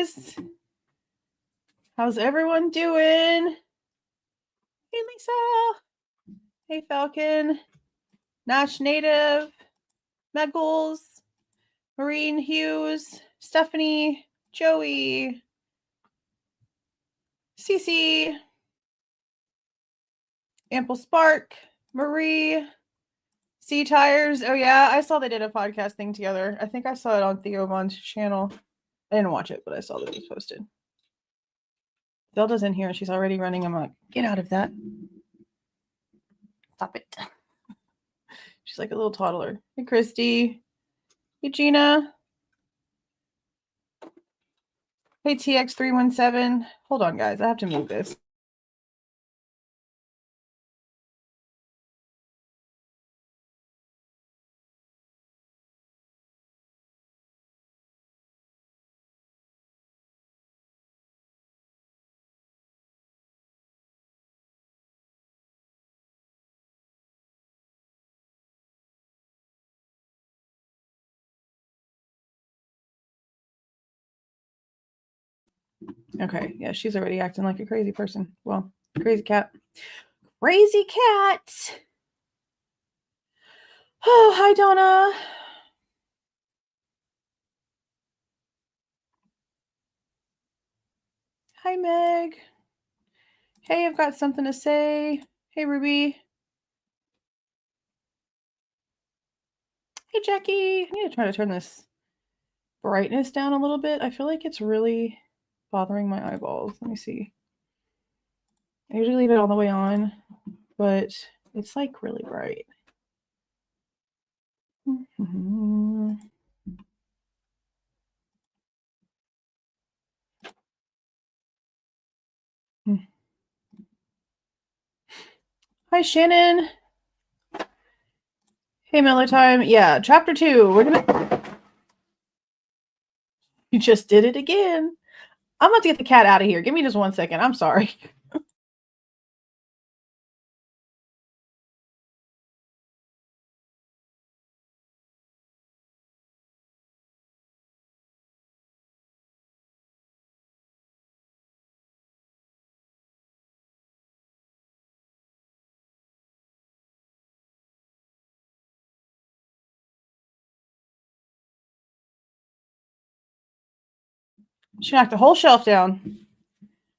guys. How's everyone doing? Hey, Lisa. Hey, Falcon. Nash Native. Meggles. Maureen Hughes. Stephanie. Joey. Cece. Ample Spark. Marie. Sea Tires. Oh, yeah. I saw they did a podcast thing together. I think I saw it on Theo Vaughn's channel. I didn't watch it, but I saw that it was posted. Zelda's in here and she's already running amok. Get out of that. Stop it. She's like a little toddler. Hey, Christy. Hey, Gina. Hey, TX317. Hold on, guys. I have to move this. Okay, yeah, she's already acting like a crazy person. Well, crazy cat. Crazy cat. Oh, hi, Donna. Hi, Meg. Hey, I've got something to say. Hey, Ruby. Hey, Jackie. I need to try to turn this brightness down a little bit. I feel like it's really bothering my eyeballs. Let me see. I usually leave it all the way on, but it's like really bright. Mm-hmm. Hi, Shannon. Hey, Miller Time. Yeah, chapter 2. We're gonna. You just did it again. I'm about to get the cat out of here. Give me just 1 second. I'm sorry. She knocked the whole shelf down.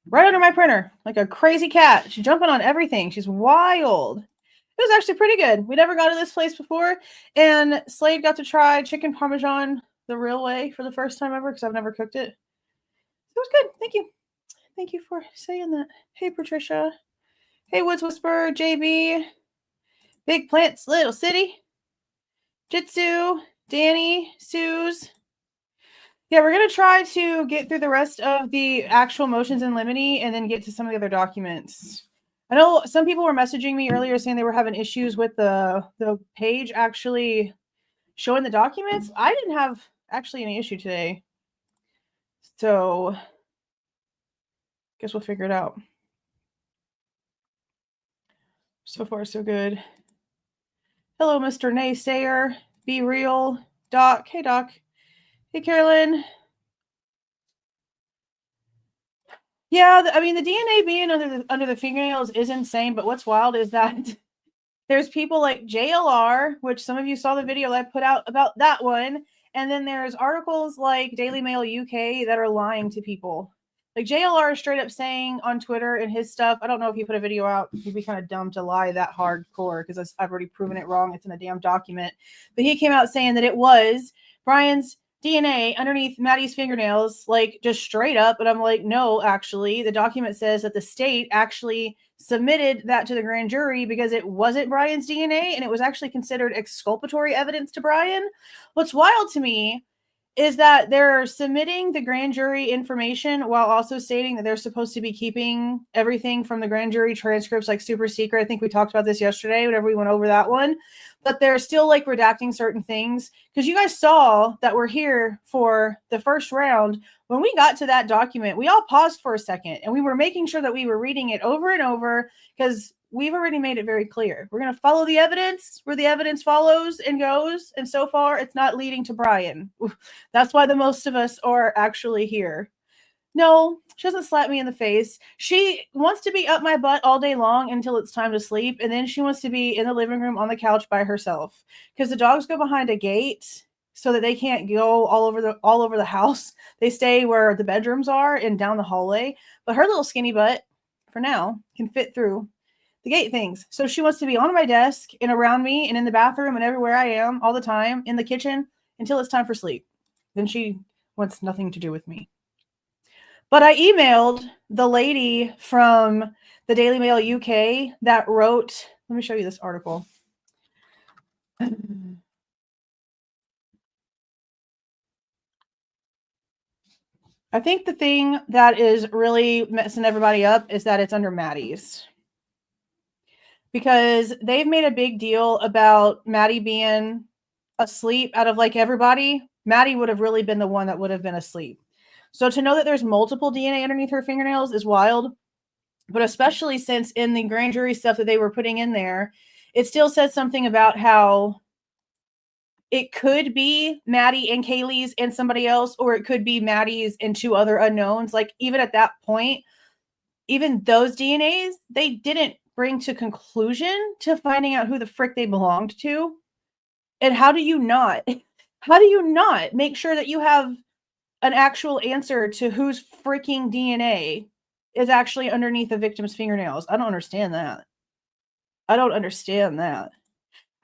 Right under my printer. Like a crazy cat. She's jumping on everything. She's wild. It was actually pretty good. We never got to this place before. And Slade got to try chicken parmesan the real way for the first time ever because I've never cooked it. It was good. Thank you. Thank you for saying that. Hey, Patricia. Hey, Woods Whisperer, JB. Big Plants, Little City. Jitsu, Danny, Suze. Yeah, we're going to try to get through the rest of the actual motions in Limine and then get to some of the other documents. I know some people were messaging me earlier saying they were having issues with the page actually showing the documents. I didn't have actually any issue today. So, guess we'll figure it out. So far, so good. Hello, Mr. Naysayer. Be real. Doc. Hey, Doc. Hey, Carolyn. Yeah, I mean, the DNA being under the fingernails is insane, but what's wild is that there's people like JLR, which some of you saw the video that I put out about that one, and then there's articles like Daily Mail UK that are lying to people. Like JLR is straight up saying on Twitter and his stuff, I don't know if he put a video out, he'd be kind of dumb to lie that hardcore because I've already proven it wrong. It's in a damn document. But he came out saying that it was Bryan's DNA underneath Maddie's fingernails, like just straight up. But I'm like, no, actually, the document says that the state actually submitted that to the grand jury because it wasn't Bryan's DNA and it was actually considered exculpatory evidence to Bryan. What's wild to me is that they're submitting the grand jury information while also stating that they're supposed to be keeping everything from the grand jury transcripts like super secret. I think we talked about this yesterday whenever we went over that one, but they're still like redacting certain things because you guys saw that we're here for the first round. When we got to that document, we all paused for a second and we were making sure that we were reading it over and over because we've already made it very clear. We're going to follow the evidence where the evidence follows and goes. And so far, it's not leading to Bryan. That's why the most of us are actually here. No, she doesn't slap me in the face. She wants to be up my butt all day long until it's time to sleep, and then she wants to be in the living room on the couch by herself because the dogs go behind a gate so that they can't go all over the house. They stay where the bedrooms are and down the hallway. But her little skinny butt, for now, can fit through the gate things. So she wants to be on my desk and around me and in the bathroom and everywhere I am all the time, in the kitchen, until it's time for sleep. Then she wants nothing to do with me. But I emailed the lady from the Daily Mail UK that wrote, let me show you this article. I think the thing that is really messing everybody up is that it's under Maddie's. Because they've made a big deal about Maddie being asleep out of like everybody. Maddie would have really been the one that would have been asleep. So to know that there's multiple DNA underneath her fingernails is wild. But especially since in the grand jury stuff that they were putting in there, it still says something about how it could be Maddie and Kaylee's and somebody else, or it could be Maddie's and two other unknowns. Like, even at that point, even those DNAs, they didn't bring to conclusion to finding out who the frick they belonged to. And how do you not make sure that you have an actual answer to whose freaking DNA is actually underneath the victim's fingernails? I don't understand that.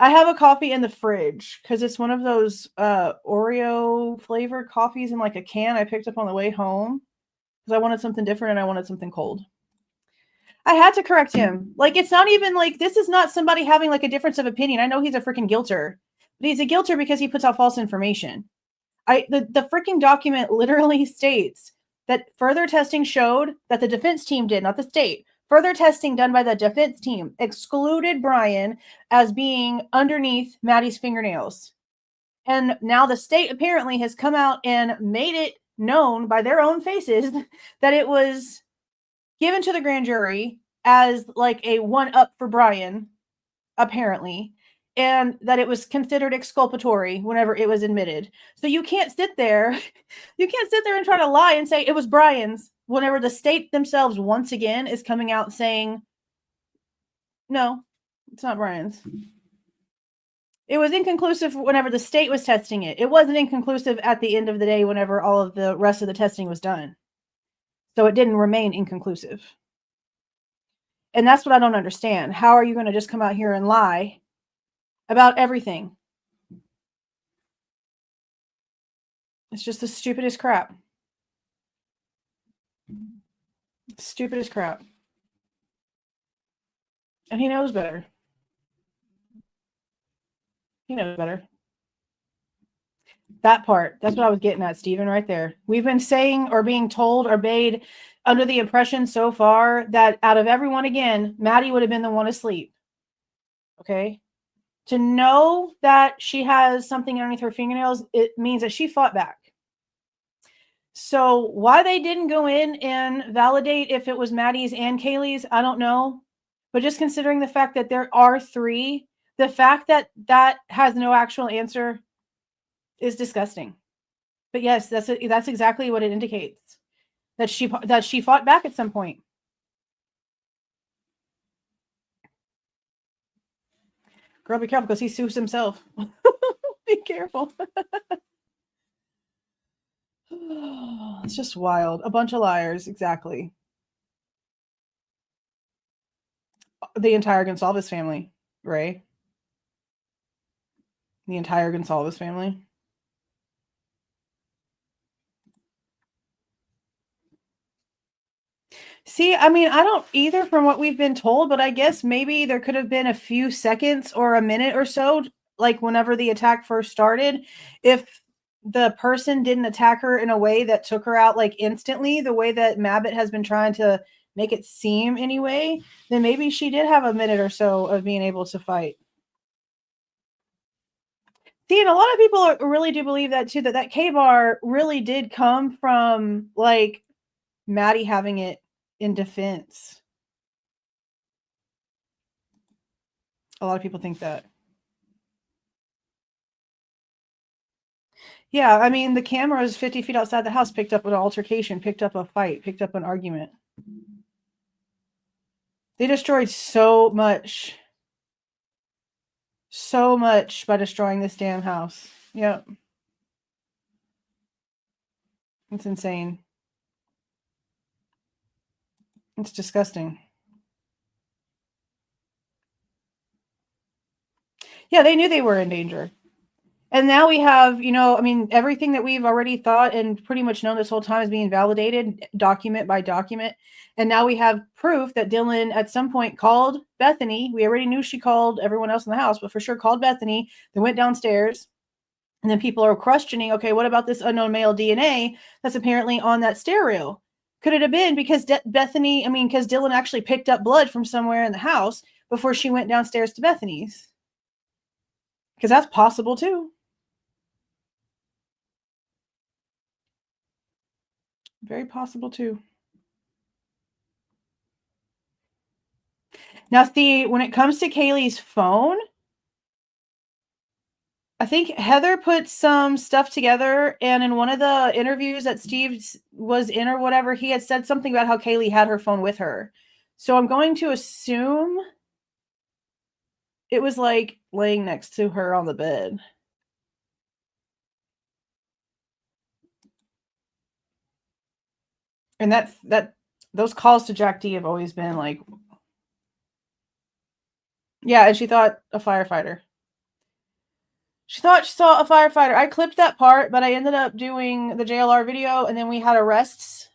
I have a coffee in the fridge because it's one of those Oreo flavored coffees in like a can I picked up on the way home because I wanted something different and I wanted something cold. I had to correct him. Like, it's not even like, this is not somebody having like a difference of opinion. I know he's a freaking guilter, but he's a guilter because he puts out false information. The freaking document literally states that further testing showed that the defense team did, not the state. Further testing done by the defense team excluded Bryan as being underneath Maddie's fingernails. And now the state apparently has come out and made it known by their own faces that it was given to the grand jury as like a one-up for Bryan, apparently, and that it was considered exculpatory whenever it was admitted. So you can't sit there and try to lie and say it was Bryan's whenever the state themselves once again is coming out saying, no, it's not Bryan's. It was inconclusive whenever the state was testing it. It wasn't inconclusive at the end of the day whenever all of the rest of the testing was done. So it didn't remain inconclusive. And that's what I don't understand. How are you going to just come out here and lie about everything? It's just the stupidest crap. Stupidest crap. And he knows better. He knows better. That part, that's what I was getting at, Stephen, right there. We've been saying or being told or made under the impression so far that out of everyone, again, Maddie would have been the one asleep. Okay? To know that she has something underneath her fingernails, it means that she fought back. So why they didn't go in and validate if it was Maddie's and Kaylee's, I don't know. But just considering the fact that there are three, the fact that that has no actual answer is disgusting. But yes, that's exactly what it indicates. That she fought back at some point. Girl, be careful because he sues himself. Be careful. It's just wild. A bunch of liars, exactly. The entire Goncalves family, Ray. The entire Goncalves family. See, I mean, I don't either from what we've been told, but I guess maybe there could have been a few seconds or a minute or so, like whenever the attack first started, if the person didn't attack her in a way that took her out like instantly, the way that Mabbott has been trying to make it seem anyway, then maybe she did have a minute or so of being able to fight. See, and a lot of people really do believe that too, that K-bar really did come from like Maddie having it in defense. A lot of people think that. Yeah, I mean, the cameras 50 feet outside the house picked up an altercation, picked up a fight, picked up an argument. They destroyed so much by destroying this damn house. Yep. It's insane. It's disgusting. Yeah, they knew they were in danger. And now we have, you know, I mean, everything that we've already thought and pretty much known this whole time is being validated document by document. And now we have proof that Dylan at some point called Bethany. We already knew she called everyone else in the house, but for sure called Bethany. They went downstairs. And then people are questioning, okay, what about this unknown male DNA that's apparently on that stair rail? Could it have been because Bethany, I mean, because Dylan actually picked up blood from somewhere in the house before she went downstairs to Bethany's? Because that's possible too. Very possible too. Now, see, when it comes to Kaylee's phone, I think Heather put some stuff together, and in one of the interviews that Steve was in or whatever, he had said something about how Kaylee had her phone with her. So I'm going to assume it was like laying next to her on the bed. And those calls to Jack D have always been like, yeah, and she thought a firefighter. She thought she saw a firefighter. I clipped that part, but I ended up doing the JLR video, and then we had arrest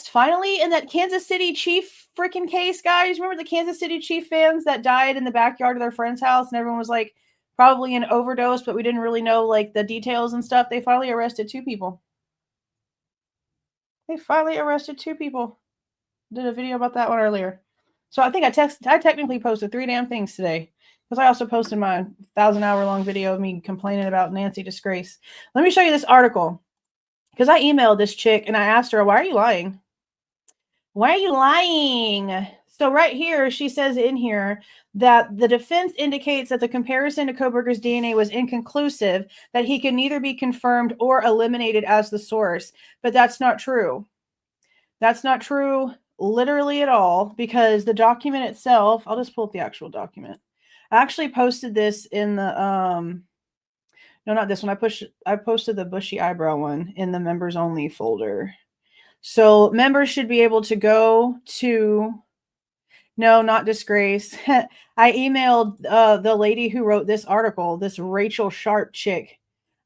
finally in that Kansas City Chief freaking case, guys. Remember the Kansas City Chief fans that died in the backyard of their friend's house, and everyone was like, probably an overdose, but we didn't really know like the details and stuff. They finally arrested 2 people. Did a video about that one earlier. So I think I technically posted 3 damn things today. Because I also posted my 1,000-hour-long video of me complaining about Nancy Disgrace. Let me show you this article. Because I emailed this chick and I asked her, why are you lying? Why are you lying? So right here, she says in here that the defense indicates that the comparison to Kohberger's DNA was inconclusive, that he can neither be confirmed or eliminated as the source. But that's not true. That's not true literally at all, because the document itself, I'll just pull up the actual document. I actually posted this in the no, not this one. I posted the bushy eyebrow one in the members only folder. So members should be able to go to, no, not Disgrace. I emailed the lady who wrote this article, this Rachel Sharp chick.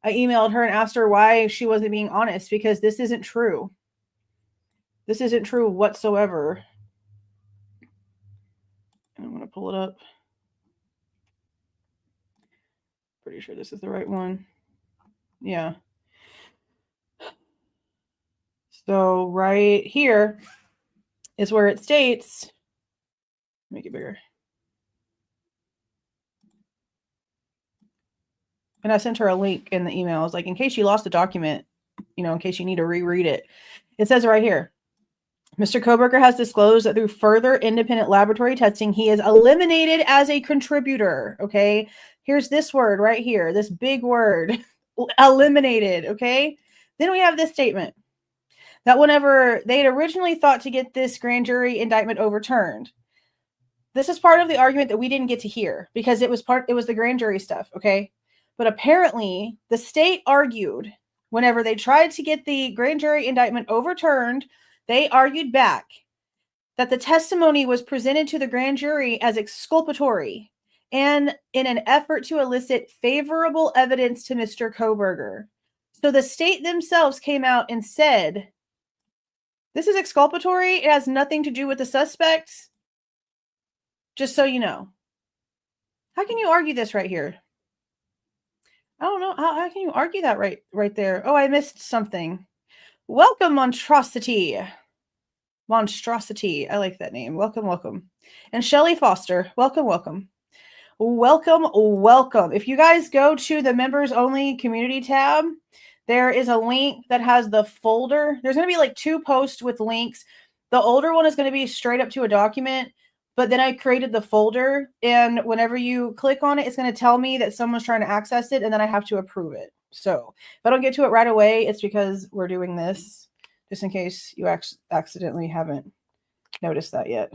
I emailed her and asked her why she wasn't being honest, because this isn't true. This isn't true whatsoever. I'm going to pull it up. Pretty sure this is the right one. Yeah. So right here is where it states, make it bigger. And I sent her a link in the email. I was like, in case you lost the document, you know, in case you need to reread it. It says right here, Mr. Kohberger has disclosed that through further independent laboratory testing, he is eliminated as a contributor. Okay. Here's this word right here, this big word, eliminated. Okay. Then we have this statement that whenever they had originally thought to get this grand jury indictment overturned, this is part of the argument that we didn't get to hear because it was the grand jury stuff. Okay. But apparently the state argued whenever they tried to get the grand jury indictment overturned, they argued back that the testimony was presented to the grand jury as exculpatory and in an effort to elicit favorable evidence to Mr. Kohberger. So the state themselves came out and said, this is exculpatory. It has nothing to do with the suspects. Just so you know. How can you argue this right here? I don't know. How can you argue that right there? Oh, I missed something. Welcome, Monstrosity. Monstrosity. I like that name. Welcome, welcome. And Shelly Foster. Welcome, welcome. Welcome, welcome. If you guys go to the members only community tab, there is a link that has the folder. There's going to be like 2 posts with links. The older one is going to be straight up to a document, but then I created the folder, and whenever you click on it, it's going to tell me that someone's trying to access it, and then I have to approve it. So if I don't get to it right away, it's because we're doing this, just in case you accidentally haven't noticed that yet.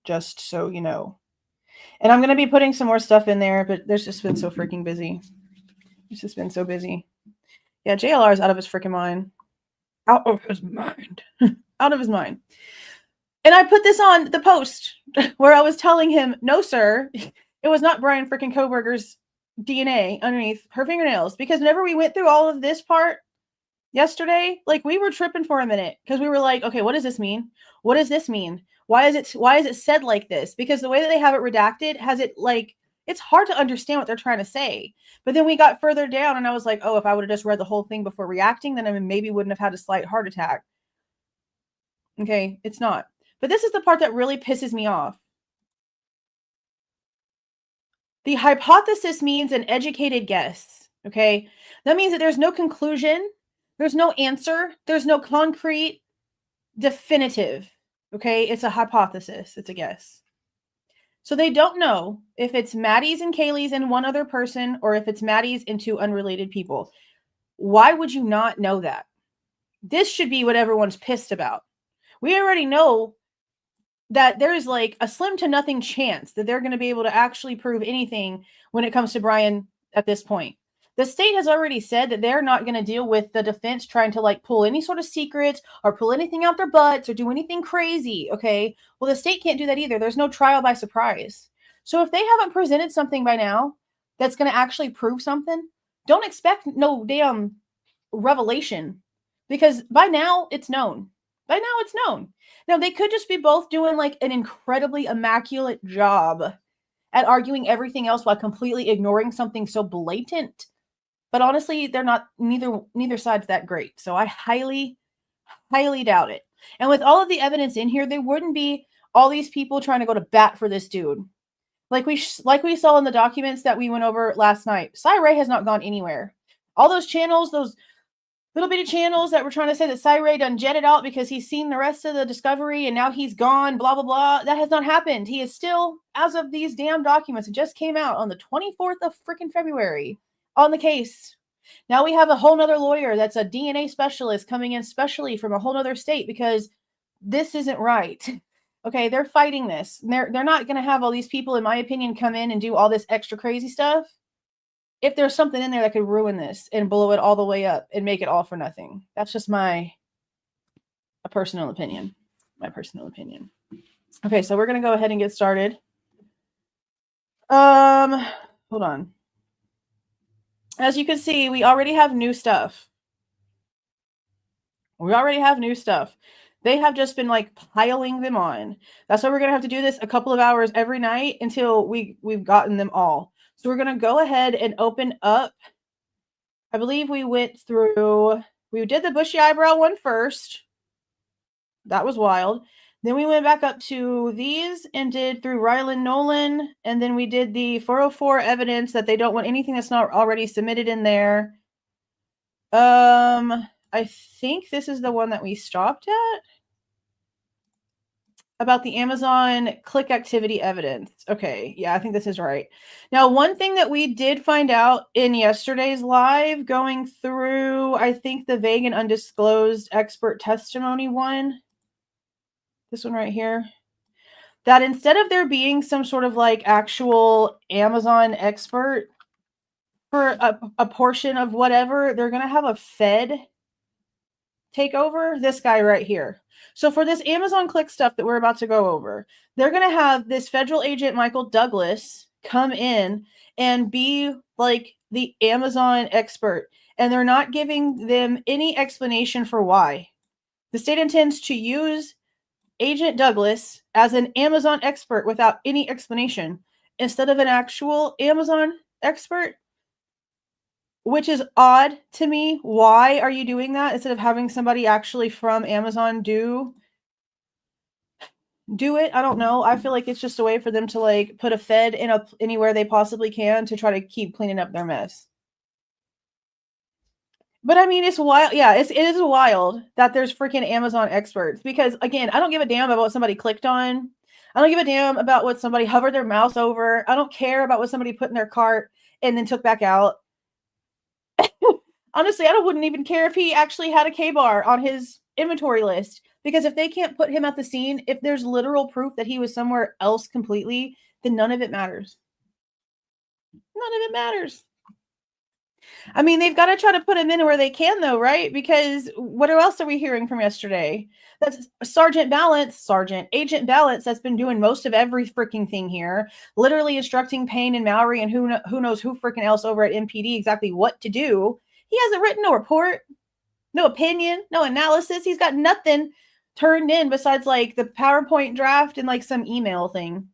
Just so you know. And I'm going to be putting some more stuff in there, but there's just been so freaking busy. It's just been so busy. Yeah, JLR is out of his freaking mind. Out of his mind. Out of his mind. And I put this on the post where I was telling him, no, sir, it was not Bryan freaking Kohberger's DNA underneath her fingernails. Because whenever we went through all of this part yesterday, like we were tripping for a minute because we were like, okay, what does this mean? What does this mean? Why is it said like this? Because the way that they have it redacted has it like, it's hard to understand what they're trying to say. But then we got further down and I was like, oh, if I would have just read the whole thing before reacting, then I maybe wouldn't have had a slight heart attack. Okay, it's not. But this is the part that really pisses me off. The hypothesis means an educated guess. Okay, that means that there's no conclusion, there's no answer, there's no concrete definitive. Okay, it's a hypothesis, it's a guess. So they don't know if it's Maddie's and Kaylee's and one other person or if it's Maddie's and two unrelated people. Why would you not know that? This should be what everyone's pissed about. We already know that there's like a slim to nothing chance that they're going to be able to actually prove anything when it comes to Bryan at this point. The state has already said that they're not going to deal with the defense trying to like pull any sort of secrets or pull anything out their butts or do anything crazy. Okay. Well, the state can't do that either. There's no trial by surprise. So if they haven't presented something by now that's going to actually prove something, don't expect no damn revelation because by now it's known. By now it's known. Now they could just be both doing like an incredibly immaculate job at arguing everything else while completely ignoring something so blatant. But honestly, they're not, neither side's that great. So I highly, highly doubt it. And with all of the evidence in here, there wouldn't be all these people trying to go to bat for this dude. Like we saw in the documents that we went over last night. Cy has not gone anywhere. All those channels, those little bitty channels that were trying to say that Cy done jetted out because he's seen the rest of the discovery and now he's gone, blah, blah, blah. That has not happened. He is still, as of these damn documents, it just came out on the 24th of freaking February on the case. Now we have a whole nother lawyer that's a DNA specialist coming in specially from a whole nother state because this isn't right. Okay, they're fighting this. They're not going to have all these people, in my opinion, come in and do all this extra crazy stuff if there's something in there that could ruin this and blow it all the way up and make it all for nothing. That's just my personal opinion. My personal opinion. Okay, so we're going to go ahead and get started. Hold on. As you can see, we already have new stuff. We already have new stuff. They have just been like piling them on. That's why we're going to have to do this a couple of hours every night until we've gotten them all. So we're going to go ahead and open up. I believe we went through, we did the bushy eyebrow one first. That was wild. Then we went back up to these and did through Ryland Nolan. And then we did the 404 evidence that they don't want anything that's not already submitted in there. I think this is the one that we stopped at. About the Amazon click activity evidence. Okay, yeah, I think this is right. Now, one thing that we did find out in yesterday's live going through, I think the vague and undisclosed expert testimony one, this one right here, that instead of there being some sort of like actual Amazon expert for a portion of whatever, they're going to have a Fed take over this guy right here. So for this Amazon click stuff that we're about to go over, they're going to have this federal agent, Michael Douglas, come in and be like the Amazon expert. And they're not giving them any explanation for why. The state intends to use Agent Douglas as an Amazon expert without any explanation instead of an actual Amazon expert, which is odd to me. Why are you doing that instead of having somebody actually from Amazon do it? I don't know. I feel like it's just a way for them to like put a Fed in anywhere they possibly can to try to keep cleaning up their mess. But I mean, it's wild. Yeah, it is wild that there's freaking Amazon experts because, again, I don't give a damn about what somebody clicked on. I don't give a damn about what somebody hovered their mouse over. I don't care about what somebody put in their cart and then took back out. Honestly, I wouldn't even care if he actually had a K-bar on his inventory list, because if they can't put him at the scene, if there's literal proof that he was somewhere else completely, then none of it matters. None of it matters. I mean, they've got to try to put him in where they can, though, right? Because what else are we hearing from yesterday? That's Agent Balance that's been doing most of every freaking thing here, literally instructing Payne and Mallory and who knows who freaking else over at MPD exactly what to do. He hasn't written no report, no opinion, no analysis. He's got nothing turned in besides like the PowerPoint draft and like some email thing.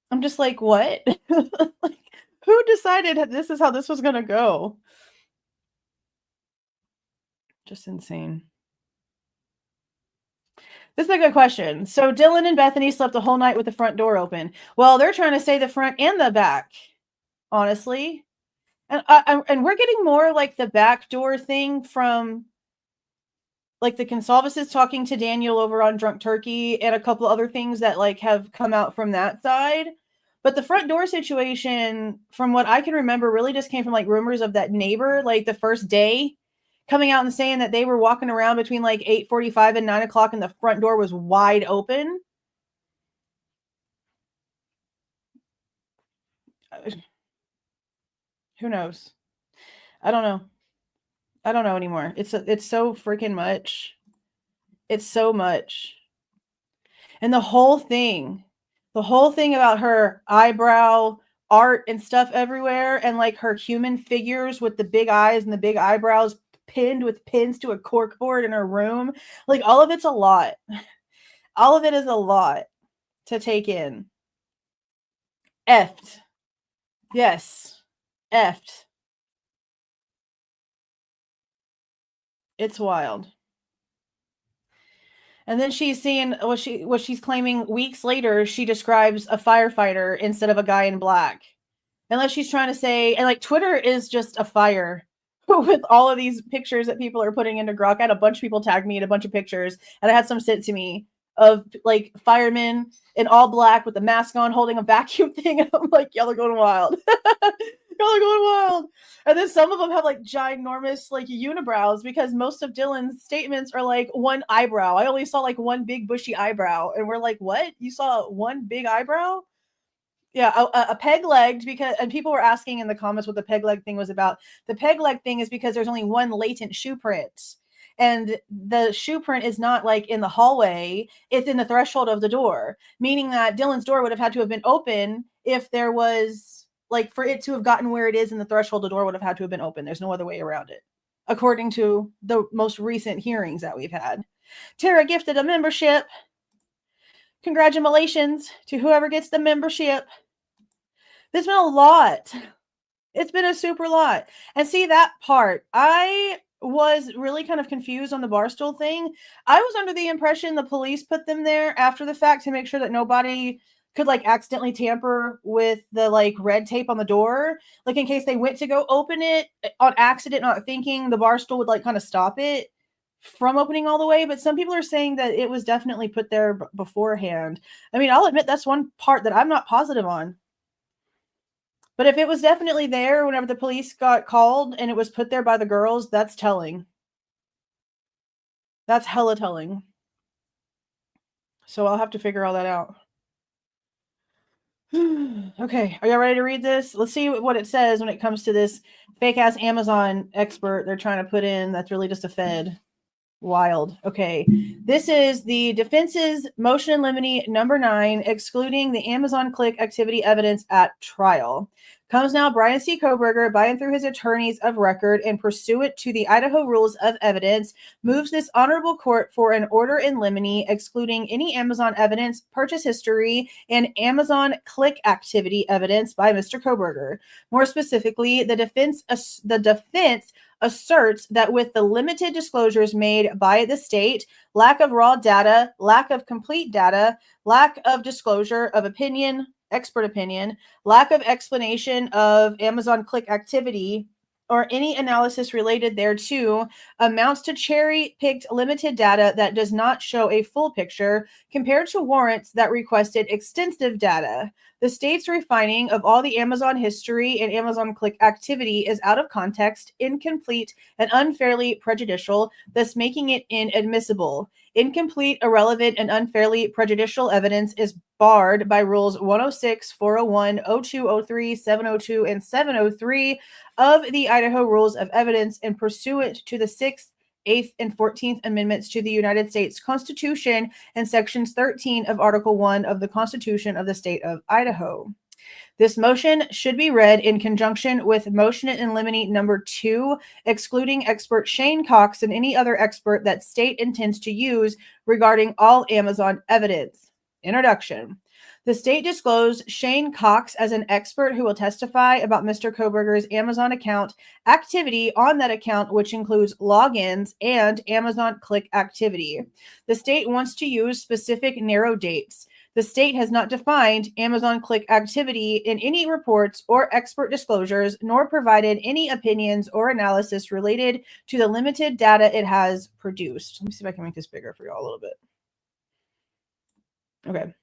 I'm just like, what? Like, who decided this is how this was going to go? Just insane. This is a good question. So Dylan and Bethany slept the whole night with the front door open. Well, they're trying to say the front and the back, honestly. And we're getting more like the back door thing from like the Goncalves talking to Daniel over on Drunk Turkey and a couple other things that like have come out from that side. But the front door situation, from what I can remember, really just came from like rumors of that neighbor, like the first day coming out and saying that they were walking around between like 8:45 and 9 o'clock and the front door was wide open. Who knows? I don't know. I don't know anymore. It's so freaking much. It's so much. And the whole thing about her eyebrow art and stuff everywhere, and like her human figures with the big eyes and the big eyebrows pinned with pins to a corkboard in her room, like all of it's a lot. All of it is a lot to take in. Effed. Yes. Effed. It's wild. And then she's seeing what she's claiming weeks later. She describes a firefighter instead of a guy in black. Unless she's trying to say, and like Twitter is just a fire with all of these pictures that people are putting into Grok. I had a bunch of people tag me in a bunch of pictures, and I had some sent to me of like firemen in all black with a mask on holding a vacuum thing. And I'm like, y'all are going wild. Y'all are going wild. And then some of them have like ginormous like unibrows, because most of Dylan's statements are like one eyebrow. I only saw like one big bushy eyebrow. And we're like, what? You saw one big eyebrow? Yeah, a peg legged, because, and people were asking in the comments what the peg leg thing was about. The peg leg thing is because there's only one latent shoe print. And the shoe print is not like in the hallway, it's in the threshold of the door, meaning that Dylan's door would have had to have been open if there was, like, for it to have gotten where it is in the threshold, the door would have had to have been open. There's no other way around it, according to the most recent hearings that we've had. Tara gifted a membership. Congratulations to whoever gets the membership. There's been a lot. It's been a super lot. And see, that part, I was really kind of confused on the Barstool thing. I was under the impression the police put them there after the fact to make sure that nobody could like accidentally tamper with the like red tape on the door, like in case they went to go open it on accident, not thinking the Barstool would like kind of stop it from opening all the way. But some people are saying that it was definitely put there beforehand. I mean, I'll admit that's one part that I'm not positive on. But if it was definitely there whenever the police got called and it was put there by the girls, that's telling. That's hella telling. So I'll have to figure all that out. Okay, are y'all ready to read this? Let's see what it says when it comes to this fake-ass Amazon expert they're trying to put in that's really just a Fed. Wild. Okay, this is the defense's motion in limine number 9, excluding the Amazon click activity evidence at trial. Comes now Bryan C. Kohberger, by and through his attorneys of record and pursuant to the Idaho Rules of Evidence, moves this honorable court for an order in limine excluding any Amazon evidence, purchase history, and Amazon click activity evidence by Mr. Kohberger. More specifically, the defense asserts that with the limited disclosures made by the state, lack of raw data, lack of complete data, lack of disclosure of opinion, expert opinion, lack of explanation of Amazon click activity, or any analysis related thereto amounts to cherry-picked limited data that does not show a full picture compared to warrants that requested extensive data. The state's refining of all the Amazon history and Amazon click activity is out of context, incomplete, and unfairly prejudicial, thus making it inadmissible. Incomplete, irrelevant, and unfairly prejudicial evidence is barred by Rules 106, 401, 0203, 702, and 703 of the Idaho Rules of Evidence and pursuant to the 6th, 8th, and 14th Amendments to the United States Constitution and Sections 13 of Article 1 of the Constitution of the State of Idaho. This motion should be read in conjunction with motion in limine number 2, excluding expert Shane Cox and any other expert that state intends to use regarding all Amazon evidence. Introduction. The state disclosed Shane Cox as an expert who will testify about Mr. Kohberger's Amazon account activity on that account, which includes logins and Amazon click activity. The state wants to use specific narrow dates. The state has not defined Amazon click activity in any reports or expert disclosures, nor provided any opinions or analysis related to the limited data it has produced. Let me see if I can make this bigger for y'all a little bit. Okay.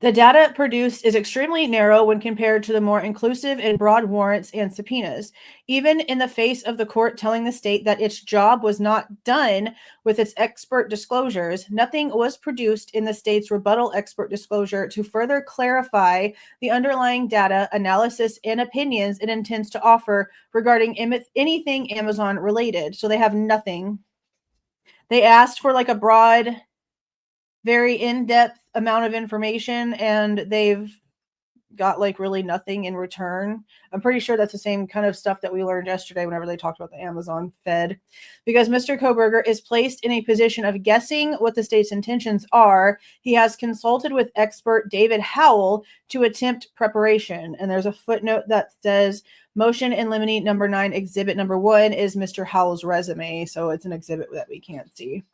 The data produced is extremely narrow when compared to the more inclusive and broad warrants and subpoenas. Even in the face of the court telling the state that its job was not done with its expert disclosures, nothing was produced in the state's rebuttal expert disclosure to further clarify the underlying data, analysis, and opinions it intends to offer regarding anything Amazon related. So they have nothing. They asked for like a broad, very in-depth amount of information, and they've got like really nothing in return. I'm pretty sure that's the same kind of stuff that we learned yesterday whenever they talked about the Amazon Fed. Because Mr. Kohberger is placed in a position of guessing what the state's intentions are, he has consulted with expert David Howell to attempt preparation. And there's a footnote that says motion in limine number 9, exhibit number 1 is Mr. Howell's resume. So it's an exhibit that we can't see.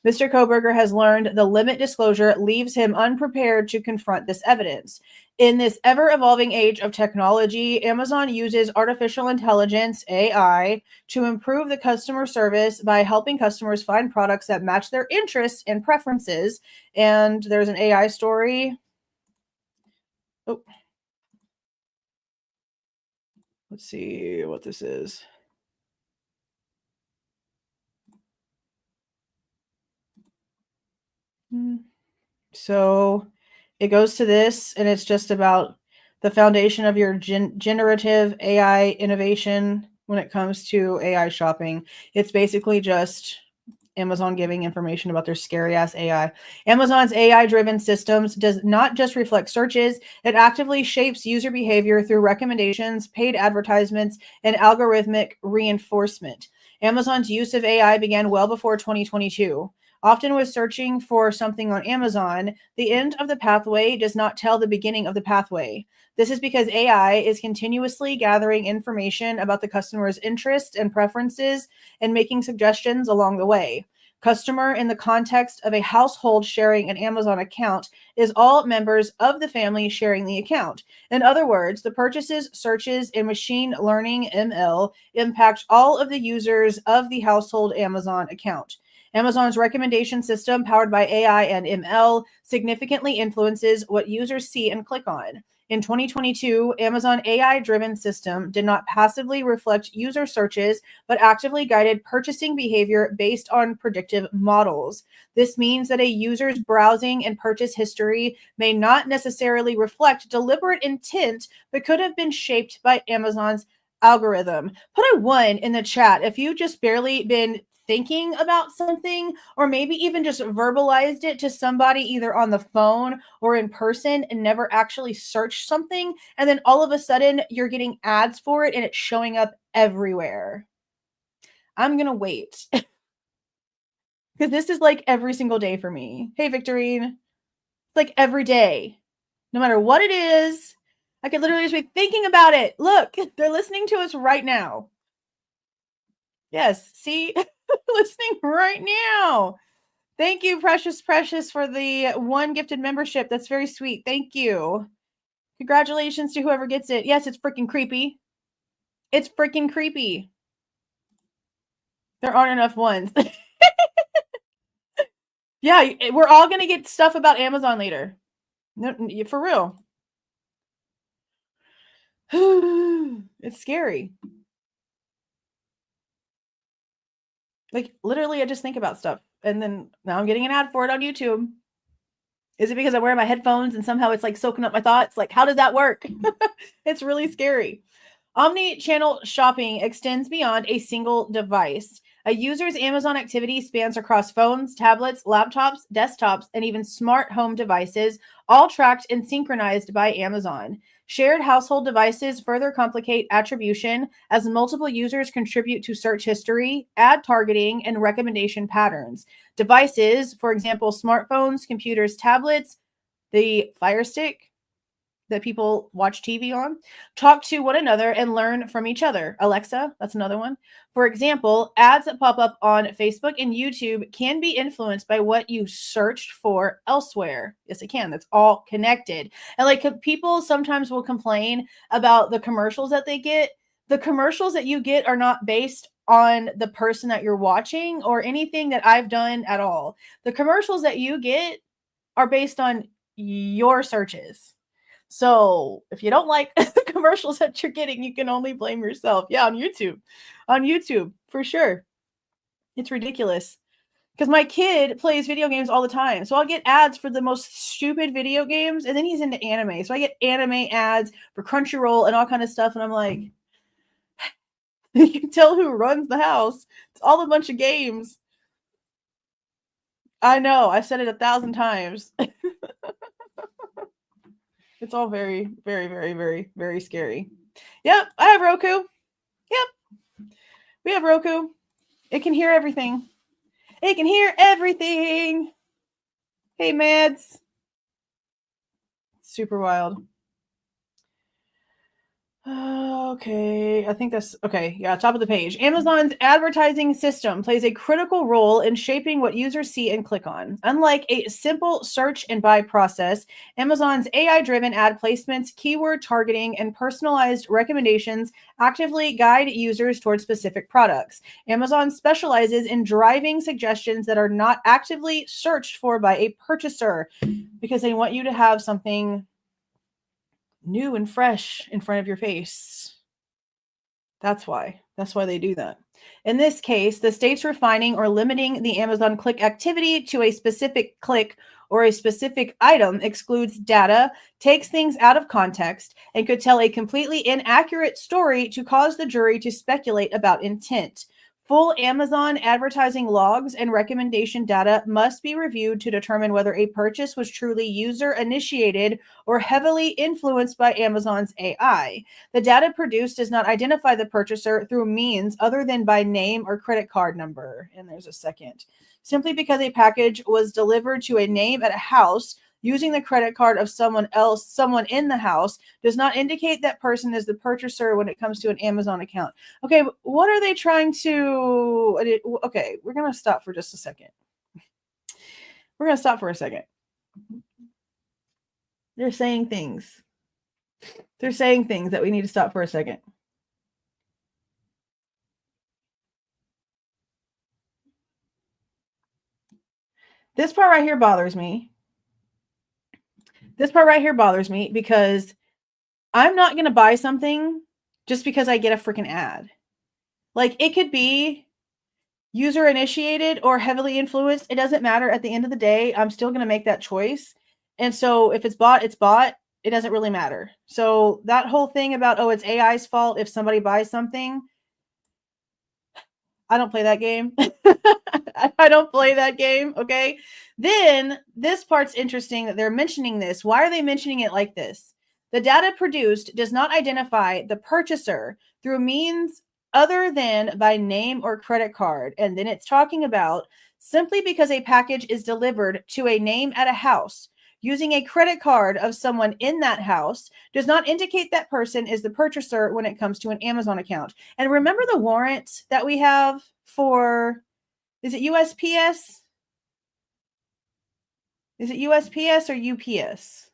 Mr. Kohberger has learned the limit disclosure leaves him unprepared to confront this evidence. In this ever-evolving age of technology, Amazon uses artificial intelligence, AI, to improve the customer service by helping customers find products that match their interests and preferences. And there's an AI story. Oh. Let's see what this is. So it goes to this, and it's just about the foundation of your generative AI innovation when it comes to AI shopping. It's basically just Amazon giving information about their scary ass AI. Amazon's AI-driven systems does not just reflect searches, it actively shapes user behavior through recommendations, paid advertisements, and algorithmic reinforcement. Amazon's use of AI began well before 2022. Often with searching for something on Amazon, the end of the pathway does not tell the beginning of the pathway. This is because AI is continuously gathering information about the customer's interests and preferences and making suggestions along the way. Customer in the context of a household sharing an Amazon account is all members of the family sharing the account. In other words, the purchases, searches, and machine learning ML impact all of the users of the household Amazon account. Amazon's recommendation system, powered by AI and ML, significantly influences what users see and click on. In 2022, Amazon AI-driven system did not passively reflect user searches, but actively guided purchasing behavior based on predictive models. This means that a user's browsing and purchase history may not necessarily reflect deliberate intent, but could have been shaped by Amazon's algorithm. Put a 1 in the chat if you've just barely been thinking about something, or maybe even just verbalized it to somebody either on the phone or in person and never actually searched something, and then all of a sudden you're getting ads for it and it's showing up everywhere. I'm gonna wait because this is like every single day for me. Hey, Victorine, like every day, no matter what it is, I could literally just be thinking about it. Look, they're listening to us right now. Yes, see, listening right now. Thank you, Precious, for the 1 gifted membership. That's very sweet. Thank you. Congratulations to whoever gets it. Yes, it's freaking creepy. It's freaking creepy. There aren't enough ones. Yeah, we're all going to get stuff about Amazon later. No, for real. It's scary. Like, literally, I just think about stuff. And then now I'm getting an ad for it on YouTube. Is it because I wear my headphones and somehow it's like soaking up my thoughts? Like, how does that work? It's really scary. Omni-channel shopping extends beyond a single device. A user's Amazon activity spans across phones, tablets, laptops, desktops, and even smart home devices, all tracked and synchronized by Amazon. Shared household devices further complicate attribution as multiple users contribute to search history, ad targeting, and recommendation patterns. Devices, for example, smartphones, computers, tablets, the Fire Stick, that people watch TV on, talk to one another and learn from each other. Alexa, that's another one. For example, ads that pop up on Facebook and YouTube can be influenced by what you searched for elsewhere. Yes, it can. That's all connected. And like people sometimes will complain about the commercials that they get. The commercials that you get are not based on the person that you're watching or anything that I've done at all. The commercials that you get are based on your searches. So if you don't like the commercials that you're getting, you can only blame yourself. Yeah, on YouTube, for sure. It's ridiculous. Because my kid plays video games all the time. So I'll get ads for the most stupid video games. And then he's into anime. So I get anime ads for Crunchyroll and all kind of stuff. And I'm like, you can tell who runs the house. It's all a bunch of games. I know. I've said it 1,000 times. It's all very, very, very, very, very scary. Yep, I have Roku. Yep, we have Roku. It can hear everything. It can hear everything. Hey, Mads. Super wild. Okay, I think that's okay. Yeah, top of the page. Amazon's advertising system plays a critical role in shaping what users see and click on. Unlike a simple search and buy process, Amazon's AI-driven ad placements, keyword targeting, and personalized recommendations actively guide users towards specific products. Amazon specializes in driving suggestions that are not actively searched for by a purchaser because they want you to have something new and fresh in front of your face. That's why they do that. In this case, the state's refining or limiting the Amazon click activity to a specific click or a specific item excludes data, takes things out of context, and could tell a completely inaccurate story to cause the jury to speculate about intent. Full Amazon advertising logs and recommendation data must be reviewed to determine whether a purchase was truly user initiated or heavily influenced by Amazon's AI. The data produced does not identify the purchaser through means other than by name or credit card number. And there's a second. Simply because a package was delivered to a name at a house using the credit card of someone else, someone in the house, does not indicate that person is the purchaser when it comes to an Amazon account. Okay, what are they trying to... Okay, we're going to stop for just a second. We're going to stop for a second. They're saying things. They're saying things that we need to stop for a second. This part right here bothers me. This part right here bothers me because I'm not going to buy something just because I get a freaking ad. Like, it could be user initiated or heavily influenced. It doesn't matter. At the end of the day, I'm still going to make that choice. And so if it's bought, it's bought. It doesn't really matter. So that whole thing about, oh, it's AI's fault if somebody buys something, I don't play that game. I don't play that game. Okay. Then this part's interesting that they're mentioning this. Why are they mentioning it like this? The data produced does not identify the purchaser through means other than by name or credit card. And then it's talking about simply because a package is delivered to a name at a house using a credit card of someone in that house does not indicate that person is the purchaser when it comes to an Amazon account. And remember the warrant that we have for, is it USPS? Is it USPS or UPS?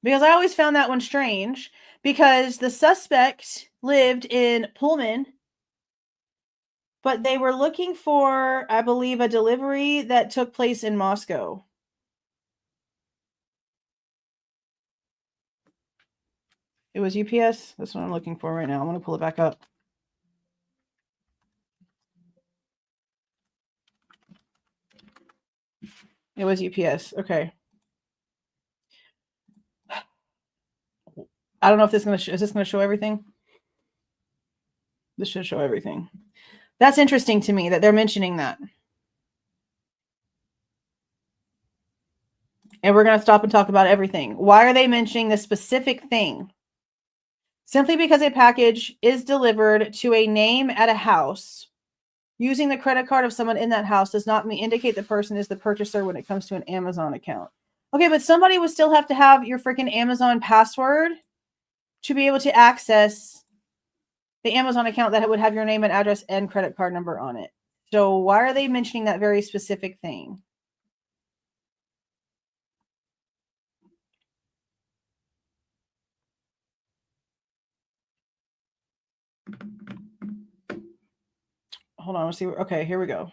Because I always found that one strange because the suspect lived in Pullman, but they were looking for, I believe, a delivery that took place in Moscow. It was UPS. That's what I'm looking for right now. I'm going to pull it back up. It was UPS. Okay. I don't know if this is going to is this going to show everything? This should show everything. That's interesting to me that they're mentioning that. And we're going to stop and talk about everything. Why are they mentioning this specific thing? Simply because a package is delivered to a name at a house, using the credit card of someone in that house does not indicate the person is the purchaser when it comes to an Amazon account. Okay, but somebody would still have to have your freaking Amazon password to be able to access the Amazon account that would have your name and address and credit card number on it. So why are they mentioning that very specific thing? Hold on, let's see. Okay, here we go.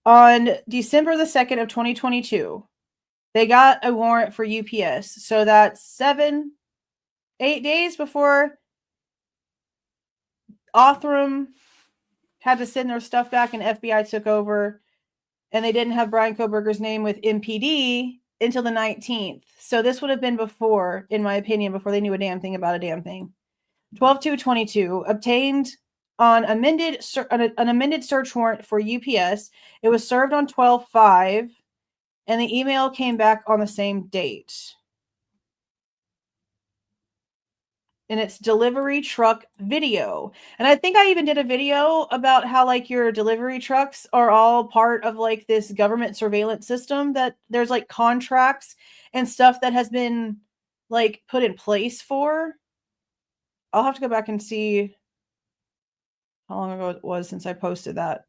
On December the 2nd of 2022, they got a warrant for UPS. So that's 8 days before Othram had to send their stuff back and FBI took over, and they didn't have Bryan Kohberger's name with MPD until the 19th. So this would have been before, in my opinion, before they knew a damn thing about a damn thing. 12/2/22 obtained on an amended search warrant for UPS. It was served on 12/5, and the email came back on the same date. And it's delivery truck video. And I think I even did a video about how like your delivery trucks are all part of like this government surveillance system, that there's like contracts and stuff that has been like put in place for. I'll have to go back and see how long ago it was since I posted that.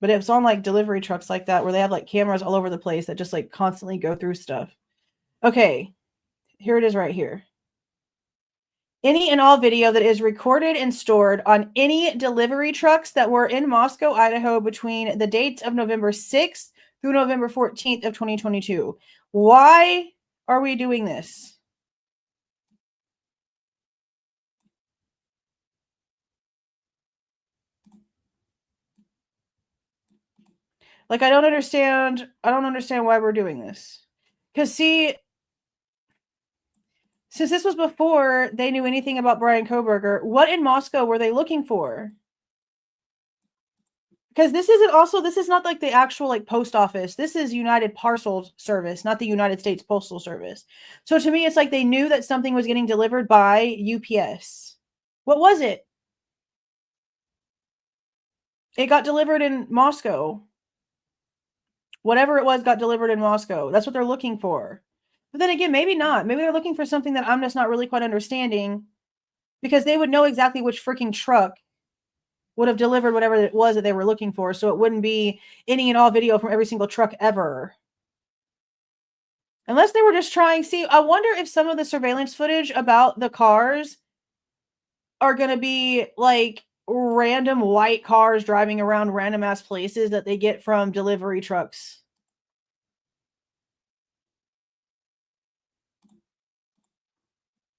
But it was on like delivery trucks like that, where they have like cameras all over the place that just like constantly go through stuff. Okay, here it is right here. Any and all video that is recorded and stored on any delivery trucks that were in Moscow, Idaho between the dates of November 6th through November 14th of 2022. Why are we doing this? Like, I don't understand why we're doing this. Because see, since this was before they knew anything about Bryan Kohberger, what in Moscow were they looking for? Because this is not like the actual like post office. This is United Parcel Service, not the United States Postal Service. So to me, it's like they knew that something was getting delivered by UPS. What was it? It got delivered in Moscow. Whatever it was got delivered in Moscow. That's what they're looking for. But then again, maybe not. Maybe they're looking for something that I'm just not really quite understanding, because they would know exactly which freaking truck would have delivered whatever it was that they were looking for. So it wouldn't be any and all video from every single truck ever. Unless they were just trying. See, I wonder if some of the surveillance footage about the cars are going to be like random white cars driving around random ass places that they get from delivery trucks.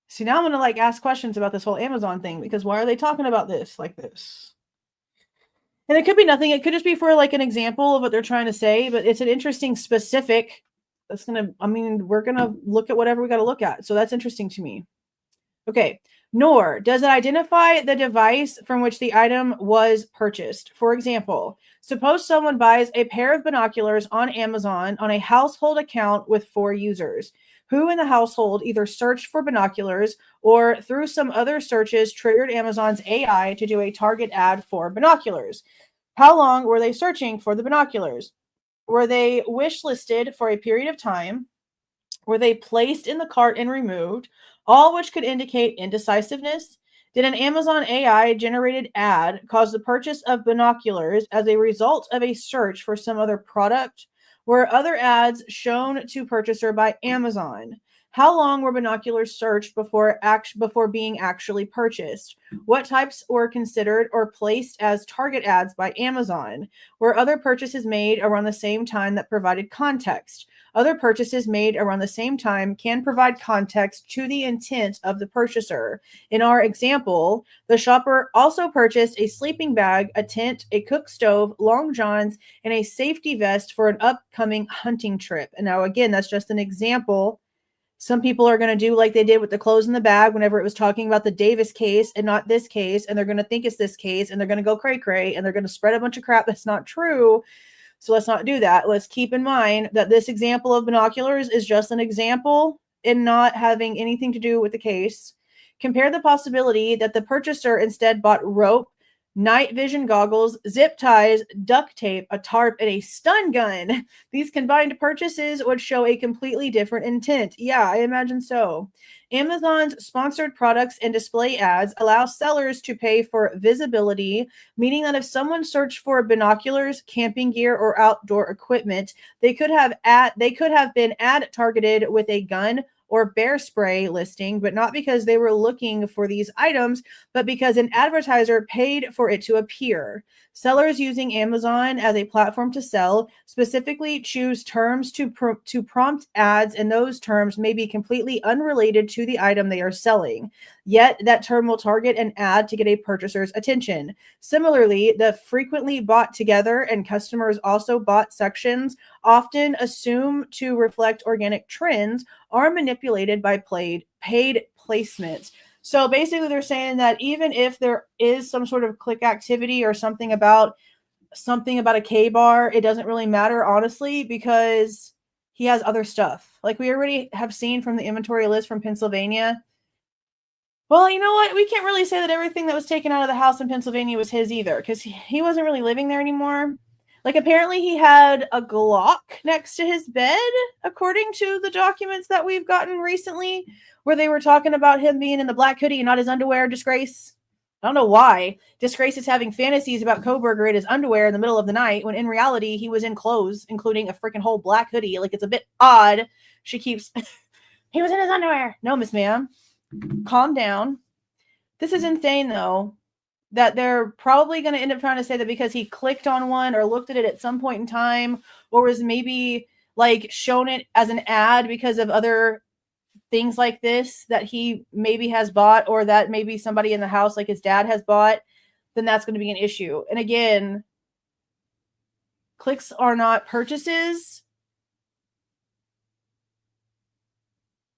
See, now I'm going to like ask questions about this whole Amazon thing, because why are they talking about this like this? And it could be nothing. It could just be for like an example of what they're trying to say, but it's an interesting specific. That's going to, I mean, we're going to look at whatever we got to look at. So that's interesting to me. Okay. Nor does it identify the device from which the item was purchased. For example, suppose someone buys a pair of binoculars on Amazon on a household account with 4 users, who in the household either searched for binoculars or through some other searches triggered Amazon's AI to do a target ad for binoculars. How long were they searching for the binoculars? Were they wish listed for a period of time? Were they placed in the cart and removed? All which could indicate indecisiveness. Did an Amazon AI generated ad cause the purchase of binoculars as a result of a search for some other product? Were other ads shown to purchaser by Amazon? How long were binoculars searched before being actually purchased? What types were considered or placed as target ads by Amazon? Were other purchases made around the same time that provided context? Other purchases made around the same time can provide context to the intent of the purchaser. In our example, the shopper also purchased a sleeping bag, a tent, a cook stove, long johns, and a safety vest for an upcoming hunting trip. And now, again, that's just an example. Some people are going to do like they did with the clothes in the bag whenever it was talking about the Davis case and not this case, and they're going to think it's this case, and they're going to go cray-cray, and they're going to spread a bunch of crap that's not true. So let's not do that. Let's keep in mind that this example of binoculars is just an example and not having anything to do with the case. Compare the possibility that the purchaser instead bought rope, night vision goggles, zip ties, duct tape, a tarp, and a stun gun. These combined purchases would show a completely different intent. Yeah, I imagine so. Amazon's sponsored products and display ads allow sellers to pay for visibility, meaning that if someone searched for binoculars, camping gear, or outdoor equipment, they could have been ad targeted with a gun or bear spray listing, but not because they were looking for these items, but because an advertiser paid for it to appear. Sellers using Amazon as a platform to sell specifically choose terms to prompt ads, and those terms may be completely unrelated to the item they are selling. Yet that term will target an ad to get a purchaser's attention. Similarly, the frequently bought together and customers also bought sections, often assumed to reflect organic trends, are manipulated by paid placements. So basically, they're saying that even if there is some sort of click activity or something about a K bar, it doesn't really matter, honestly, because he has other stuff. Like we already have seen from the inventory list from Pennsylvania. Well, you know what? We can't really say that everything that was taken out of the house in Pennsylvania was his either, because he wasn't really living there anymore. Like apparently he had a Glock next to his bed, according to the documents that we've gotten recently, where they were talking about him being in the black hoodie and not his underwear. Disgrace. I don't know why. Disgrace is having fantasies about Kohberger in his underwear in the middle of the night, when in reality he was in clothes, including a freaking whole black hoodie. Like it's a bit odd. She keeps he was in his underwear. No, Miss Ma'am. Calm down. This is insane though, that they're probably going to end up trying to say that because he clicked on one or looked at it at some point in time, or was maybe like shown it as an ad because of other things like this that he maybe has bought, or that maybe somebody in the house like his dad has bought, then that's going to be an issue. And again, clicks are not purchases.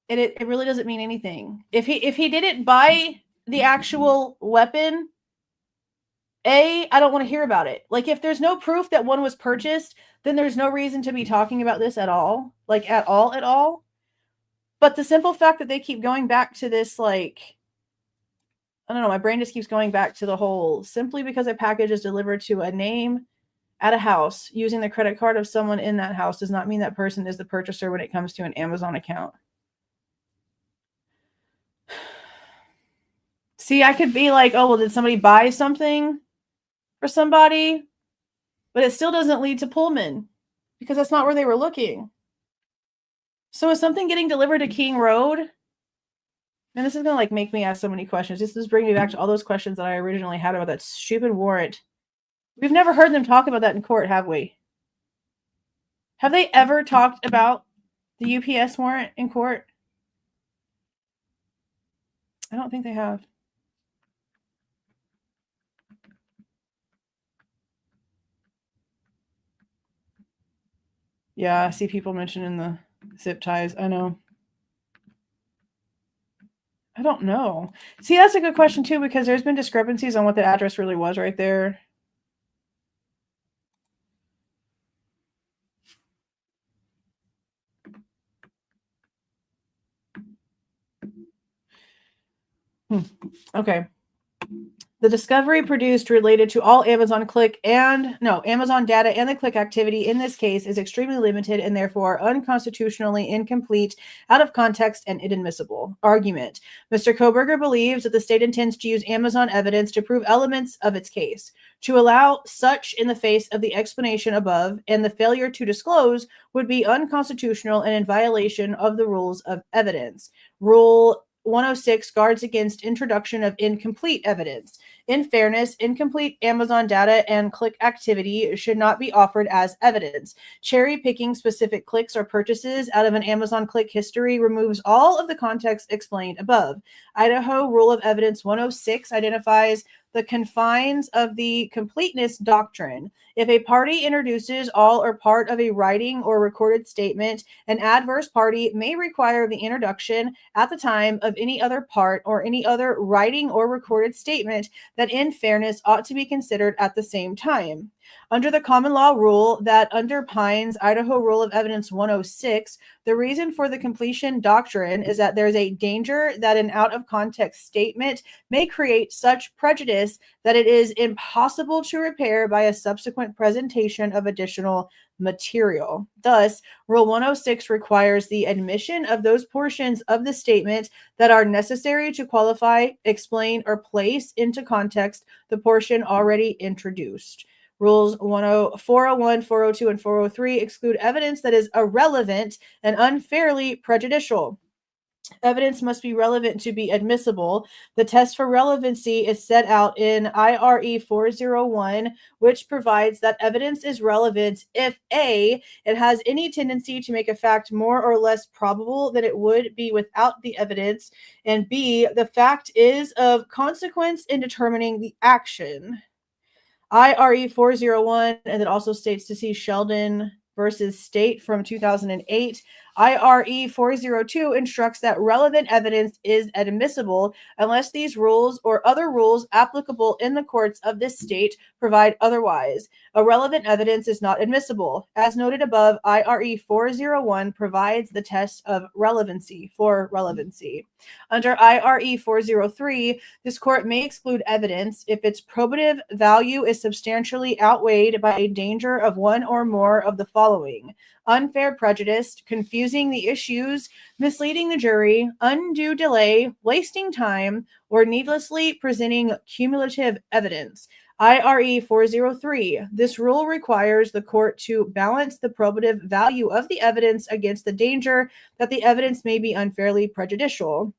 And it really doesn't mean anything. If he didn't buy the actual weapon, I don't want to hear about it. Like, if there's no proof that one was purchased, then there's no reason to be talking about this at all. Like, at all. But the simple fact that they keep going back to this, like, I don't know, my brain just keeps going back to the whole, simply because a package is delivered to a name at a house using the credit card of someone in that house does not mean that person is the purchaser when it comes to an Amazon account. See, I could be like, oh, well, did somebody buy something for somebody? But it still doesn't lead to Pullman, because that's not where they were looking. So is something getting delivered to King Road? And this is going to like make me ask so many questions. This is bringing me back to all those questions that I originally had about that stupid warrant. We've never heard them talk about that in court, have we? Have they ever talked about the UPS warrant in court? I don't think they have. Yeah, I see people mentioning the zip ties. I know. I don't know. See, that's a good question too, because there's been discrepancies on what the address really was right there. Okay. The discovery produced related to all Amazon data and the click activity in this case is extremely limited and therefore unconstitutionally incomplete, out of context, and inadmissible. Argument. Mr. Kohberger believes that the state intends to use Amazon evidence to prove elements of its case. To allow such in the face of the explanation above and the failure to disclose would be unconstitutional and in violation of the rules of evidence. Rule 106 guards against introduction of incomplete evidence. In fairness, incomplete Amazon data and click activity should not be offered as evidence. Cherry picking specific clicks or purchases out of an Amazon click history removes all of the context explained above. Idaho Rule of Evidence 106 identifies the confines of the completeness doctrine. If a party introduces all or part of a writing or recorded statement, an adverse party may require the introduction at the time of any other part or any other writing or recorded statement that in fairness ought to be considered at the same time. Under the common law rule that underpins Idaho Rule of Evidence 106, the reason for the completion doctrine is that there is a danger that an out-of-context statement may create such prejudice that it is impossible to repair by a subsequent presentation of additional material. Thus, Rule 106 requires the admission of those portions of the statement that are necessary to qualify, explain, or place into context the portion already introduced. Rules 401, 402, and 403 exclude evidence that is irrelevant and unfairly prejudicial. Evidence must be relevant to be admissible. The test for relevancy is set out in IRE 401, which provides that evidence is relevant if A, it has any tendency to make a fact more or less probable than it would be without the evidence, and B, the fact is of consequence in determining the action. IRE 401, and it also states to see Sheldon versus State from 2008. IRE 402 instructs that relevant evidence is admissible unless these rules or other rules applicable in the courts of this state provide otherwise. Irrelevant evidence is not admissible. As noted above, IRE 401 provides the test of relevancy for relevancy. Under IRE 403, this court may exclude evidence if its probative value is substantially outweighed by a danger of one or more of the following: unfair prejudice, confusing the issues, misleading the jury, undue delay, wasting time, or needlessly presenting cumulative evidence. IRE 403. This rule requires the court to balance the probative value of the evidence against the danger that the evidence may be unfairly prejudicial.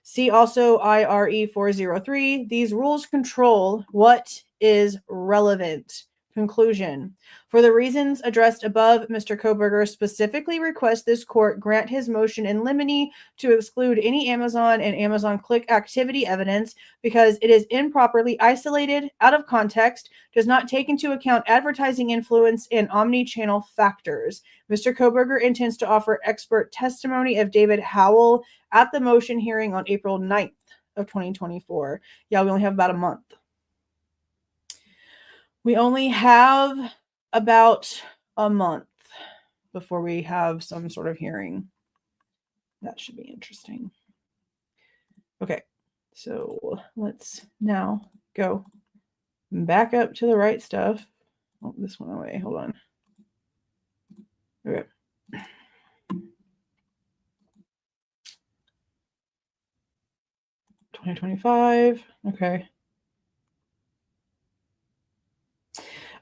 See also IRE 403. These rules control what is relevant. Conclusion. For the reasons addressed above, Mr. Kohberger specifically requests this court grant his motion in limine to exclude any Amazon and Amazon click activity evidence because it is improperly isolated, out of context, does not take into account advertising influence and omni-channel factors. Mr. Kohberger intends to offer expert testimony of David Howell at the motion hearing on April 9th of 2024. Yeah, we only have about a month. We only have about a month before we have some sort of hearing. That should be interesting. Okay, so let's now go back up to the right stuff. Oh, this went away. Hold on. Okay. $2025. Okay.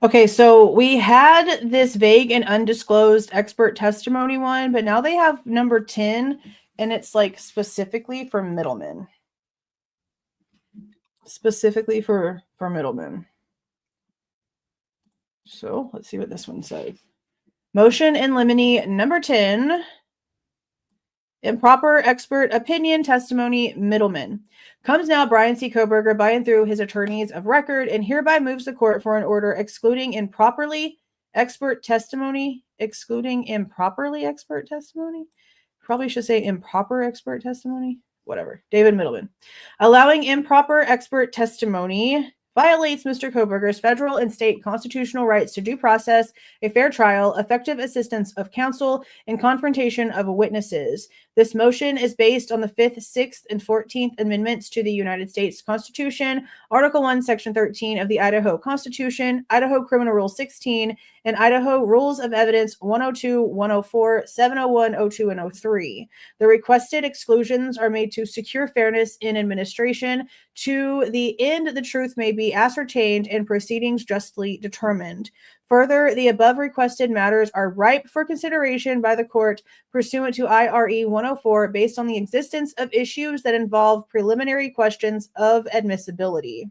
Okay, so we had this vague and undisclosed expert testimony one, but now they have number 10, and it's like specifically for middlemen. Specifically for middlemen. So let's see what this one says. Motion in limine number 10. Improper expert opinion testimony middleman. Comes now Bryan C. Kohberger by and through his attorneys of record and hereby moves the court for an order excluding improperly expert testimony. Probably should say improper expert testimony. Whatever. David Middleman. Allowing improper expert testimony violates Mr. Kohberger's federal and state constitutional rights to due process, a fair trial, effective assistance of counsel, and confrontation of witnesses. This motion is based on the 5th, 6th, and 14th Amendments to the United States Constitution, Article 1, Section 13 of the Idaho Constitution, Idaho Criminal Rule 16, and Idaho Rules of Evidence 102, 104, 701, 02, and 03. The requested exclusions are made to secure fairness in administration, to the end the truth may be ascertained and proceedings justly determined. Further, the above requested matters are ripe for consideration by the court pursuant to IRE 104 based on the existence of issues that involve preliminary questions of admissibility.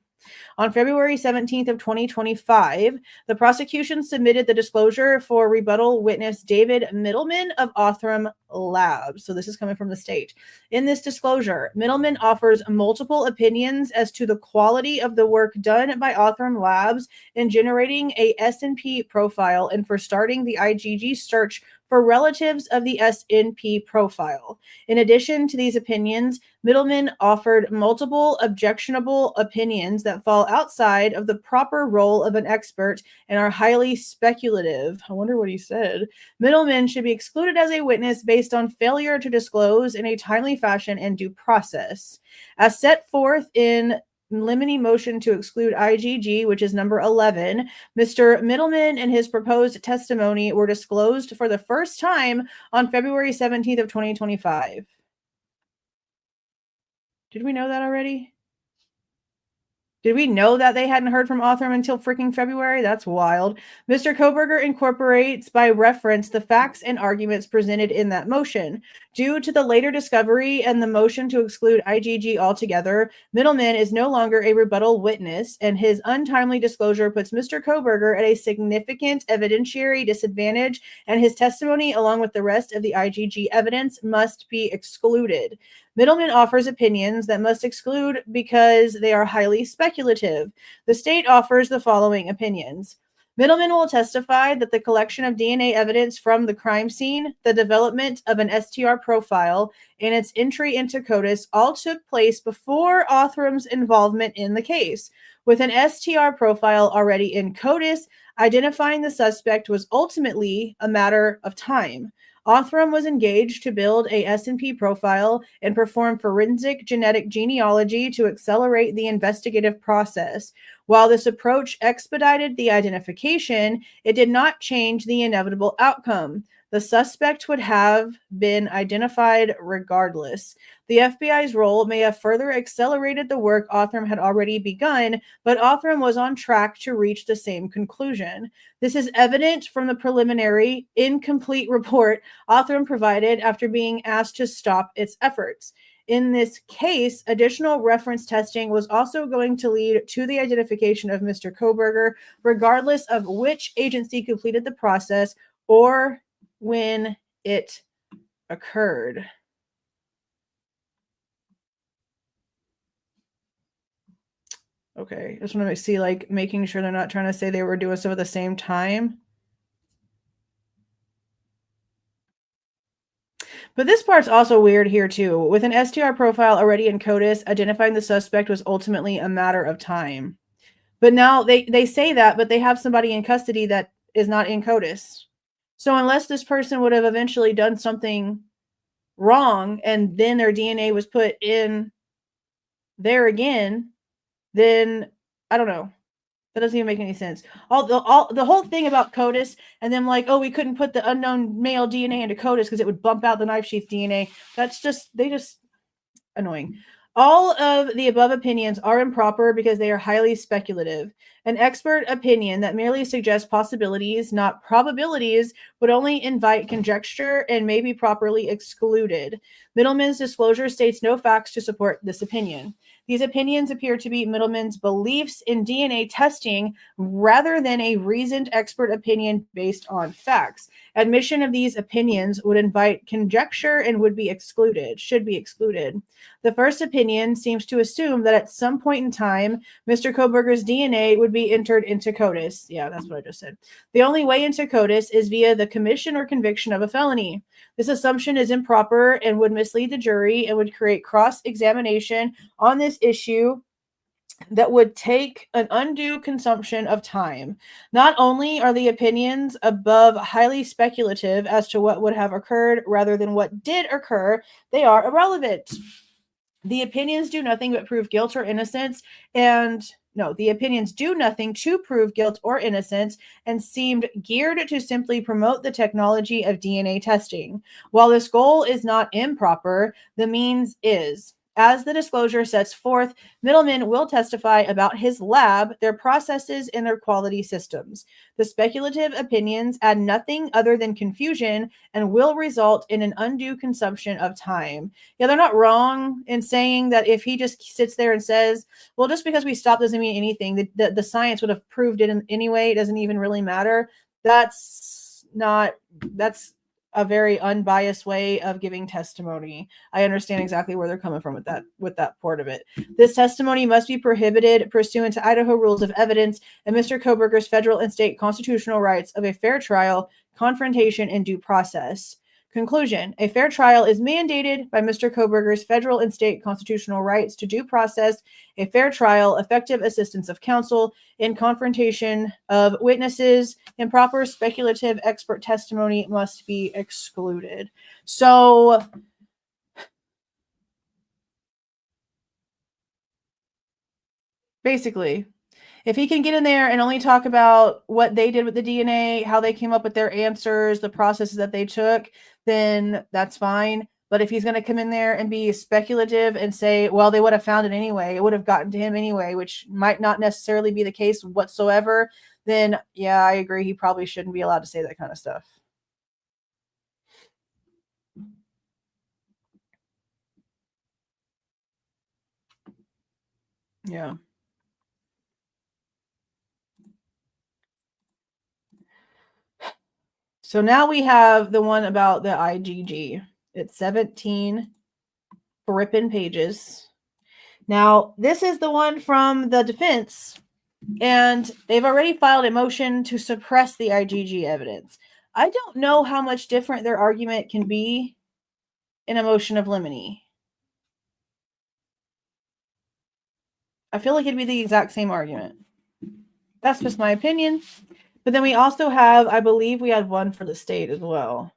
On February 17th of 2025, the prosecution submitted the disclosure for rebuttal witness David Middleman of Othram Labs. So this is coming from the state. In this disclosure, Middleman offers multiple opinions as to the quality of the work done by Othram Labs in generating a SNP profile and for starting the IgG search for relatives of the SNP profile. In addition to these opinions, Middleman offered multiple objectionable opinions that fall outside of the proper role of an expert and are highly speculative. I wonder what he said. Middleman should be excluded as a witness based on failure to disclose in a timely fashion and due process. As set forth in Limine motion to exclude IgG, which is number 11, Mr. Middleman and his proposed testimony were disclosed for the first time on February 17th of 2025. Did we know that already? Did we know that they hadn't heard from Othram until freaking February? That's wild. Mr. Kohberger incorporates by reference the facts and arguments presented in that motion. Due to the later discovery and the motion to exclude IgG altogether, Middleman is no longer a rebuttal witness, and his untimely disclosure puts Mr. Kohberger at a significant evidentiary disadvantage, and his testimony, along with the rest of the IgG evidence, must be excluded. Middleman offers opinions that must exclude because they are highly speculative. The state offers the following opinions. Middleman will testify that the collection of DNA evidence from the crime scene, the development of an STR profile, and its entry into CODIS all took place before Othram's involvement in the case. With an STR profile already in CODIS, identifying the suspect was ultimately a matter of time. Othram was engaged to build a SNP profile and perform forensic genetic genealogy to accelerate the investigative process. While this approach expedited the identification, it did not change the inevitable outcome. The suspect would have been identified regardless. The FBI's role may have further accelerated the work Othram had already begun, but Othram was on track to reach the same conclusion. This is evident from the preliminary, incomplete report Othram provided after being asked to stop its efforts. In this case, additional reference testing was also going to lead to the identification of Mr. Kohberger, regardless of which agency completed the process or when it occurred. Okay, I just want to see, like, making sure they're not trying to say they were doing stuff at the same time. But this part's also weird here too. With an STR profile already in CODIS, identifying the suspect was ultimately a matter of time. But now they say that, but they have somebody in custody that is not in CODIS. So unless this person would have eventually done something wrong and then their DNA was put in there again, then I don't know. That doesn't even make any sense. The whole thing about CODIS and them like, oh, we couldn't put the unknown male DNA into CODIS because it would bump out the knife sheath DNA. That's just, annoying. All of the above opinions are improper because they are highly speculative. An expert opinion that merely suggests possibilities, not probabilities, would only invite conjecture and may be properly excluded. Middleman's disclosure states no facts to support this opinion. These opinions appear to be Middleman's beliefs in DNA testing rather than a reasoned expert opinion based on facts. Admission of these opinions would invite conjecture and should be excluded. The first opinion seems to assume that at some point in time, Mr. Kohberger's DNA would be entered into CODIS. Yeah, that's what I just said. The only way into CODIS is via the commission or conviction of a felony. This assumption is improper and would mislead the jury and would create cross-examination on this issue that would take an undue consumption of time. Not only are the opinions above highly speculative as to what would have occurred rather than what did occur, they are irrelevant. The opinions do nothing but prove guilt or innocence, the opinions do nothing to prove guilt or innocence and seemed geared to simply promote the technology of DNA testing. While this goal is not improper, the means is. As the disclosure sets forth, Middleman will testify about his lab, their processes, and their quality systems. The speculative opinions add nothing other than confusion and will result in an undue consumption of time. Yeah, they're not wrong in saying that if he just sits there and says, well, just because we stop doesn't mean anything, the science would have proved it anyway, it doesn't even really matter. That's a very unbiased way of giving testimony. I understand exactly where they're coming from with that part of it. This testimony must be prohibited pursuant to Idaho rules of evidence and Mr. Kohberger's federal and state constitutional rights of a fair trial, confrontation, and due process. Conclusion: a fair trial is mandated by Mr. Kohberger's federal and state constitutional rights to due process, a fair trial, effective assistance of counsel in confrontation of witnesses, improper speculative expert testimony must be excluded. So basically, if he can get in there and only talk about what they did with the DNA, how they came up with their answers, the processes that they took, then that's fine. But if he's going to come in there and be speculative and say, well, they would have found it anyway, it would have gotten to him anyway, which might not necessarily be the case whatsoever, then yeah, I agree. He probably shouldn't be allowed to say that kind of stuff. Yeah. So now we have the one about the IgG. It's 17 frippin' pages. Now, this is the one from the defense, and they've already filed a motion to suppress the IgG evidence. I don't know how much different their argument can be in a motion of limine. I feel like it'd be the exact same argument. That's just my opinion. But then we also have, I believe we had one for the state as well.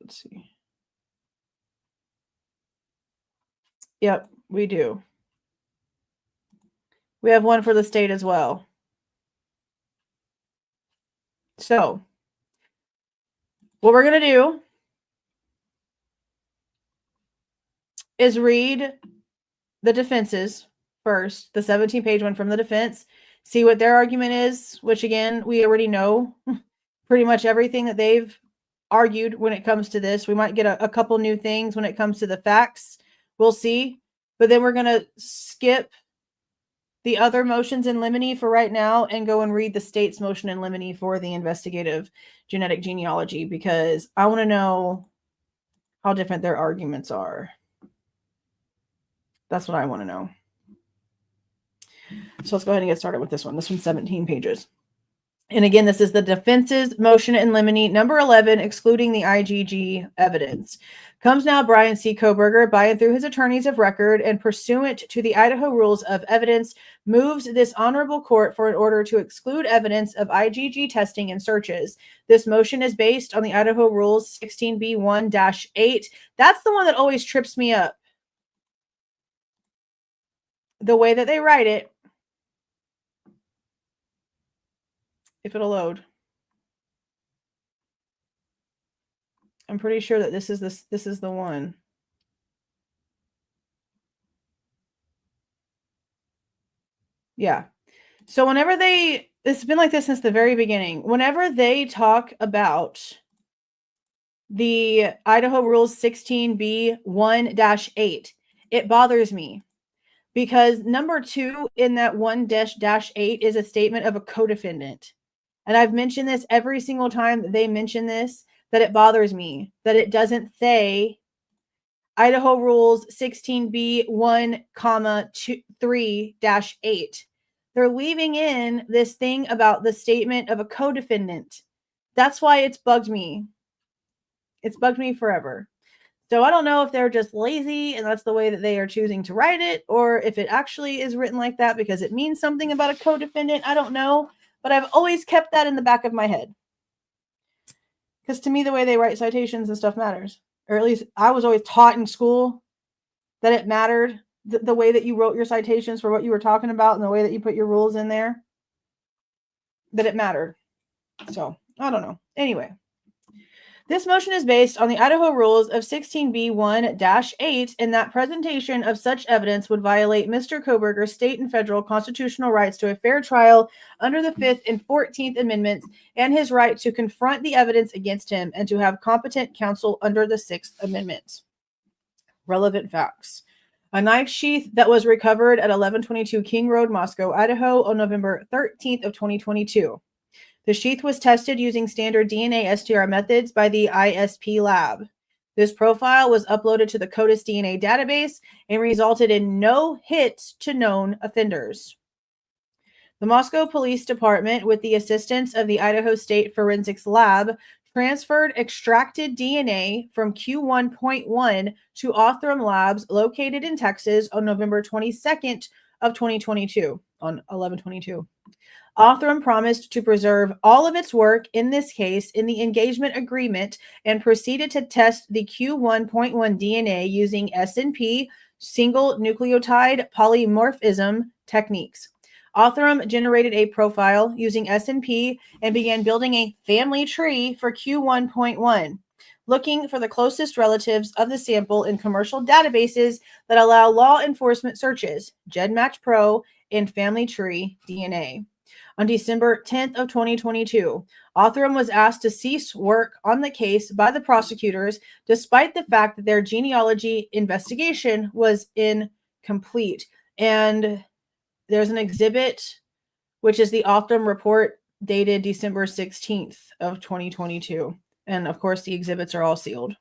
Let's see. Yep, we do. We have one for the state as well. So, what we're going to do is read the defenses first, the 17-page one from the defense, see what their argument is, which again, we already know pretty much everything that they've argued when it comes to this. We might get a couple new things when it comes to the facts. We'll see. But then we're going to skip the other motions in limine for right now and go and read the state's motion in limine for the investigative genetic genealogy, because I want to know how different their arguments are. That's what I want to know. So let's go ahead and get started with this one. This one's 17 pages. And again, this is the defense's motion in limine, number 11, excluding the IgG evidence. Comes now Bryan C. Kohberger, by and through his attorneys of record and pursuant to the Idaho rules of evidence, moves this honorable court for an order to exclude evidence of IgG testing and searches. This motion is based on the Idaho rules 16B1-8. That's the one that always trips me up. The way that they write it. If it'll load. I'm pretty sure that this is the one. Yeah. So whenever it's been like this since the very beginning. Whenever they talk about the Idaho Rules 16B1-8, it bothers me. Because number 2 in that 1-8 is a statement of a co-defendant. And I've mentioned this every single time they mention this, that it bothers me that it doesn't say Idaho Rules 16B1-3-8. They're leaving in this thing about the statement of a co-defendant. That's why it's bugged me. It's bugged me forever. So I don't know if they're just lazy and that's the way that they are choosing to write it, or if it actually is written like that because it means something about a co-defendant. I don't know, but I've always kept that in the back of my head. Because to me, the way they write citations and stuff matters. Or at least I was always taught in school that it mattered, the way that you wrote your citations for what you were talking about and the way that you put your rules in there, that it mattered. So I don't know. Anyway. This motion is based on the Idaho rules of 16B1-8 in that presentation of such evidence would violate Mr. Kohberger's state and federal constitutional rights to a fair trial under the 5th and 14th Amendments and his right to confront the evidence against him and to have competent counsel under the 6th Amendment. Relevant facts. A knife sheath that was recovered at 1122 King Road, Moscow, Idaho on November 13th of 2022. The sheath was tested using standard DNA STR methods by the ISP lab. This profile was uploaded to the CODIS DNA database and resulted in no hits to known offenders. The Moscow Police Department, with the assistance of the Idaho State Forensics Lab, transferred extracted DNA from Q1.1 to Othram Labs located in Texas on November 22nd of 2022 on 11/22. Othram promised to preserve all of its work in this case in the engagement agreement and proceeded to test the Q1.1 DNA using SNP single nucleotide polymorphism techniques. Othram generated a profile using SNP and began building a family tree for Q1.1, looking for the closest relatives of the sample in commercial databases that allow law enforcement searches, GEDmatch Pro and Family Tree DNA. On December 10th of 2022, Othram was asked to cease work on the case by the prosecutors, despite the fact that their genealogy investigation was incomplete. And there's an exhibit, which is the Othram report dated December 16th of 2022. And of course, the exhibits are all sealed.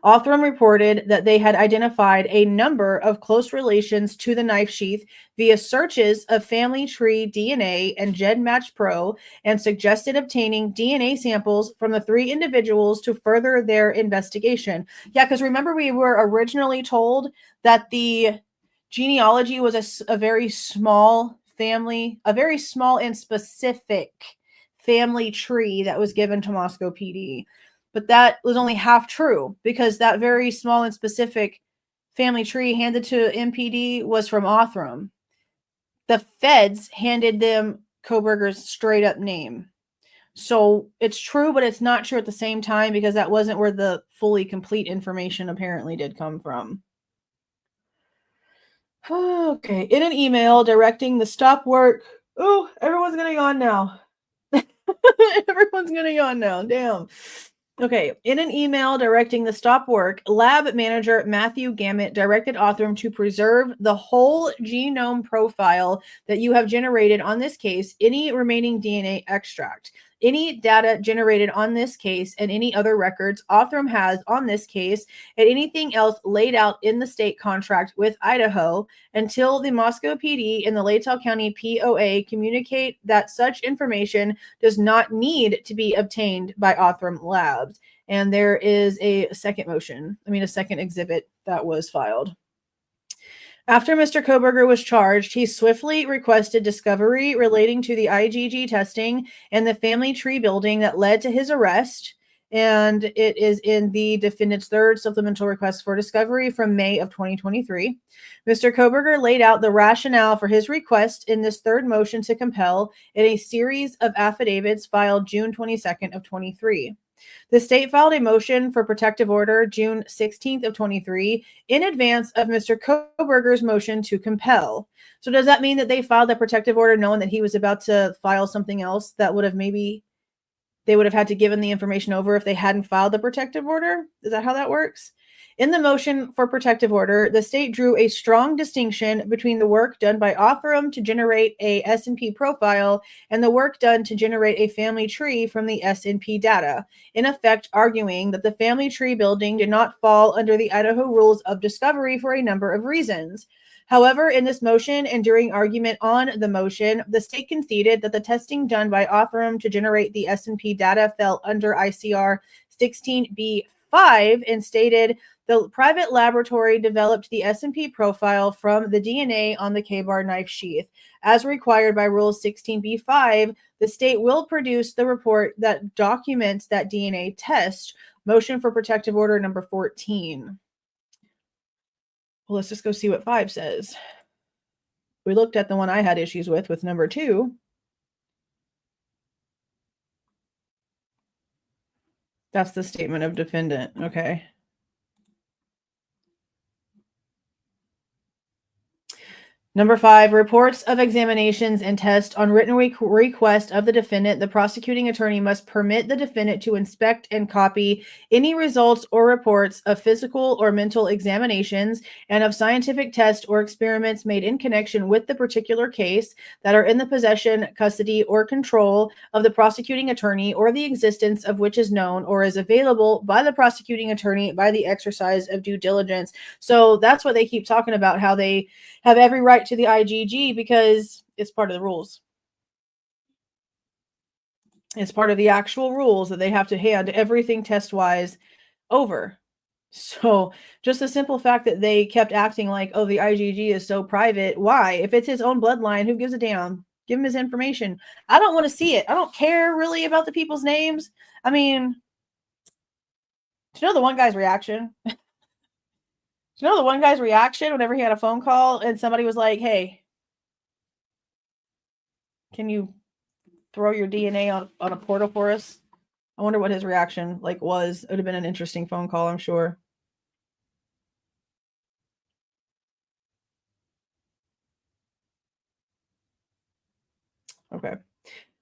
Othram reported that they had identified a number of close relations to the knife sheath via searches of Family Tree DNA and GEDmatch Pro and suggested obtaining DNA samples from the 3 individuals to further their investigation. Yeah, because remember we were originally told that the genealogy was a very small family, a very small and specific family tree that was given to Moscow PD. But that was only half true because that very small and specific family tree handed to MPD was from Othram. The feds handed them Kohberger's straight up name. So it's true, but it's not true at the same time because that wasn't where the fully complete information apparently did come from. Okay, in an email directing the stop work. Oh, everyone's going to yawn now. Everyone's going to yawn now. Damn. Okay, in an email directing the stop work, lab manager Matthew Gammett directed Othram to preserve the whole genome profile that you have generated on this case, any remaining DNA extract, any data generated on this case, and any other records Othram has on this case, and anything else laid out in the state contract with Idaho until the Moscow PD and the Latell County POA communicate that such information does not need to be obtained by Othram Labs. And there is a second exhibit that was filed. After Mr. Kohberger was charged, he swiftly requested discovery relating to the IgG testing and the family tree building that led to his arrest. And it is in the defendant's 3rd supplemental request for discovery from May of 2023. Mr. Kohberger laid out the rationale for his request in this 3rd motion to compel in a series of affidavits filed June 22nd of 23. The state filed a motion for protective order June 16th of 23 in advance of Mr. Kohberger's motion to compel. So does that mean that they filed the protective order knowing that he was about to file something else that would have maybe they would have had to give him the information over if they hadn't filed the protective order? Is that how that works? In the motion for protective order, the state drew a strong distinction between the work done by Othram to generate a SNP profile and the work done to generate a family tree from the SNP data, in effect arguing that the family tree building did not fall under the Idaho rules of discovery for a number of reasons. However, in this motion and during argument on the motion, the state conceded that the testing done by Othram to generate the SNP data fell under ICR 16B5 and stated The private laboratory developed the S&P profile from the DNA on the K-bar knife sheath. As required by Rule 16b-5, the state will produce the report that documents that DNA test. Motion for protective order number 14. Well, let's just go see what 5 says. We looked at the one I had issues with number 2. That's the statement of defendant. Okay. Number 5, reports of examinations and tests on written request of the defendant. The prosecuting attorney must permit the defendant to inspect and copy any results or reports of physical or mental examinations and of scientific tests or experiments made in connection with the particular case that are in the possession, custody, or control of the prosecuting attorney, or the existence of which is known or is available by the prosecuting attorney by the exercise of due diligence. So that's what they keep talking about, how they have every right to the IGG because it's part of the rules. It's part of the actual rules that they have to hand everything test-wise over. So just the simple fact that they kept acting like, oh, the IGG is so private. Why? If it's his own bloodline, who gives a damn? Give him his information. I don't want to see it. I don't care really about the people's names. I mean, do you know the one guy's reaction? Do you know the one guy's reaction whenever he had a phone call and somebody was like, hey, can you throw your DNA on a portal for us? I wonder what his reaction was. It would have been an interesting phone call, I'm sure. Okay.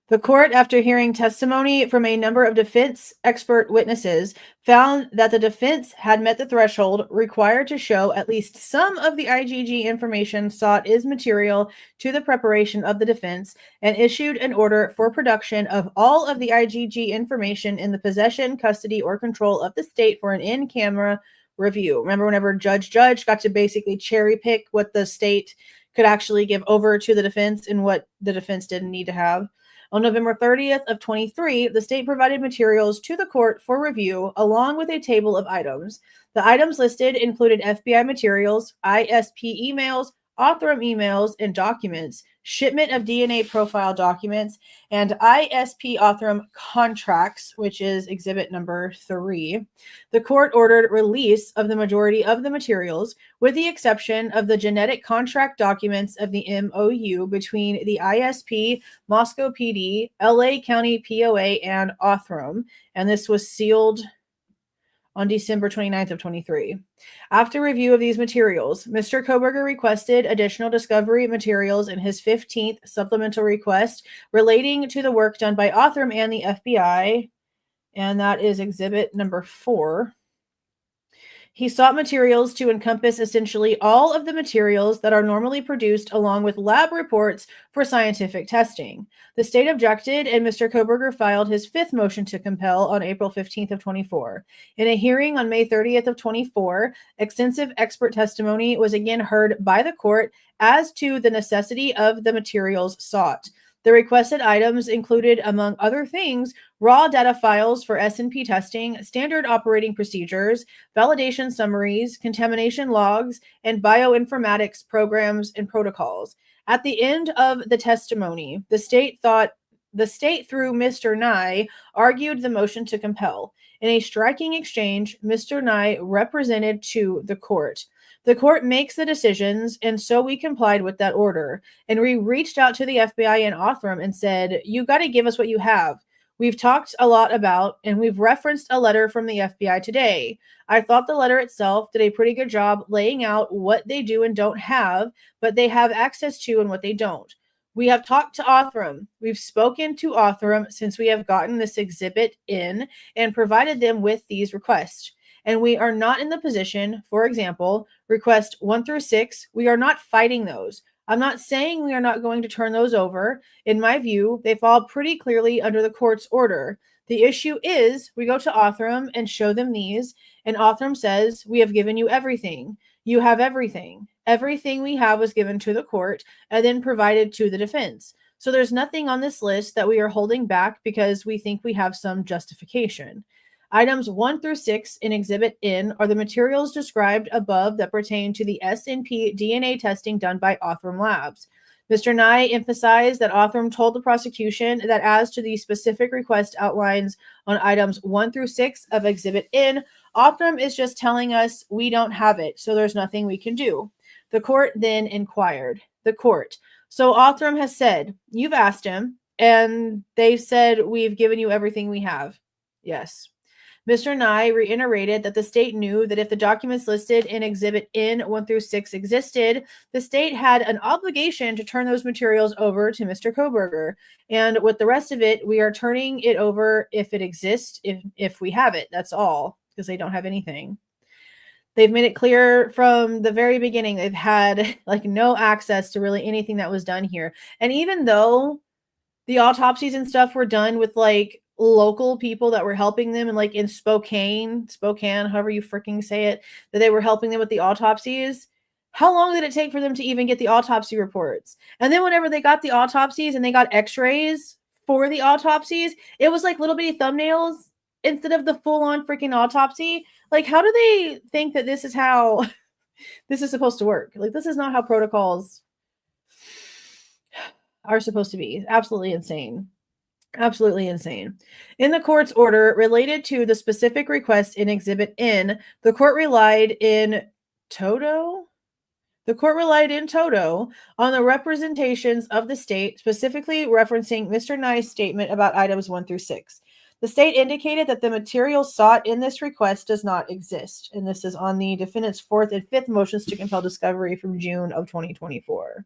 The court, after hearing testimony from a number of defense expert witnesses, found that the defense had met the threshold required to show at least some of the IGG information sought is material to the preparation of the defense, and issued an order for production of all of the IGG information in the possession, custody, or control of the state for an in-camera review. Remember whenever Judge got to basically cherry pick what the state could actually give over to the defense and what the defense didn't need to have? On November 30th of 23, the state provided materials to the court for review, along with a table of items. The items listed included FBI materials, ISP emails, Othram emails and documents, shipment of DNA profile documents, and ISP Othram contracts, which is exhibit number 3. The court ordered release of the majority of the materials, with the exception of the genetic contract documents of the MOU between the ISP, Moscow PD, LA County POA, and Othram, and this was sealed on December 29th of 23. After review of these materials, Mr. Kohberger requested additional discovery materials in his 15th supplemental request relating to the work done by Othram and the FBI, and that is exhibit number 4. He sought materials to encompass essentially all of the materials that are normally produced along with lab reports for scientific testing. The state objected, and Mr. Kohberger filed his 5th motion to compel on April 15th of 24. In a hearing on May 30th of 24, extensive expert testimony was again heard by the court as to the necessity of the materials sought. The requested items included, among other things, raw data files for S&P testing, standard operating procedures, validation summaries, contamination logs, and bioinformatics programs and protocols. At the end of the testimony, the state through Mr. Nye argued the motion to compel. In a striking exchange, Mr. Nye represented to the court. The court makes the decisions, and so we complied with that order. And we reached out to the FBI and Othram and said, you got to give us what you have. We've talked a lot about, and we've referenced a letter from the FBI today. I thought the letter itself did a pretty good job laying out what they do and don't have, but they have access to and what they don't. We have talked to Othram. We've spoken to Othram since we have gotten this exhibit in and provided them with these requests. And we are not in the position, for example, request 1 through 6, we are not fighting those. I'm not saying we are not going to turn those over. In my view, they fall pretty clearly under the court's order. The issue is we go to Othram and show them these, and Othram says, we have given you everything. You have everything. Everything we have was given to the court and then provided to the defense. So there's nothing on this list that we are holding back because we think we have some justification. Items 1 through 6 in Exhibit N are the materials described above that pertain to the SNP DNA testing done by Othram Labs. Mr. Nye emphasized that Othram told the prosecution that as to the specific request outlines on items 1 through 6 of Exhibit N, Othram is just telling us we don't have it, so there's nothing we can do. The court then inquired. The court. So Othram has said, you've asked him, and they said we've given you everything we have. Yes. Mr. Nye reiterated that the state knew that if the documents listed in Exhibit N 1 through 6 existed, the state had an obligation to turn those materials over to Mr. Kohberger. And with the rest of it, we are turning it over if it exists, if we have it. That's all, because they don't have anything. They've made it clear from the very beginning they've had like no access to really anything that was done here. And even though the autopsies and stuff were done with like local people that were helping them, and like in Spokane, however you freaking say it, that they were helping them with the autopsies. How long did it take for them to even get the autopsy reports? And then whenever they got the autopsies and they got x-rays for the autopsies, it was like little bitty thumbnails instead of the full-on freaking autopsy. Like, how do they think that this is how this is supposed to work? Like, this is not how protocols are supposed to be. Absolutely insane. Absolutely insane. In the court's order related to the specific request in Exhibit N, the court relied in toto on the representations of the state, specifically referencing Mr. Nye's statement about items 1 through 6. The state indicated that the material sought in this request does not exist, and this is on the defendant's 4th and 5th motions to compel discovery from June of 2024.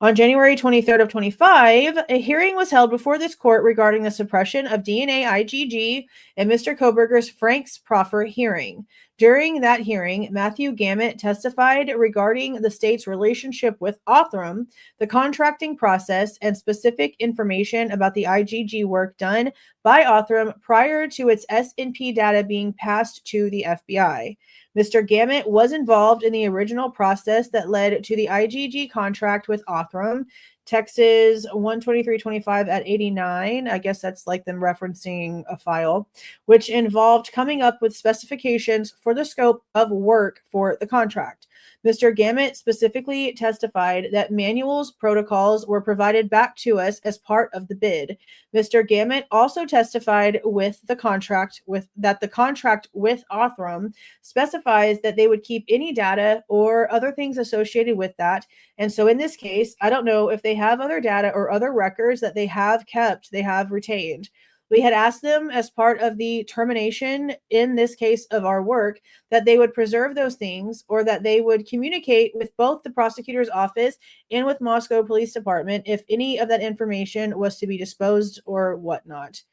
On January 23rd of 25, a hearing was held before this court regarding the suppression of DNA IgG and Mr. Kohberger's Frank's proffer hearing. During that hearing, Matthew Gamet testified regarding the state's relationship with Othram, the contracting process, and specific information about the IgG work done by Othram prior to its SNP data being passed to the FBI. Mr. Gamet was involved in the original process that led to the IgG contract with Othram, Texas 12325 at 89. I guess that's like them referencing a file, which involved coming up with specifications for the scope of work for the contract. Mr. Gamet specifically testified that manuals, protocols were provided back to us as part of the bid. Mr. Gamet also testified that the contract with Othram specifies that they would keep any data or other things associated with that. And so in this case, I don't know if they have other data or other records that they have kept, they have retained. We had asked them as part of the termination, in this case of our work, that they would preserve those things or that they would communicate with both the prosecutor's office and with Moscow Police Department if any of that information was to be disposed or whatnot,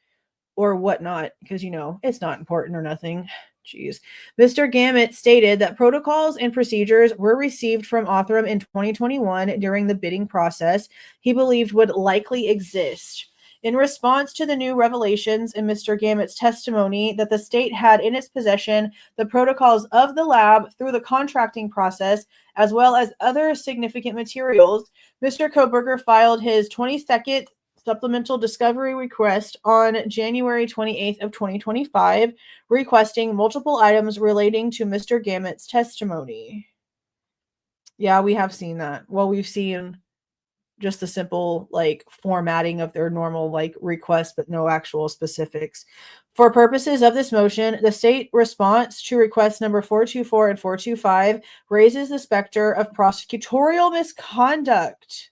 because, you know, it's not important or nothing. Jeez. Mr. Gamet stated that protocols and procedures were received from Othram in 2021 during the bidding process he believed would likely exist. In response to the new revelations in Mr. Gamet's testimony that the state had in its possession the protocols of the lab through the contracting process, as well as other significant materials, Mr. Kohberger filed his 22nd supplemental discovery request on January 28th of 2025, requesting multiple items relating to Mr. Gamet's testimony. Yeah, we have seen that. Well, we've seen just the simple like formatting of their normal like request, but no actual specifics. For purposes of this motion, the state response to request number 424 and 425 raises the specter of prosecutorial misconduct.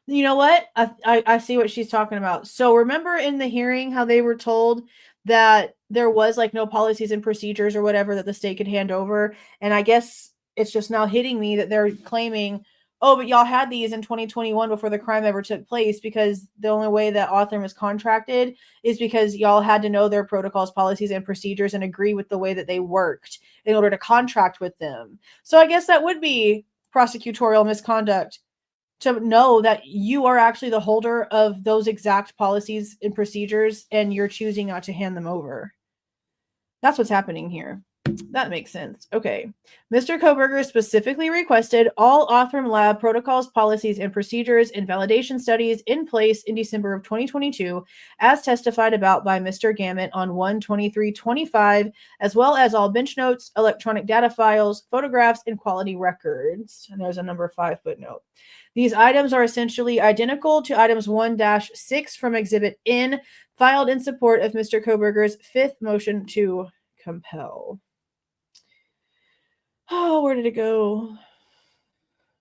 You know what? I see what she's talking about. So remember in the hearing how they were told that there was like no policies and procedures or whatever that the state could hand over, and I guess it's just now hitting me that they're claiming, oh, but y'all had these in 2021 before the crime ever took place, because the only way that Othram was contracted is because y'all had to know their protocols, policies, and procedures and agree with the way that they worked in order to contract with them. So I guess that would be prosecutorial misconduct, to know that you are actually the holder of those exact policies and procedures and you're choosing not to hand them over. That's what's happening here. That makes sense. Okay. Mr. Kohberger specifically requested all Othram lab protocols, policies, and procedures and validation studies in place in December of 2022, as testified about by Mr. Gammett on 1/23/25, as well as all bench notes, electronic data files, photographs, and quality records. And there's a number 5 footnote. These items are essentially identical to items 1-6 from Exhibit N, filed in support of Mr. Kohberger's 5th motion to compel. Oh, where did it go?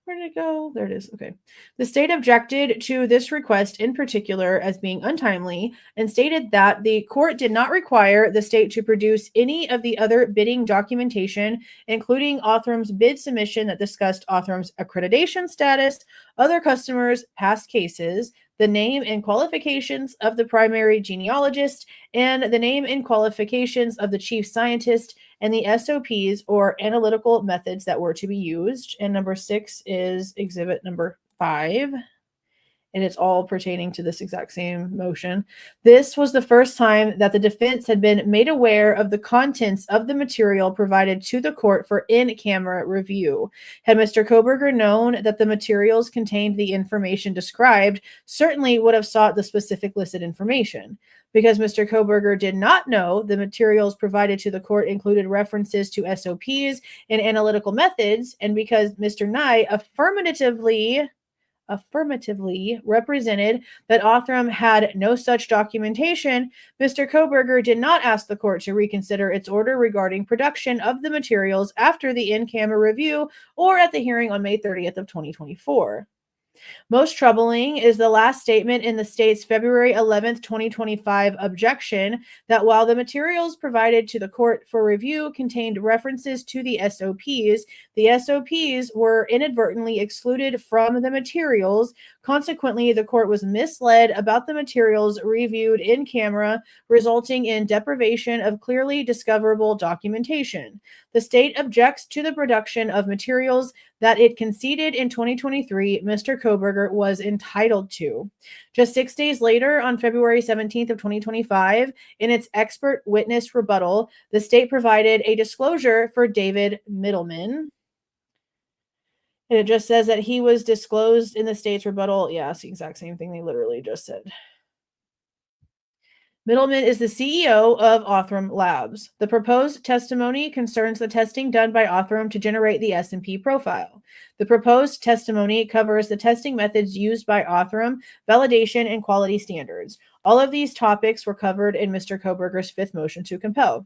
Where did it go? There it is. Okay. The state objected to this request in particular as being untimely and stated that the court did not require the state to produce any of the other bidding documentation, including Othram's bid submission that discussed Othram's accreditation status, other customers, past cases, the name and qualifications of the primary genealogist, and the name and qualifications of the chief scientist, and the SOPs or analytical methods that were to be used. And number 6 is exhibit number 5. And it's all pertaining to this exact same motion. This was the first time that the defense had been made aware of the contents of the material provided to the court for in-camera review. Had Mr. Kohberger known that the materials contained the information described, certainly would have sought the specific listed information. Because Mr. Kohberger did not know the materials provided to the court included references to SOPs and analytical methods, and because Mr. Nye affirmatively represented that Othram had no such documentation, Mr. Kohberger did not ask the court to reconsider its order regarding production of the materials after the in-camera review or at the hearing on May 30th of 2024. Most troubling is the last statement in the state's February 11th, 2025 objection that while the materials provided to the court for review contained references to the SOPs were inadvertently excluded from the materials. Consequently, the court was misled about the materials reviewed in camera, resulting in deprivation of clearly discoverable documentation. The state objects to the production of materials that it conceded in 2023 Mr. Kohberger was entitled to. Just 6 days later, on February 17th of 2025, in its expert witness rebuttal, the state provided a disclosure for David Middleman. And it just says that he was disclosed in the state's rebuttal. Yeah, it's the exact same thing they literally just said. Middleman is the CEO of Othram Labs. The proposed testimony concerns the testing done by Othram to generate the S&P profile. The proposed testimony covers the testing methods used by Othram, validation, and quality standards. All of these topics were covered in Mr. Kohberger's 5th motion to compel.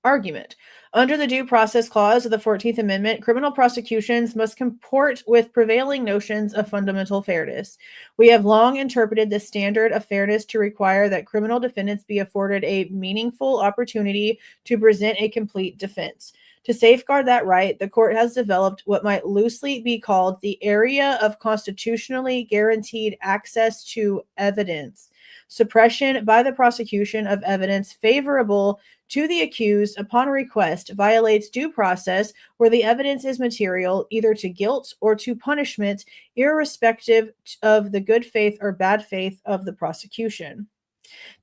Argument. Under the Due Process Clause of the 14th Amendment, criminal prosecutions must comport with prevailing notions of fundamental fairness. We have long interpreted this standard of fairness to require that criminal defendants be afforded a meaningful opportunity to present a complete defense. To safeguard that right, the court has developed what might loosely be called the area of constitutionally guaranteed access to evidence. Suppression by the prosecution of evidence favorable to the accused upon request violates due process where the evidence is material either to guilt or to punishment, irrespective of the good faith or bad faith of the prosecution.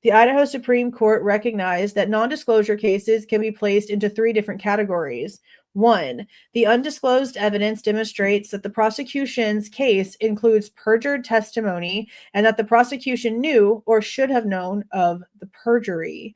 The Idaho Supreme Court recognized that non-disclosure cases can be placed into 3 different categories. 1, the undisclosed evidence demonstrates that the prosecution's case includes perjured testimony and that the prosecution knew or should have known of the perjury.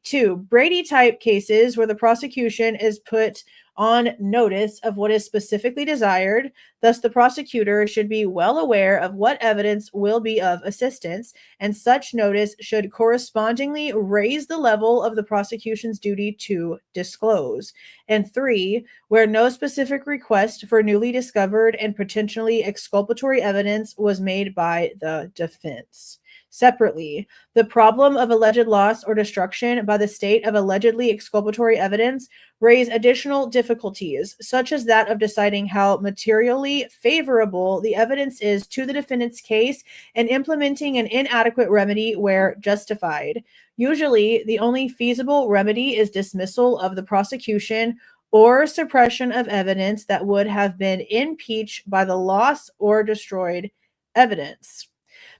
2, Brady-type cases where the prosecution is put on notice of what is specifically desired. Thus, the prosecutor should be well aware of what evidence will be of assistance, and such notice should correspondingly raise the level of the prosecution's duty to disclose. And 3, where no specific request for newly discovered and potentially exculpatory evidence was made by the defense. Separately, the problem of alleged loss or destruction by the state of allegedly exculpatory evidence raise additional difficulties, such as that of deciding how materially favorable the evidence is to the defendant's case and implementing an inadequate remedy where justified. Usually, the only feasible remedy is dismissal of the prosecution or suppression of evidence that would have been impeached by the loss or destroyed evidence.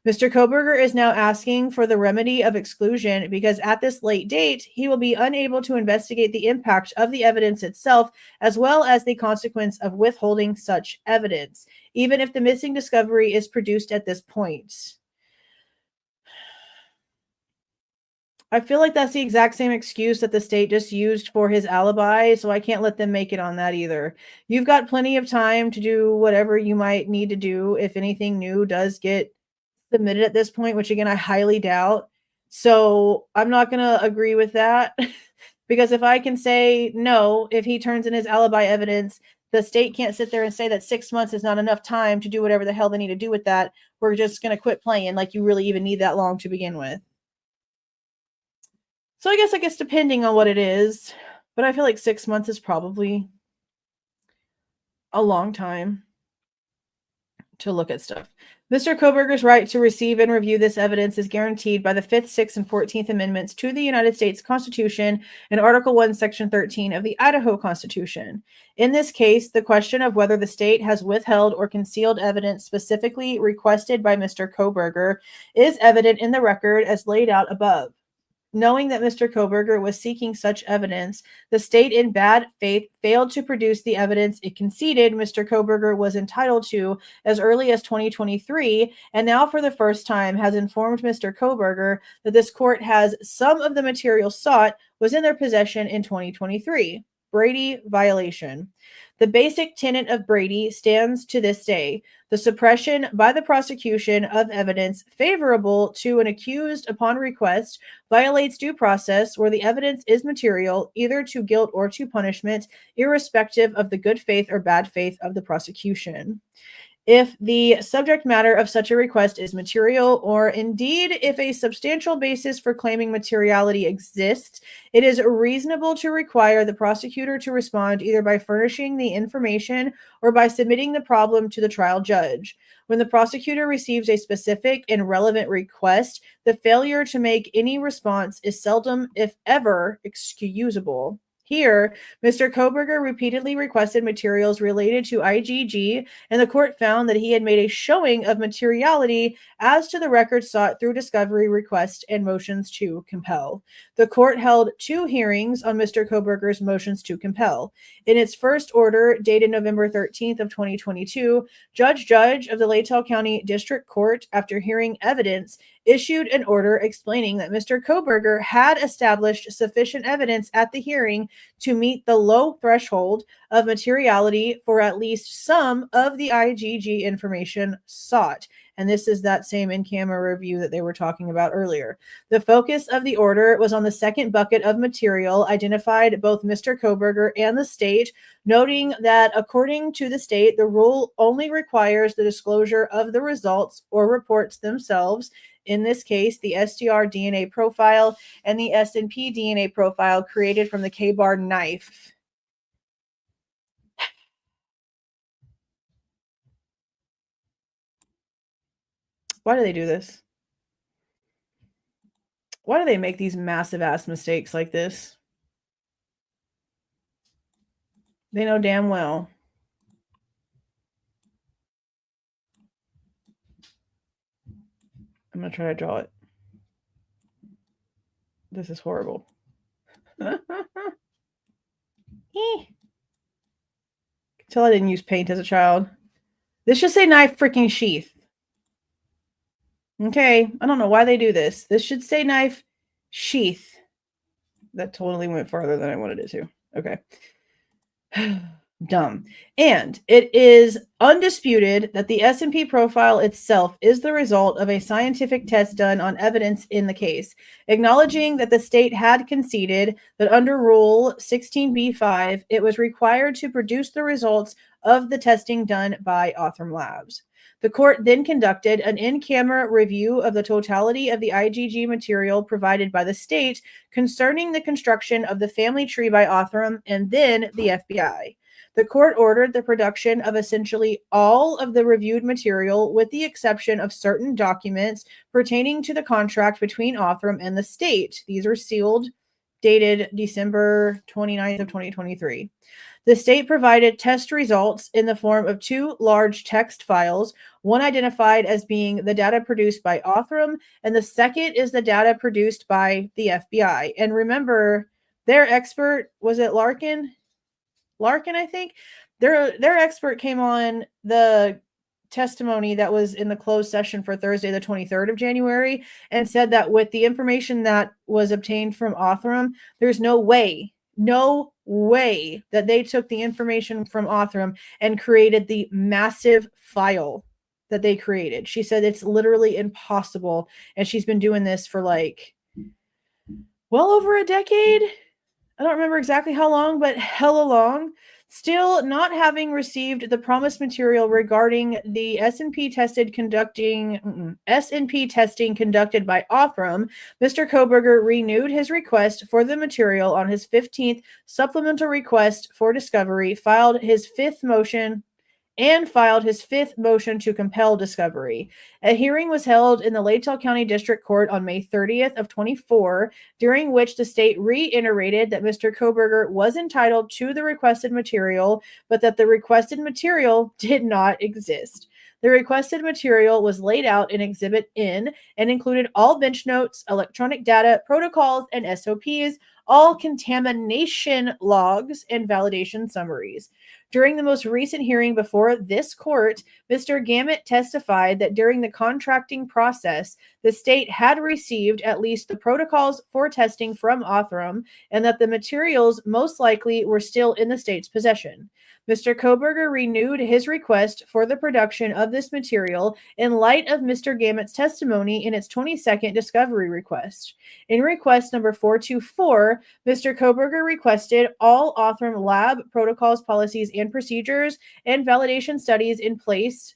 Mr. Kohberger is now asking for the remedy of exclusion because at this late date, he will be unable to investigate the impact of the evidence itself, as well as the consequence of withholding such evidence, even if the missing discovery is produced at this point. I feel like that's the exact same excuse that the state just used for his alibi, so I can't let them make it on that either. You've got plenty of time to do whatever you might need to do if anything new does get submitted at this point, which again, I highly doubt. So I'm not going to agree with that because if I can say no, if he turns in his alibi evidence, the state can't sit there and say that 6 months is not enough time to do whatever the hell they need to do with that. We're just going to quit playing like you really even need that long to begin with. So I guess depending on what it is, but I feel like 6 months is probably a long time to look at stuff. Mr. Kohberger's right to receive and review this evidence is guaranteed by the 5th, 6th, and 14th Amendments to the United States Constitution and Article 1, Section 13 of the Idaho Constitution. In this case, the question of whether the state has withheld or concealed evidence specifically requested by Mr. Kohberger is evident in the record as laid out above. Knowing that Mr. Kohberger was seeking such evidence, the state in bad faith failed to produce the evidence it conceded Mr. Kohberger was entitled to as early as 2023, and now for the first time has informed Mr. Kohberger that this court has some of the material sought was in their possession in 2023. Brady violation. The basic tenet of Brady stands to this day. The suppression by the prosecution of evidence favorable to an accused upon request violates due process where the evidence is material either to guilt or to punishment, irrespective of the good faith or bad faith of the prosecution. If the subject matter of such a request is material, or indeed if a substantial basis for claiming materiality exists, it is reasonable to require the prosecutor to respond either by furnishing the information or by submitting the problem to the trial judge. When the prosecutor receives a specific and relevant request, the failure to make any response is seldom, if ever, excusable. Here, Mr. Kohberger repeatedly requested materials related to IGG, and the court found that he had made a showing of materiality as to the records sought through discovery request and motions to compel. The court held 2 hearings on Mr. Kohberger's motions to compel. In its first order, dated November 13th of 2022, Judge of the Latell County District Court, after hearing evidence, issued an order explaining that Mr. Kohberger had established sufficient evidence at the hearing to meet the low threshold of materiality for at least some of the IGG information sought. And this is that same in-camera review that they were talking about earlier. The focus of the order was on the second bucket of material identified both Mr. Kohberger and the state, noting that according to the state, the rule only requires the disclosure of the results or reports themselves. In this case, the SDR DNA profile and the S&P DNA profile created from the K-bar knife. Why do they do this? Why do they make these massive ass mistakes like this? They know damn well. I'm going to try to draw it. This is horrible. Tell I didn't use paint as a child. This should say knife freaking sheath. Okay, I don't know why they do this. This should say knife sheath. That totally went farther than I wanted it to. Okay. Dumb. And it is undisputed that the S&P profile itself is the result of a scientific test done on evidence in the case, acknowledging that the state had conceded that under Rule 16b-5, it was required to produce the results of the testing done by Othram Labs. The court then conducted an in-camera review of the totality of the IGG material provided by the state concerning the construction of the family tree by Othram and then the FBI. The court ordered the production of essentially all of the reviewed material with the exception of certain documents pertaining to the contract between Othram and the state. These are sealed, dated December 29th of 2023. The state provided test results in the form of 2 large text files, one identified as being the data produced by Othram, and the second is the data produced by the FBI. And remember, their expert, was it Larkin? Larkin, I think. Their expert came on the testimony that was in the closed session for Thursday, the 23rd of January, and said that with the information that was obtained from Othram, there's no way that they took the information from Othram and created the massive file that they created. She said it's literally impossible, and she's been doing this for like well over a decade. I don't remember exactly how long, but hella long. Still not having received the promised material regarding the S&P testing conducted by Othram, Mr. Kohberger renewed his request for the material on his 15th supplemental request for discovery, filed his fifth motion to compel discovery. A hearing was held in the Latell County District Court on May 30th of 24, during which the state reiterated that Mr. Kohberger was entitled to the requested material, but that the requested material did not exist. The requested material was laid out in Exhibit N and included all bench notes, electronic data, protocols, and SOPs, all contamination logs, and validation summaries. During the most recent hearing before this court, Mr. Gamet testified that during the contracting process, the state had received at least the protocols for testing from Othram and that the materials most likely were still in the state's possession. Mr. Kohberger renewed his request for the production of this material in light of Mr. Gamet's testimony in its 22nd discovery request. In request number 424, Mr. Kohberger requested all Othram lab protocols, policies, and procedures and validation studies in place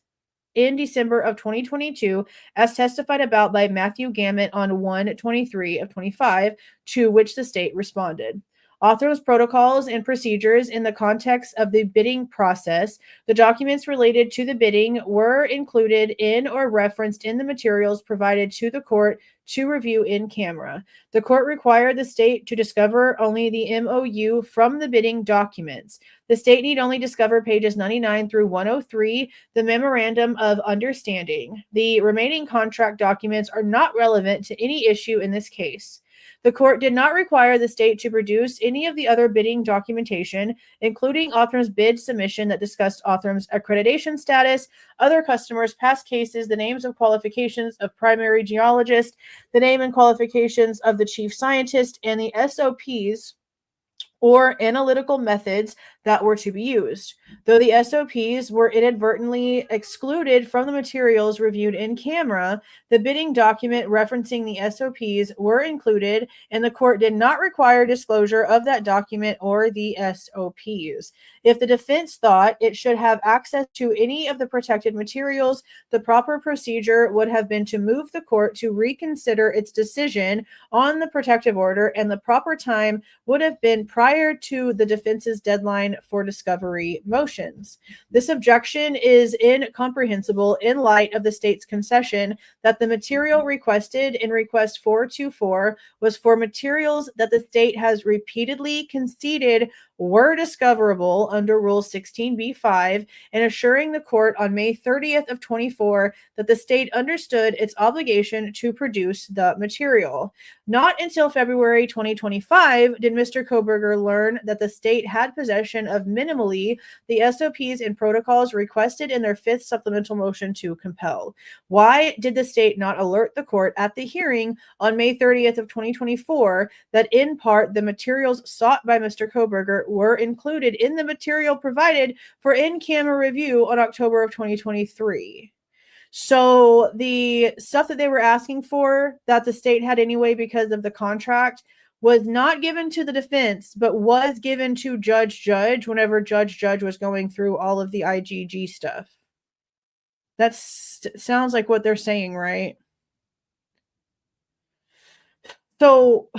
in December of 2022, as testified about by Matthew Gamet on 1/23 of 25, to which the state responded. Othram's protocols and procedures in the context of the bidding process. The documents related to the bidding were included in or referenced in the materials provided to the court to review in camera. The court required the state to discover only the MOU from the bidding documents. The state need only discover pages 99 through 103, the Memorandum of Understanding. The remaining contract documents are not relevant to any issue in this case. The court did not require the state to produce any of the other bidding documentation, including Othram's bid submission that discussed Othram's accreditation status, other customers, past cases, the names and qualifications of primary geologist, the name and qualifications of the chief scientist, and the SOPs or analytical methods that were to be used. Though the SOPs were inadvertently excluded from the materials reviewed in camera, the bidding document referencing the SOPs were included, and the court did not require disclosure of that document or the SOPs. If the defense thought it should have access to any of the protected materials, the proper procedure would have been to move the court to reconsider its decision on the protective order, and the proper time would have been prior to the defense's deadline for discovery motions. This objection is incomprehensible in light of the state's concession that the material requested in request 424 was for materials that the state has repeatedly conceded were discoverable under Rule 16b-5, and assuring the court on May 30th of 24 that the state understood its obligation to produce the material. Not until February 2025 did Mr. Kohberger learn that the state had possession of minimally the SOPs and protocols requested in their fifth supplemental motion to compel. Why did the state not alert the court at the hearing on May 30th of 2024 that in part the materials sought by Mr. Kohberger were included in the material provided for in-camera review on October of 2023? So the stuff that they were asking for that the state had anyway because of the contract was not given to the defense, but was given to Judge whenever Judge was going through all of the IGG stuff. That sounds like what they're saying, right? So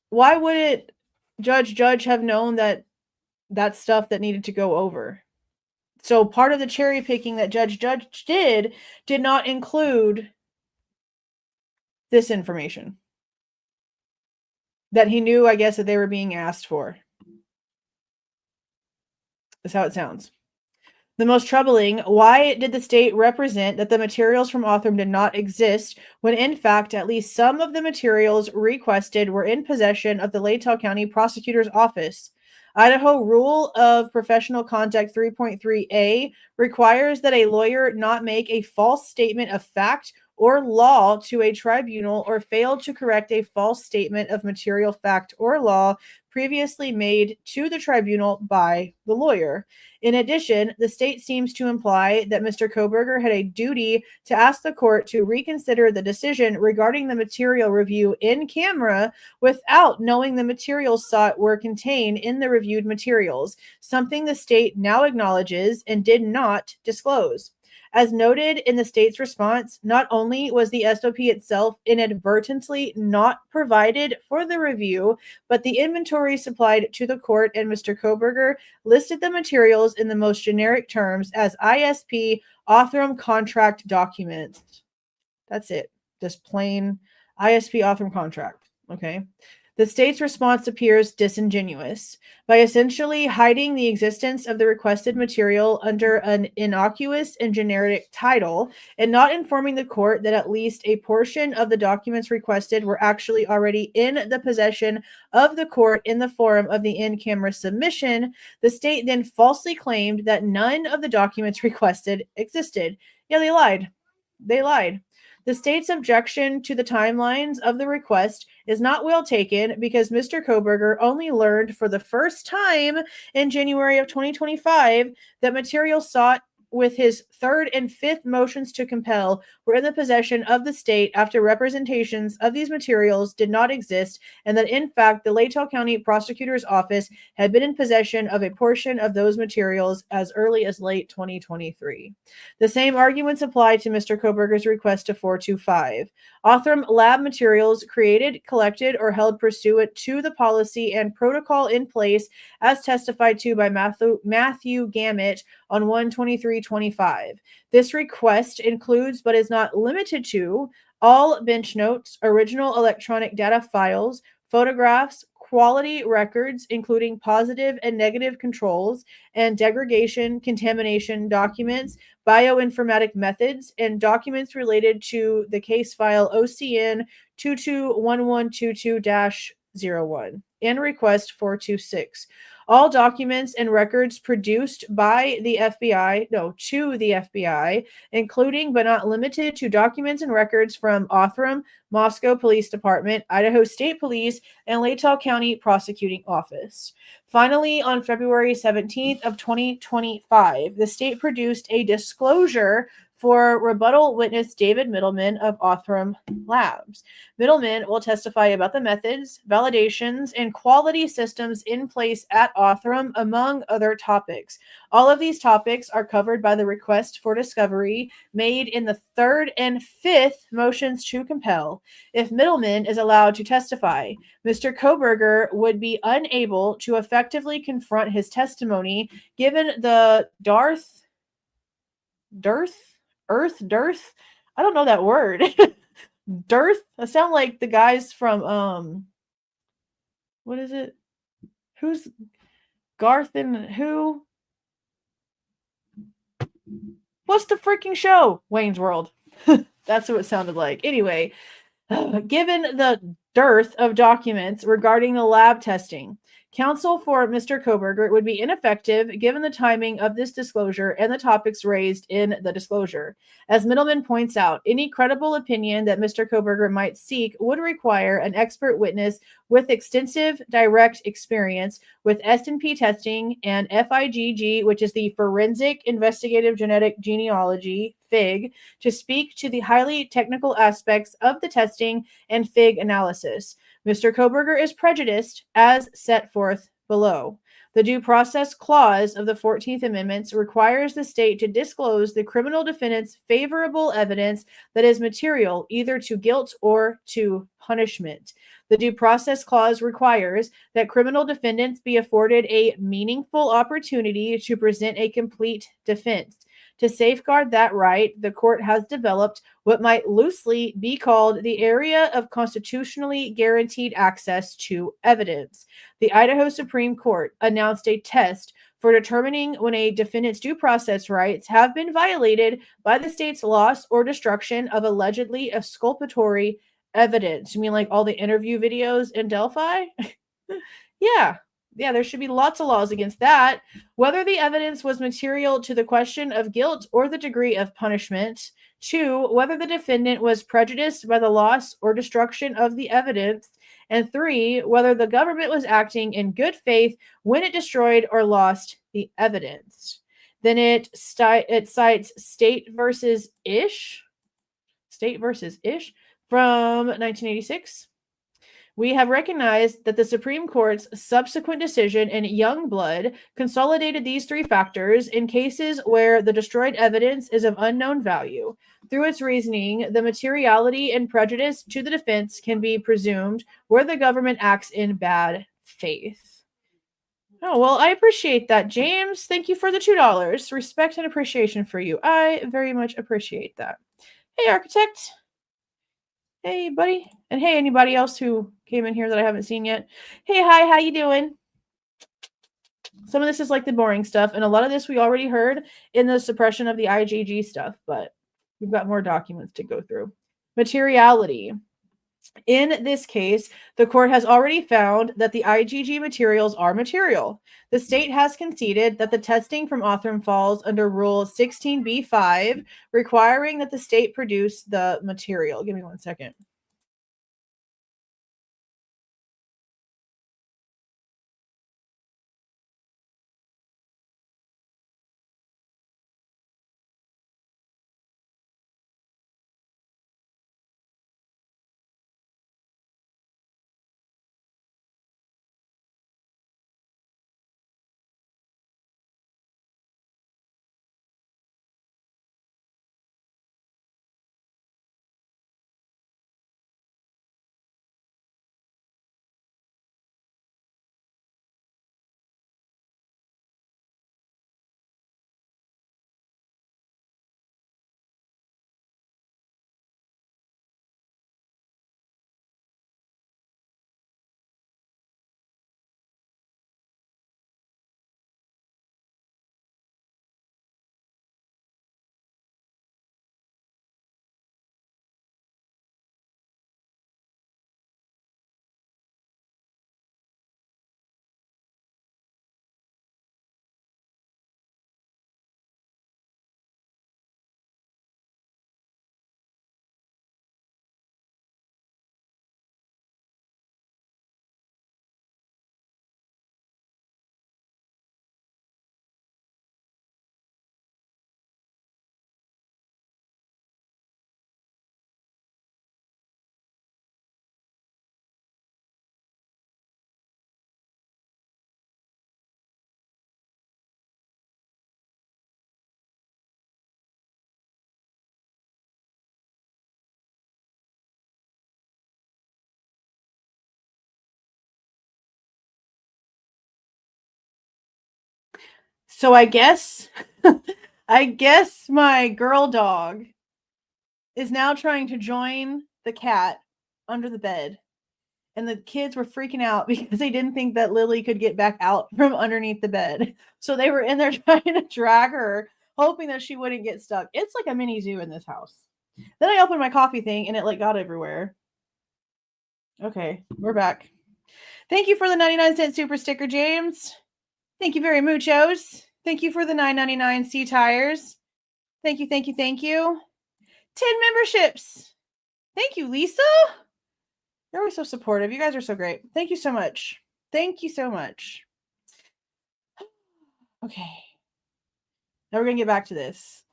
why wouldn't Judge have known that that's stuff that needed to go over? So part of the cherry picking that Judge did not include this information that he knew, I guess, that they were being asked for. That's how it sounds. The most troubling, why did the state represent that the materials from Othram did not exist when in fact at least some of the materials requested were in possession of the Latah County Prosecutor's Office? Idaho Rule of Professional Conduct 3.3a requires that a lawyer not make a false statement of fact or law to a tribunal or fail to correct a false statement of material fact or law previously made to the tribunal by the lawyer. In addition, the state seems to imply that Mr. Kohberger had a duty to ask the court to reconsider the decision regarding the material review in camera without knowing the materials sought were contained in the reviewed materials, something the state now acknowledges and did not disclose. As noted in the state's response, not only was the SOP itself inadvertently not provided for the review, but the inventory supplied to the court and Mr. Kohberger listed the materials in the most generic terms as ISP Othram contract documents. That's it. Just plain ISP Othram contract. Okay. The state's response appears disingenuous. By essentially hiding the existence of the requested material under an innocuous and generic title, and not informing the court that at least a portion of the documents requested were actually already in the possession of the court in the form of the in-camera submission, the state then falsely claimed that none of the documents requested existed. Yeah, they lied. They lied. The state's objection to the timelines of the request is not well taken because Mr. Kohberger only learned for the first time in January of 2025 that materials sought with his third and fifth motions to compel were in the possession of the state after representations of these materials did not exist, and that in fact the Latah County Prosecutor's Office had been in possession of a portion of those materials as early as late 2023. The same arguments apply to Mr. Kohberger's request to 425. Othram lab materials created, collected, or held pursuant to the policy and protocol in place as testified to by Matthew Gamet on 1/23/25. This request includes, but is not limited to, all bench notes, original electronic data files, photographs, quality records, including positive and negative controls, and degradation, contamination documents, bioinformatic methods, and documents related to the case file OCN 221122-01 and request 426. All documents and records produced by the FBI, to the FBI, including but not limited to documents and records from Othram, Moscow Police Department, Idaho State Police, and Latah County Prosecuting Office. Finally, on February 17th of 2025, the state produced a disclosure for rebuttal witness David Middleman of Othram Labs. Middleman will testify about the methods, validations, and quality systems in place at Othram, among other topics. All of these topics are covered by the request for discovery made in the third and fifth motions to compel. If Middleman is allowed to testify, Mr. Kohberger would be unable to effectively confront his testimony given the dearth. I don't know that word. Dearth? I sound like the guys from what is it? Who's Garth and who? What's the freaking show? Wayne's World. That's what it sounded like. Anyway, given the dearth of documents regarding the lab testing, counsel for Mr. Kohberger would be ineffective given the timing of this disclosure and the topics raised in the disclosure. As Middleman points out, any credible opinion that Mr. Kohberger might seek would require an expert witness with extensive direct experience with S&P testing and FIGG, which is the Forensic Investigative Genetic Genealogy, FIG, to speak to the highly technical aspects of the testing and FIG analysis. Mr. Kohberger is prejudiced as set forth below. The Due Process Clause of the 14th Amendment requires the state to disclose the criminal defendant's favorable evidence that is material either to guilt or to punishment. The Due Process Clause requires that criminal defendants be afforded a meaningful opportunity to present a complete defense. To safeguard that right, the court has developed what might loosely be called the area of constitutionally guaranteed access to evidence. The Idaho Supreme Court announced a test for determining when a defendant's due process rights have been violated by the state's loss or destruction of allegedly exculpatory evidence. You mean like all the interview videos in Delphi? Yeah. Yeah, there should be lots of laws against that. Whether the evidence was material to the question of guilt or the degree of punishment. 2, whether the defendant was prejudiced by the loss or destruction of the evidence. And 3, whether the government was acting in good faith when it destroyed or lost the evidence. Then it cites State versus Ish from 1986. We have recognized that the Supreme Court's subsequent decision in Youngblood consolidated these 3 factors in cases where the destroyed evidence is of unknown value. Through its reasoning, the materiality and prejudice to the defense can be presumed where the government acts in bad faith. Oh, well, I appreciate that, James. Thank you for the $2. Respect and appreciation for you. I very much appreciate that. Hey, Architect. Hey, buddy. And hey, anybody else who came in here that I haven't seen yet. Hey, hi, how you doing? Some of this is like the boring stuff, and a lot of this we already heard in the suppression of the IgG stuff, but we've got more documents to go through. Materiality. In this case, the court has already found that the IgG materials are material. The state has conceded that the testing from Othram falls under Rule 16b-5, requiring that the state produce the material. Give me 1 second. So I guess my girl dog is now trying to join the cat under the bed. And the kids were freaking out because they didn't think that Lily could get back out from underneath the bed. So they were in there trying to drag her, hoping that she wouldn't get stuck. It's like a mini zoo in this house. Then I opened my coffee thing and it like got everywhere. Okay, we're back. Thank you for the 99-cent super sticker, James. Thank you very muchos. Thank you for the $9.99 C tires. Thank you, thank you, thank you. 10 memberships. Thank you, Lisa. You're always so supportive. You guys are so great. Thank you so much. Thank you so much. Okay. Now we're going to get back to this.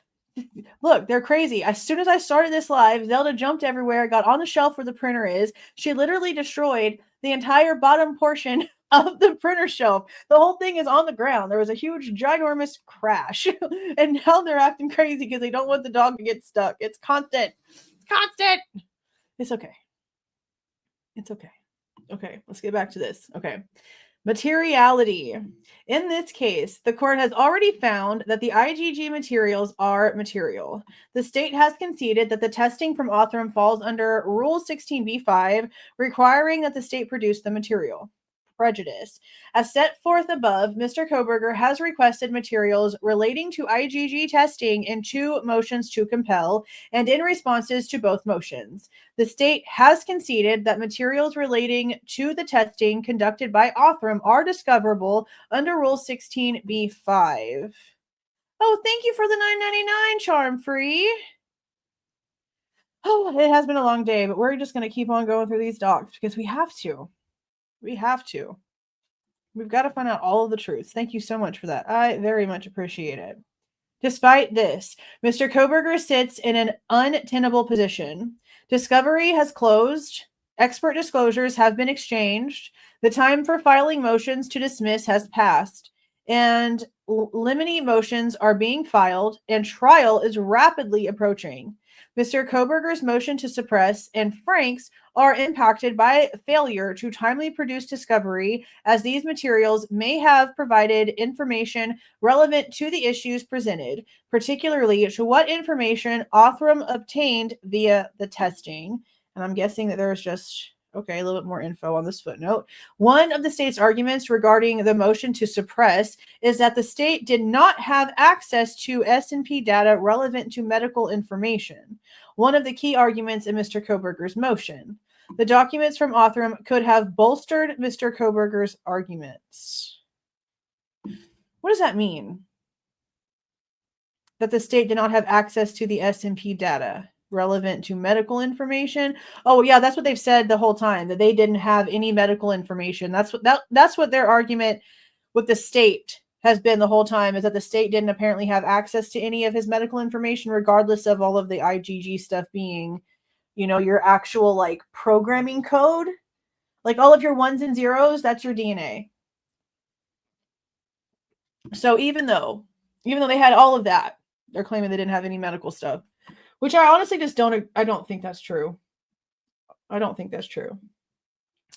Look, they're crazy. As soon as I started this live, Zelda jumped everywhere, got on the shelf where the printer is. She literally destroyed the entire bottom portion of the printer shelf. The whole thing is on the ground. There was a huge, ginormous crash. And now they're acting crazy because they don't want the dog to get stuck. It's constant. It's constant. It's okay. It's okay. Okay, let's get back to this. Okay. Materiality. In this case, the court has already found that the IgG materials are material. The state has conceded that the testing from Othram falls under Rule 16b-5, requiring that the state produce the material. prejudice. As set forth above, Mr. Kohberger has requested materials relating to IgG testing in 2 motions to compel and in responses to both motions. The state has conceded that materials relating to the testing conducted by Othram are discoverable under Rule 16b-5. Oh, thank you for the $9.99, Charm Free. Oh, it has been a long day, but we're just going to keep on going through these docs because we have to. We have to. We've got to find out all of the truths. Thank you so much for that. I very much appreciate it. Despite this, Mr. Kohberger sits in an untenable position. Discovery has closed. Expert disclosures have been exchanged. The time for filing motions to dismiss has passed. And limine motions are being filed, and trial is rapidly approaching. Mr. Kohberger's motion to suppress and Frank's are impacted by failure to timely produce discovery, as these materials may have provided information relevant to the issues presented, particularly to what information Othram obtained via the testing. And I'm guessing that there's just, okay, a little bit more info on this footnote. One of the state's arguments regarding the motion to suppress is that the state did not have access to S&P data relevant to medical information. One of the key arguments in Mr. Kohberger's motion. The documents from Othram could have bolstered Mr. Kohberger's arguments. What does that mean? That the state did not have access to the S&P data relevant to medical information? Oh yeah, that's what they've said the whole time, that they didn't have any medical information. That's what their argument with the state has been the whole time, is that the state didn't apparently have access to any of his medical information, regardless of all of the IgG stuff being, you know, your actual like programming code, like all of your 1s and 0s, that's your DNA. So even though they had all of that, they're claiming they didn't have any medical stuff, which I honestly just I don't think that's true. I don't think that's true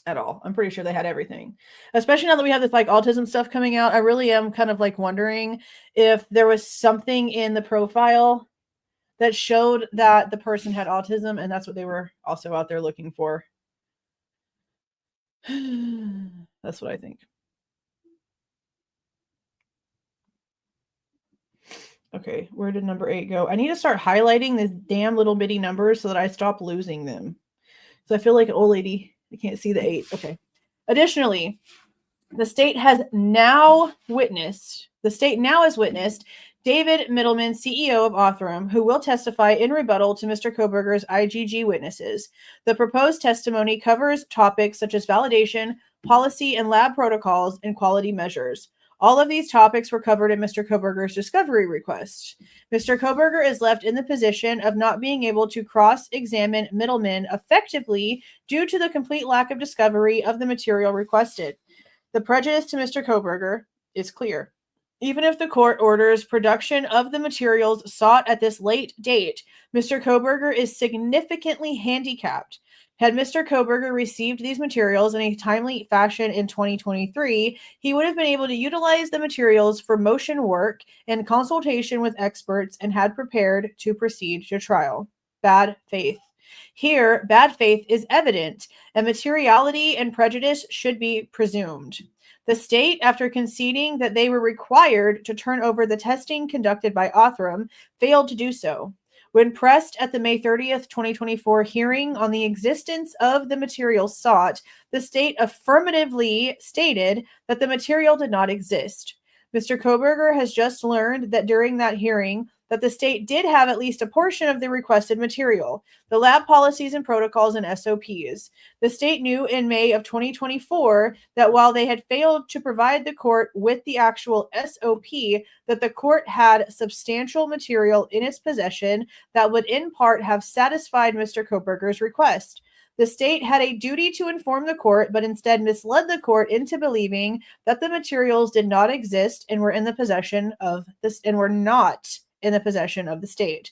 at all. I'm pretty sure they had everything, especially now that we have this like autism stuff coming out. I really am kind of like wondering if there was something in the profile that showed that the person had autism, and that's what they were also out there looking for. That's what I think. Okay, where did number 8 go? I need to start highlighting these damn little bitty numbers so that I stop losing them. So I feel like an old lady. I can't see the 8. Okay. Additionally, the state now has witnessed David Middleman, CEO of Othram, who will testify in rebuttal to Mr. Kohberger's IgG witnesses. The proposed testimony covers topics such as validation, policy and lab protocols, and quality measures. All of these topics were covered in Mr. Kohberger's discovery request. Mr. Kohberger is left in the position of not being able to cross-examine Middleman effectively due to the complete lack of discovery of the material requested. The prejudice to Mr. Kohberger is clear. Even if the court orders production of the materials sought at this late date, Mr. Kohberger is significantly handicapped. Had Mr. Kohberger received these materials in a timely fashion in 2023, he would have been able to utilize the materials for motion work in consultation with experts and had prepared to proceed to trial. Bad faith. Here, bad faith is evident, and materiality and prejudice should be presumed. The state, after conceding that they were required to turn over the testing conducted by Othram, failed to do so. When pressed at the May 30th, 2024 hearing on the existence of the material sought, the state affirmatively stated that the material did not exist. Mr. Kohberger has just learned that during that hearing, that the state did have at least a portion of the requested material, the lab policies and protocols and SOPs. The state knew in May of 2024 that while they had failed to provide the court with the actual SOP, that the court had substantial material in its possession that would in part have satisfied Mr. Kohberger's request. The state had a duty to inform the court, but instead misled the court into believing that the materials did not exist and were in the possession of this and were not in the possession of the state.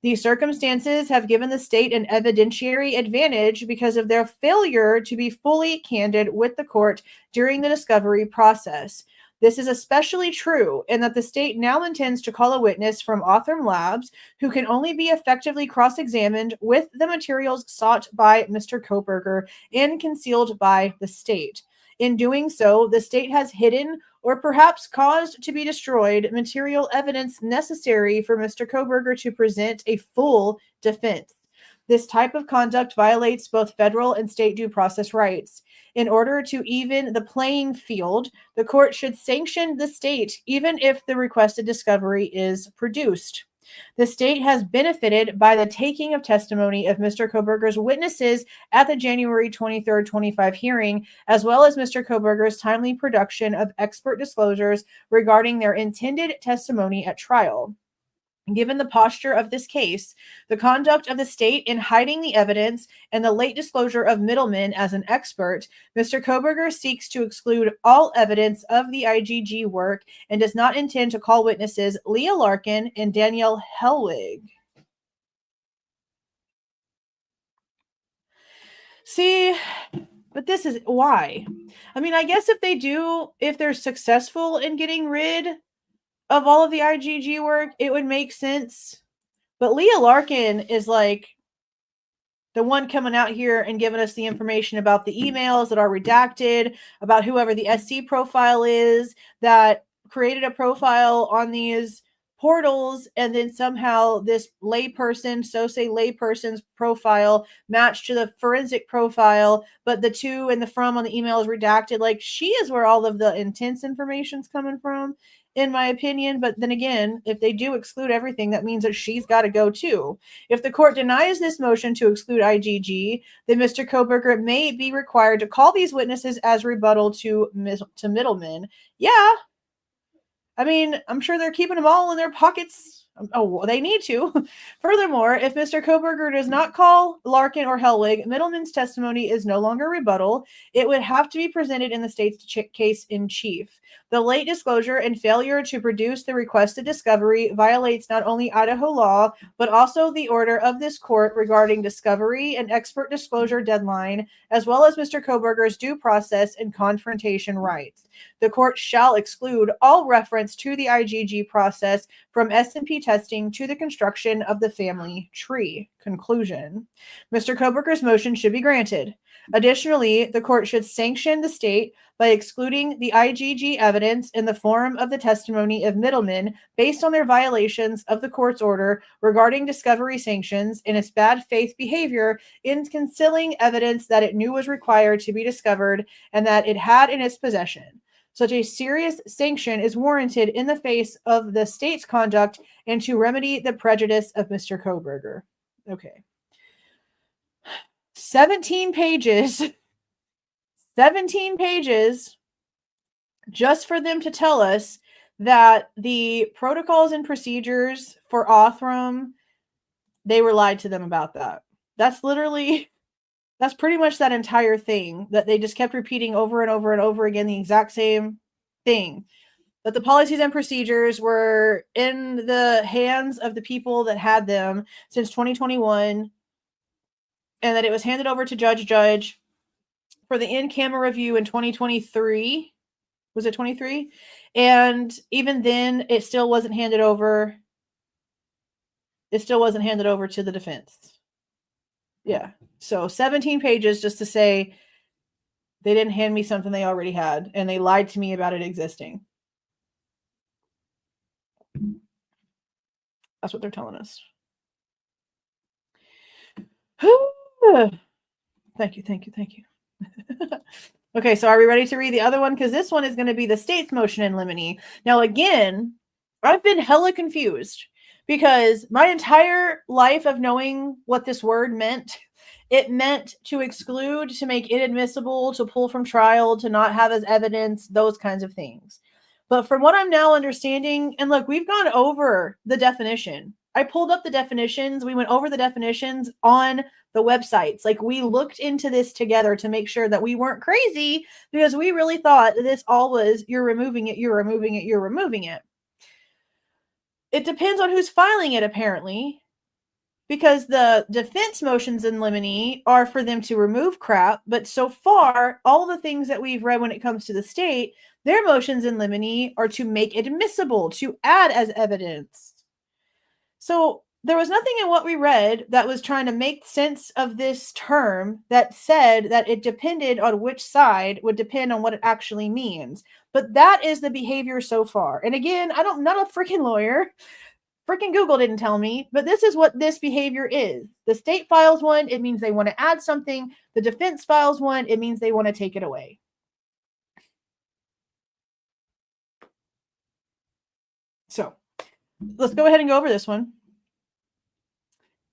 These circumstances have given the state an evidentiary advantage because of their failure to be fully candid with the court during the discovery process. This is especially true in that the state now intends to call a witness from Othram Labs who can only be effectively cross-examined with the materials sought by Mr. Kohberger and concealed by the state. In doing so, the state has hidden or perhaps caused to be destroyed material evidence necessary for Mr. Kohberger to present a full defense. This type of conduct violates both federal and state due process rights. In order to even the playing field, the court should sanction the state even if the requested discovery is produced. The state has benefited by the taking of testimony of Mr. Kohberger's witnesses at the January 23rd, 25 hearing, as well as Mr. Kohberger's timely production of expert disclosures regarding their intended testimony at trial. Given the posture of this case, the conduct of the state in hiding the evidence, and the late disclosure of middlemen as an expert, Mr. Kohberger seeks to exclude all evidence of the IGG work and does not intend to call witnesses Leah Larkin and Danielle Hellwig. See, but this is why. I mean, I guess if they're successful in getting rid of all of the IGG work, it would make sense. But Leah Larkin is like the one coming out here and giving us the information about the emails that are redacted, about whoever the SC profile is that created a profile on these portals, and then somehow this layperson's profile matched to the forensic profile, but the to and the from on the email is redacted. Like, she is where all of the intense information's coming from, in my opinion. But then again, if they do exclude everything, that means that she's got to go too. If the court denies this motion to exclude IGG, then Mr. Kohberger may be required to call these witnesses as rebuttal to middlemen. Yeah. I mean, I'm sure they're keeping them all in their pockets. Oh, they need to. Furthermore, if Mr. Kohberger does not call Larkin or Hellwig, middleman's testimony is no longer rebuttal. It would have to be presented in the state's case in chief. The late disclosure and failure to produce the requested discovery violates not only Idaho law, but also the order of this court regarding discovery and expert disclosure deadline, as well as Mr. Kohberger's due process and confrontation rights. The court shall exclude all reference to the IGG process from S&P testing to the construction of the family tree. Conclusion. Mr. Kohberger's motion should be granted. Additionally, the court should sanction the state by excluding the IGG evidence in the form of the testimony of middlemen based on their violations of the court's order regarding discovery sanctions and its bad faith behavior in concealing evidence that it knew was required to be discovered and that it had in its possession. Such a serious sanction is warranted in the face of the state's conduct and to remedy the prejudice of Mr. Kohberger. Okay. 17 pages just for them to tell us that the protocols and procedures for Othram, they were lied to them about that. That's pretty much that entire thing, that they just kept repeating over and over and over again the exact same thing. That the policies and procedures were in the hands of the people that had them since 2021, and that it was handed over to Judge for the in-camera review in 2023. Was it 23? And even then, it still wasn't handed over. It still wasn't handed over to the defense. Yeah. So 17 pages just to say they didn't hand me something they already had, and they lied to me about it existing. That's what they're telling us. Thank you. Okay, so are we ready to read the other one? Because this one is going to be the state's motion in limine. Now, again, I've been hella confused because my entire life of knowing what this word meant, it meant to exclude, to make inadmissible, to pull from trial, to not have as evidence, those kinds of things. But from what I'm now understanding, and look, we've gone over the definition. I pulled up the definitions. We went over the definitions on the websites. Like, we looked into this together to make sure that we weren't crazy, because we really thought that this all was, you're removing it, you're removing it, you're removing it. It depends on who's filing it, apparently, because the defense motions in limine are for them to remove crap. But so far, all the things that we've read when it comes to the state, their motions in limine are to make it admissible, to add as evidence. So there was nothing in what we read that was trying to make sense of this term that said that it depended on which side would depend on what it actually means. But that is the behavior so far. And again, I'm not a freaking lawyer. Freaking Google didn't tell me, but this is what this behavior is. The state files one, it means they want to add something. The defense files one, it means they want to take it away. So let's go ahead and go over this one.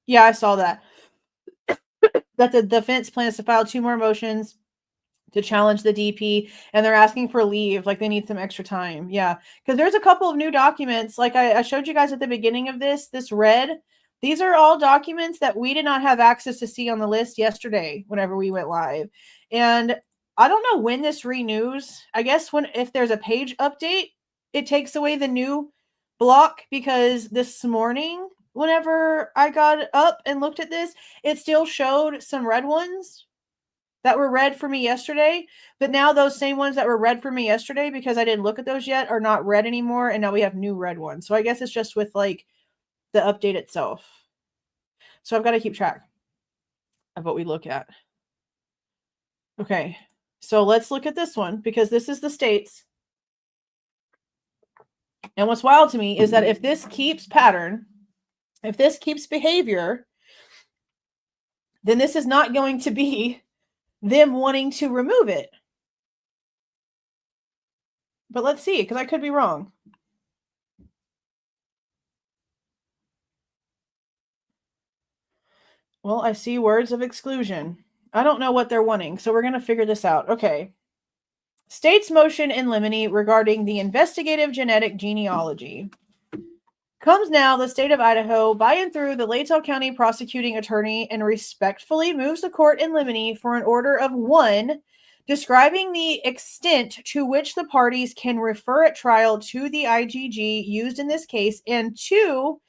Yeah, I saw that. That the defense plans to file 2 more motions to challenge the DP, and they're asking for leave, like they need some extra time. Yeah, because there's a couple of new documents, like I showed you guys at the beginning of this red. These are all documents that we did not have access to see on the list yesterday whenever we went live. And I don't know when this renews. I guess if there's a page update, it takes away the new block, because this morning, whenever I got up and looked at this, it still showed some red ones that were read for me yesterday, but now those same ones that were read for me yesterday, because I didn't look at those yet, are not read anymore, and now we have new red ones. So I guess it's just with like the update itself. So I've got to keep track of what we look at. Okay, so let's look at this one, because this is the states. And what's wild to me is that if this keeps pattern, if this keeps behavior, then this is not going to be them wanting to remove it. But let's see, because I could be wrong. Well, I see words of exclusion. I don't know what they're wanting, so we're going to figure this out. Okay. State's motion in limine regarding the investigative genetic genealogy. Comes now the state of Idaho by and through the Latell County prosecuting attorney, and respectfully moves the court in limine for an order of 1, describing the extent to which the parties can refer at trial to the IGG used in this case, and 2,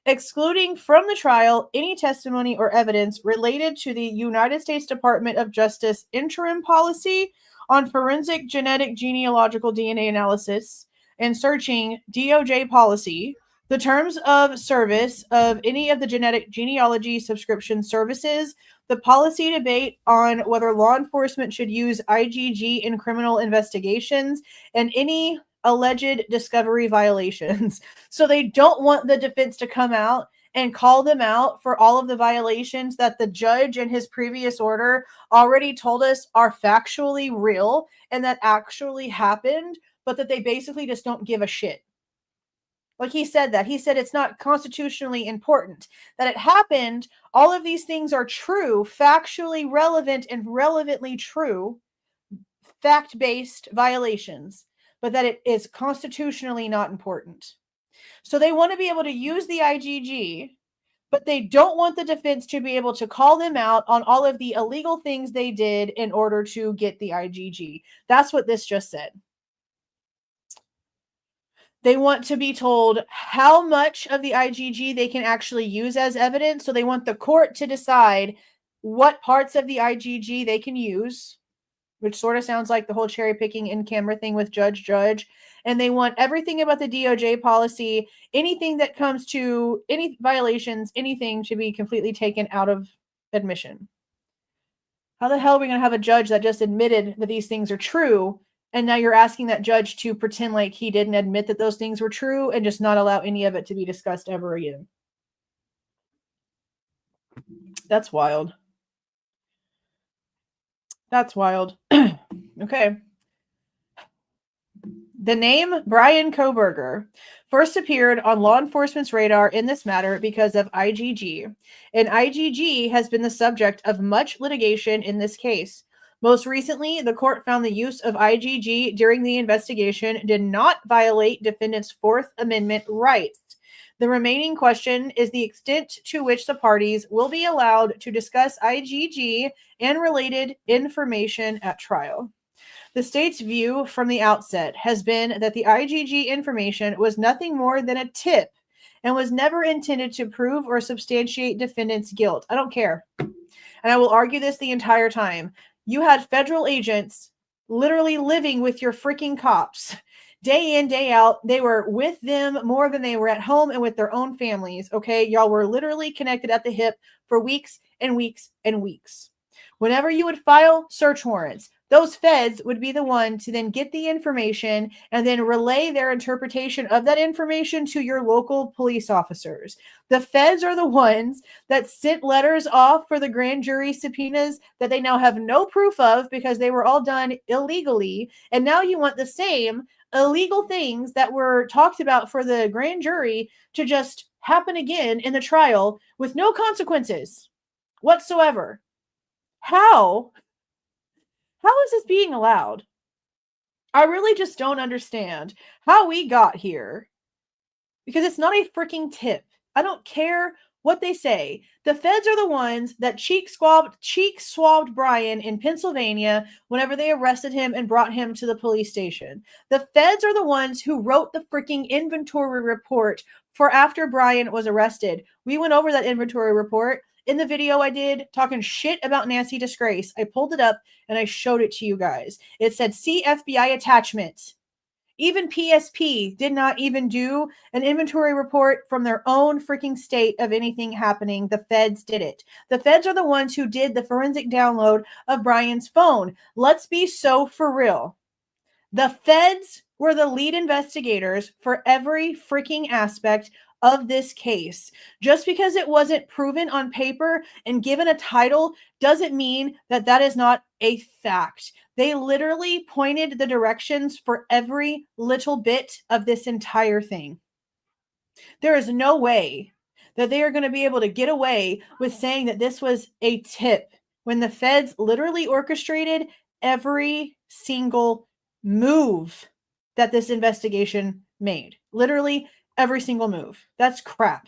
excluding from the trial any testimony or evidence related to the United States Department of Justice interim policy on forensic genetic genealogical DNA analysis and searching DOJ policy, the terms of service of any of the genetic genealogy subscription services, the policy debate on whether law enforcement should use IGG in criminal investigations, and any alleged discovery violations. So they don't want the defense to come out and call them out for all of the violations that the judge in his previous order already told us are factually real and that actually happened, but that they basically just don't give a shit. Like he said that. He said it's not constitutionally important. That it happened, all of these things are true, factually relevant and relevantly true, fact-based violations, but that it is constitutionally not important. So they want to be able to use the IGG, but they don't want the defense to be able to call them out on all of the illegal things they did in order to get the IGG. That's what this just said. They want to be told how much of the IGG they can actually use as evidence. So they want the court to decide what parts of the IGG they can use, which sort of sounds like the whole cherry picking in camera thing with Judge. And they want everything about the DOJ policy, anything that comes to any violations, anything to be completely taken out of admission. How the hell are we going to have a judge that just admitted that these things are true, and now you're asking that judge to pretend like he didn't admit that those things were true and just not allow any of it to be discussed ever again? That's wild. That's wild. Okay. The name Bryan Kohberger first appeared on law enforcement's radar in this matter because of IGG, and IGG has been the subject of much litigation in this case. Most recently, the court found the use of IGG during the investigation did not violate defendants' Fourth Amendment rights. The remaining question is the extent to which the parties will be allowed to discuss IGG and related information at trial. The state's view from the outset has been that the IGG information was nothing more than a tip and was never intended to prove or substantiate defendants' guilt. I don't care. And I will argue this the entire time. You had federal agents literally living with your freaking cops, day in, day out. They were with them more than they were at home and with their own families. Okay. Y'all were literally connected at the hip for weeks and weeks and weeks. Whenever you would file search warrants, those feds would be the one to then get the information and then relay their interpretation of that information to your local police officers. The feds are the ones that sent letters off for the grand jury subpoenas that they now have no proof of because they were all done illegally. And now you want the same illegal things that were talked about for the grand jury to just happen again in the trial with no consequences whatsoever. How is this being allowed? I really just don't understand how we got here, because it's not a freaking tip. I don't care what they say. The feds are the ones that cheek swabbed Bryan in Pennsylvania whenever they arrested him and brought him to the police station. The feds are the ones who wrote the freaking inventory report for after Bryan was arrested. We went over that inventory report in the video I did talking shit about Nancy Disgrace. I pulled it up and I showed it to you guys. It said, see FBI attachment. Even PSP did not even do an inventory report from their own freaking state of anything happening. The feds did it. The feds are the ones who did the forensic download of Bryan's phone. Let's be so for real. The feds were the lead investigators for every freaking aspect of this case. Just because it wasn't proven on paper and given a title doesn't mean that that is not a fact. They literally pointed the directions for every little bit of this entire thing. There is no way that they are going to be able to get away with saying that this was a tip when the feds literally orchestrated every single move that this investigation made. Literally every single move. That's crap.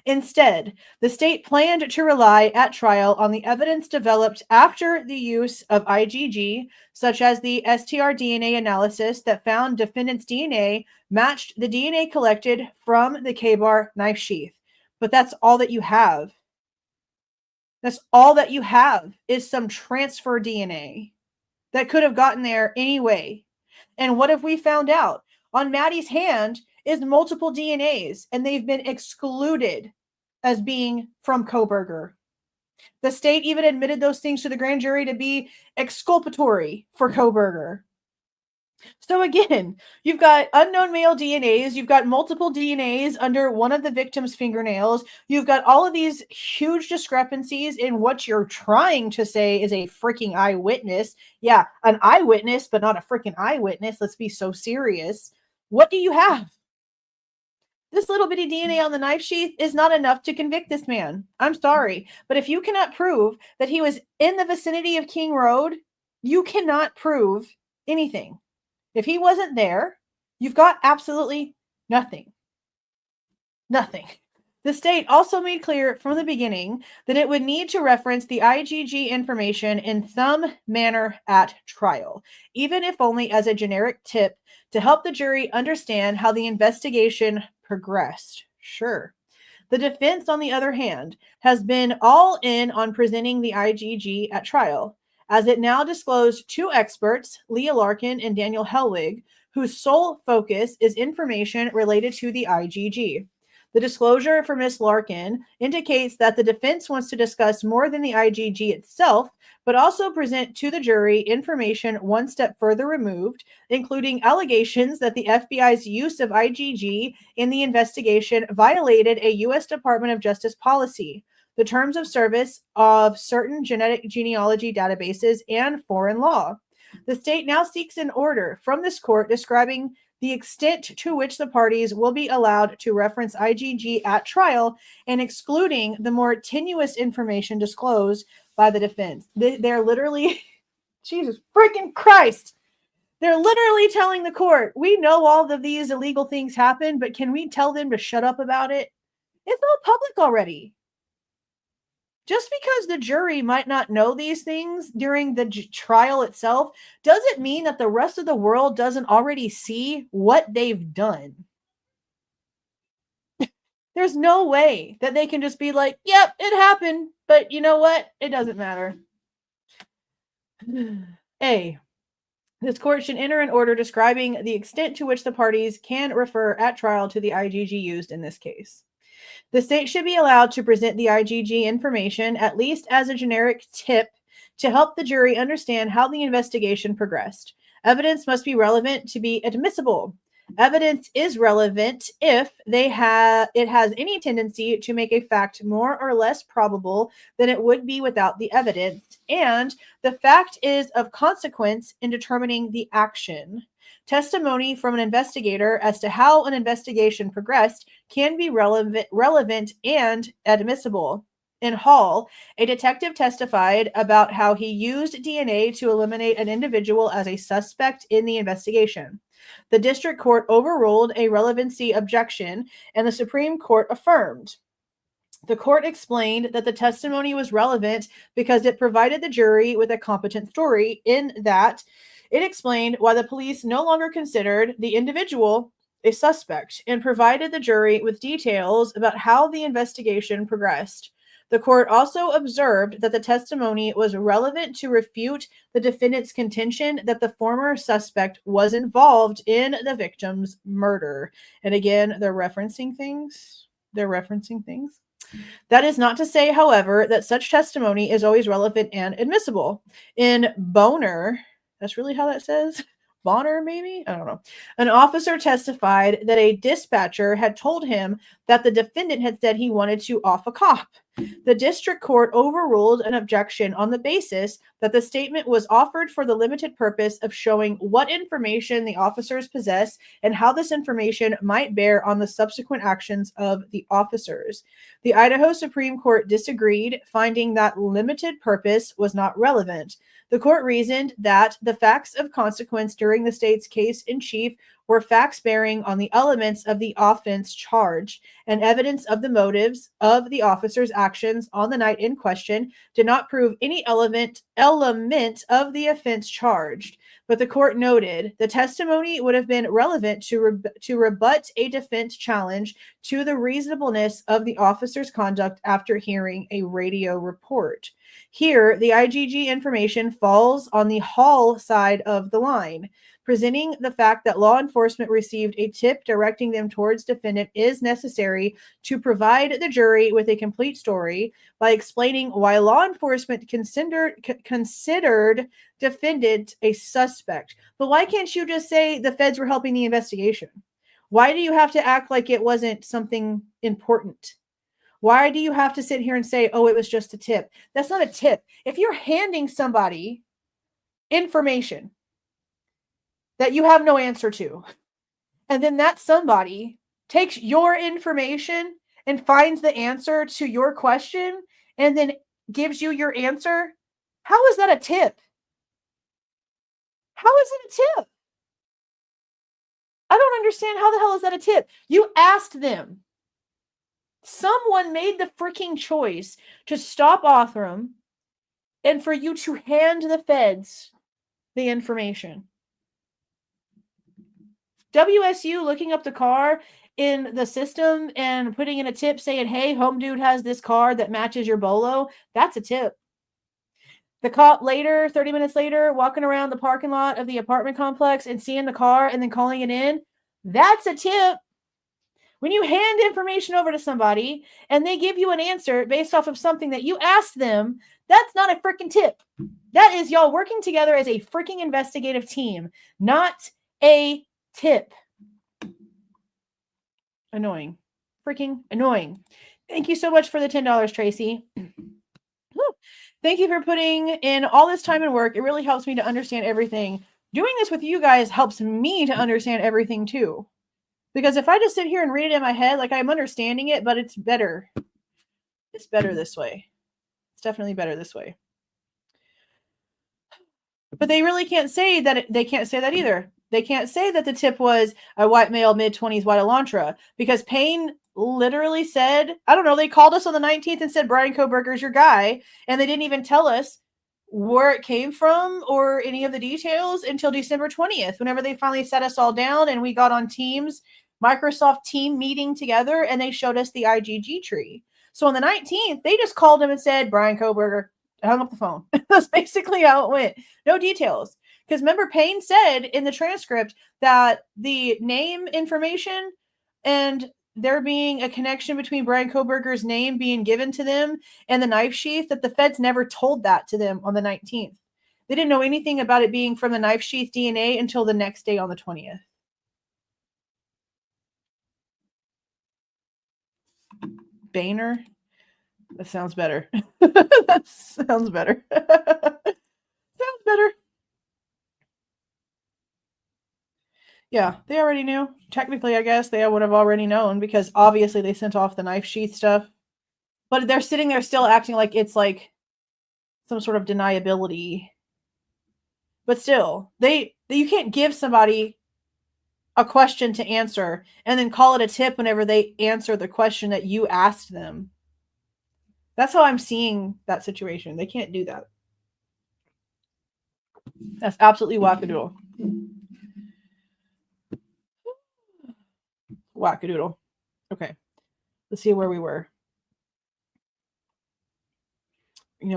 Instead, the state planned to rely at trial on the evidence developed after the use of IgG, such as the STR-DNA analysis that found defendant's DNA matched the DNA collected from the K-bar knife sheath. But that's all that you have. That's all that you have is some transfer DNA that could have gotten there anyway. And what if we found out on Maddie's hand is multiple DNAs and they've been excluded as being from Kohberger? The state even admitted those things to the grand jury to be exculpatory for Kohberger. So again, you've got unknown male DNAs, you've got multiple DNAs under one of the victim's fingernails, you've got all of these huge discrepancies in what you're trying to say is a freaking eyewitness. Yeah, an eyewitness, but not a freaking eyewitness. Let's be so serious. What do you have? This little bitty DNA on the knife sheath is not enough to convict this man. I'm sorry. But if you cannot prove that he was in the vicinity of King Road, you cannot prove anything. If he wasn't there, you've got absolutely nothing. Nothing. The state also made clear from the beginning that it would need to reference the IgG information in some manner at trial, even if only as a generic tip to help the jury understand how the investigation progressed. Sure. The defense, on the other hand, has been all in on presenting the IgG at trial, as it now disclosed two experts, Leah Larkin and Daniel Hellwig, whose sole focus is information related to the IgG. The disclosure for Ms. Larkin indicates that the defense wants to discuss more than the IgG itself, but also present to the jury information one step further removed, including allegations that the FBI's use of IgG in the investigation violated a U.S. Department of Justice policy, the terms of service of certain genetic genealogy databases, and foreign law. The state now seeks an order from this court describing the extent to which the parties will be allowed to reference IgG at trial and excluding the more tenuous information disclosed by the defense. They're literally, Jesus freaking Christ, they're literally telling the court, we know all of these illegal things happen, but can we tell them to shut up about it? It's all public already. Just because the jury might not know these things during the trial itself doesn't mean that the rest of the world doesn't already see what they've done. There's no way that they can just be like, yep, it happened, but you know what? It doesn't matter. This court should enter an order describing the extent to which the parties can refer at trial to the IgG used in this case. The state should be allowed to present the IgG information, at least as a generic tip, to help the jury understand how the investigation progressed. Evidence must be relevant to be admissible. Evidence is relevant if it has any tendency to make a fact more or less probable than it would be without the evidence, and the fact is of consequence in determining the action. Testimony from an investigator as to how an investigation progressed can be relevant and admissible. In Hall, a detective testified about how he used DNA to eliminate an individual as a suspect in the investigation. The district court overruled a relevancy objection, and the Supreme Court affirmed. The court explained that the testimony was relevant because it provided the jury with a competent story, in that it explained why the police no longer considered the individual a suspect and provided the jury with details about how the investigation progressed. The court also observed that the testimony was relevant to refute the defendant's contention that the former suspect was involved in the victim's murder. And again, they're referencing things. That is not to say, however, that such testimony is always relevant and admissible. In Boner, that's really how that says? Bonner, maybe? I don't know. An officer testified that a dispatcher had told him that the defendant had said he wanted to off a cop. The district court overruled an objection on the basis that the statement was offered for the limited purpose of showing what information the officers possess and how this information might bear on the subsequent actions of the officers. The Idaho Supreme Court disagreed, finding that limited purpose was not relevant. The court reasoned that the facts of consequence during the state's case in chief were facts bearing on the elements of the offense charged, and evidence of the motives of the officers' actions on the night in question did not prove any element of the offense charged. But the court noted the testimony would have been relevant to rebut a defense challenge to the reasonableness of the officers' conduct after hearing a radio report. Here, the IgG information falls on the Hall side of the line. Presenting the fact that law enforcement received a tip directing them towards defendant is necessary to provide the jury with a complete story by explaining why law enforcement considered defendant a suspect. But why can't you just say the feds were helping the investigation? Why do you have to act like it wasn't something important? Why do you have to sit here and say, oh, it was just a tip? That's not a tip. If you're handing somebody information that you have no answer to, and then that somebody takes your information and finds the answer to your question and then gives you your answer, how is that a tip? How is it a tip? I don't understand. How the hell is that a tip? You asked them. Someone made the freaking choice to stop Othram and for you to hand the feds the information. WSU looking up the car in the system and putting in a tip saying, hey, home dude has this car that matches your bolo. That's a tip. The cop later, 30 minutes later, walking around the parking lot of the apartment complex and seeing the car and then calling it in. That's a tip. When you hand information over to somebody and they give you an answer based off of something that you asked them, that's not a freaking tip. That is y'all working together as a freaking investigative team, not a tip. Annoying. Freaking annoying. Thank you so much for the $10, Tracy. Thank you for putting in all this time and work. It really helps me to understand everything. Doing this with you guys helps me to understand everything too. Because if I just sit here and read it in my head, like I'm understanding it, but it's better. It's better this way. It's definitely better this way. But they really can't say that. They can't say that either. They can't say that the tip was a white male, mid-20s, white Elantra, because Payne literally said, I don't know, they called us on the 19th and said, Bryan Kohberger's your guy. And they didn't even tell us where it came from or any of the details until December 20th, whenever they finally sat us all down and we got on Teams, Microsoft team meeting together, and they showed us the IgG tree. So on the 19th, they just called him and said, Bryan Kohberger. I hung up the phone. That's basically how it went. No details. Because remember, Payne said in the transcript that the name information and there being a connection between Bryan Kohberger's name being given to them and the knife sheath, that the feds never told that to them on the 19th. They didn't know anything about it being from the knife sheath DNA until the next day on the 20th. Boehner? That sounds better. That sounds better. Sounds better. Yeah, they already knew. Technically, I guess they would have already known because obviously they sent off the knife sheath stuff. But they're sitting there still acting like it's like some sort of deniability. But still, you can't give somebody a question to answer and then call it a tip whenever they answer the question that you asked them. That's how I'm seeing that situation. They can't do that. That's absolutely wackadoodle. Wackadoodle. Okay. Let's see where we were.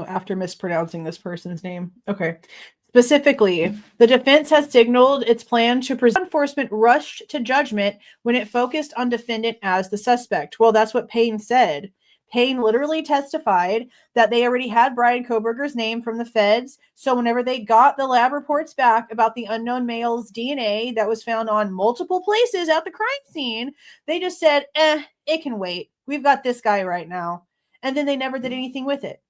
After mispronouncing this person's name. Okay. Specifically, the defense has signaled its plan to present. Enforcement rushed to judgment when it focused on defendant as the suspect. Well, that's what Payne said. Payne literally testified that they already had Bryan Kohberger's name from the feds. So whenever they got the lab reports back about the unknown male's DNA that was found on multiple places at the crime scene, they just said, it can wait. We've got this guy right now. And then they never did anything with it.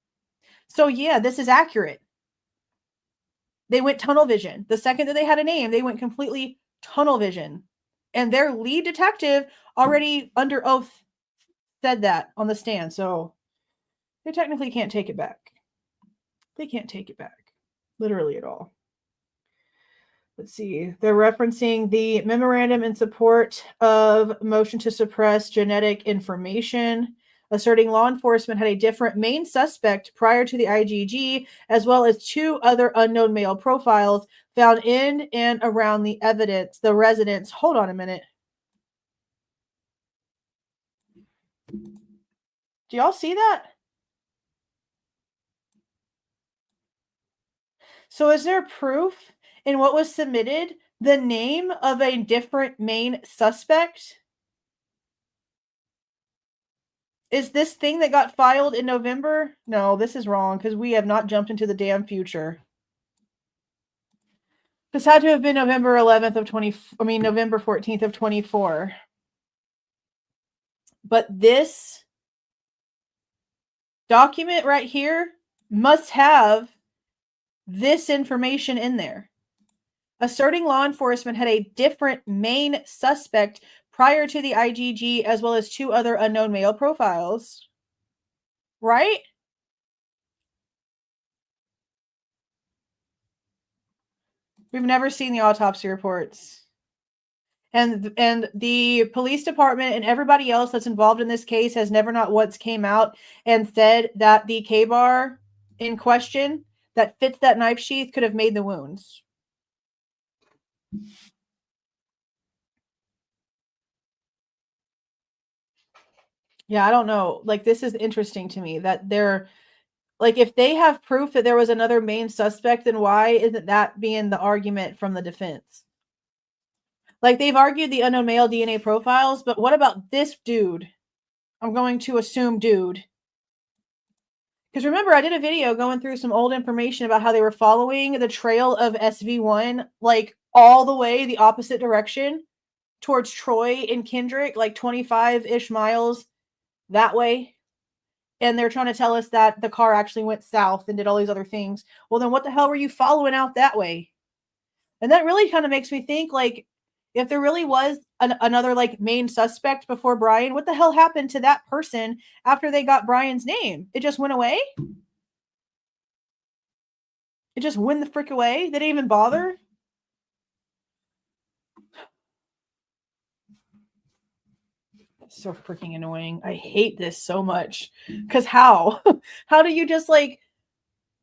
So yeah, this is accurate. They went tunnel vision. The second that they had a name, they went completely tunnel vision. And their lead detective already under oath said that on the stand. So they technically can't take it back. They can't take it back. Literally at all. Let's see. They're referencing the memorandum in support of motion to suppress genetic information, asserting law enforcement had a different main suspect prior to the IGG, as well as 2 other unknown male profiles found in and around the residence. Hold on a minute. Do y'all see that? So is there proof in what was submitted the name of a different main suspect? Is this thing that got filed in November? No, this is wrong because we have not jumped into the damn future. This had to have been November 11th of November 14th of 24. But this document right here must have this information in there. Asserting law enforcement had a different main suspect prior to the IGG, as well as 2 other unknown male profiles. Right? We've never seen the autopsy reports. And the police department and everybody else that's involved in this case has never not once came out and said that the K-bar in question that fits that knife sheath could have made the wounds. Yeah, I don't know. Like, this is interesting to me that they're like, if they have proof that there was another main suspect, then why isn't that being the argument from the defense? Like, they've argued the unknown male DNA profiles, but what about this dude? I'm going to assume dude. Because remember, I did a video going through some old information about how they were following the trail of SV1, like all the way the opposite direction towards Troy and Kendrick, like 25-ish miles that way. And they're trying to tell us that the car actually went south and did all these other things. Well, then what the hell were you following out that way? And that really kind of makes me think, like, if there really was another like main suspect before Bryan, what the hell happened to that person after they got Bryan's name? It just went away? It just went the frick away? They didn't even bother? That's so freaking annoying. I hate this so much. Because how? How do you just like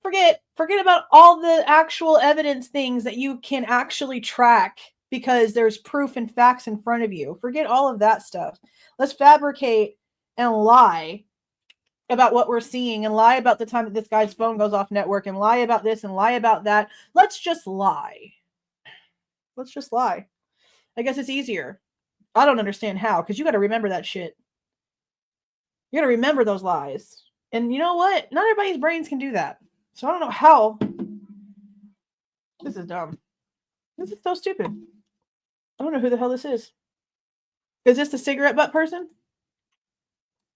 forget about all the actual evidence things that you can actually track because there's proof and facts in front of you? Forget all of that stuff. Let's fabricate and lie about what we're seeing and lie about the time that this guy's phone goes off network and lie about this and lie about that. Let's just lie. Let's just lie. I guess it's easier. I don't understand how, because you got to remember that shit. You got to remember those lies. And you know what? Not everybody's brains can do that. So I don't know how. This is dumb. This is so stupid. I don't know who the hell this is. Is this the cigarette butt person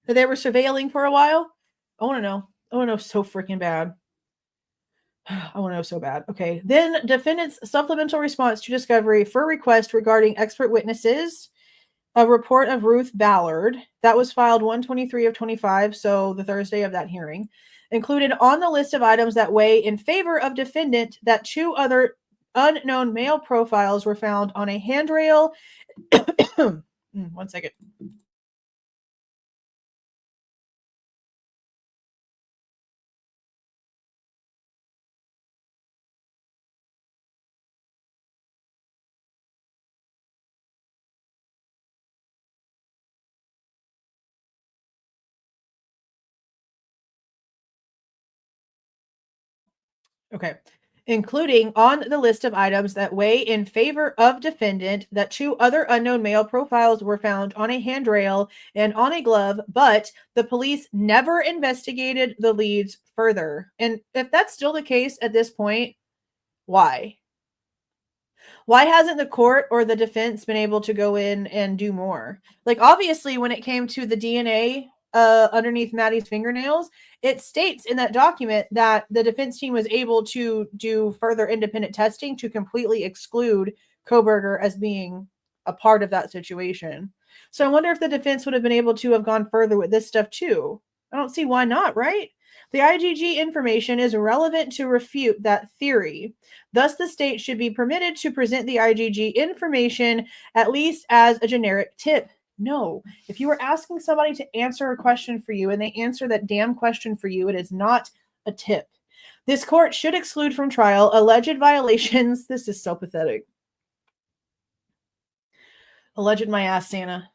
that they were surveilling for a while? I want to know. I want to know so freaking bad. I want to know so bad. Okay. Then defendant's supplemental response to discovery for request regarding expert witnesses. A report of Ruth Ballard that was filed 1/23 of 25, so the Thursday of that hearing, included on the list of items that weigh in favor of defendant that 2 other unknown male profiles were found on a handrail. One second. Okay. Including on the list of items that weigh in favor of defendant that 2 other unknown male profiles were found on a handrail and on a glove, but the police never investigated the leads further. And if that's still the case at this point, why? Why hasn't the court or the defense been able to go in and do more? Like, obviously, when it came to the DNA underneath Maddie's fingernails, it states in that document that the defense team was able to do further independent testing to completely exclude Kohberger as being a part of that situation. So I wonder if the defense would have been able to have gone further with this stuff too. I don't see why not, right? The IgG information is relevant to refute that theory. Thus, the state should be permitted to present the IgG information at least as a generic tip. No, if you are asking somebody to answer a question for you and they answer that damn question for you, it is not a tip. This court should exclude from trial alleged violations. This is so pathetic. Alleged my ass, Xana.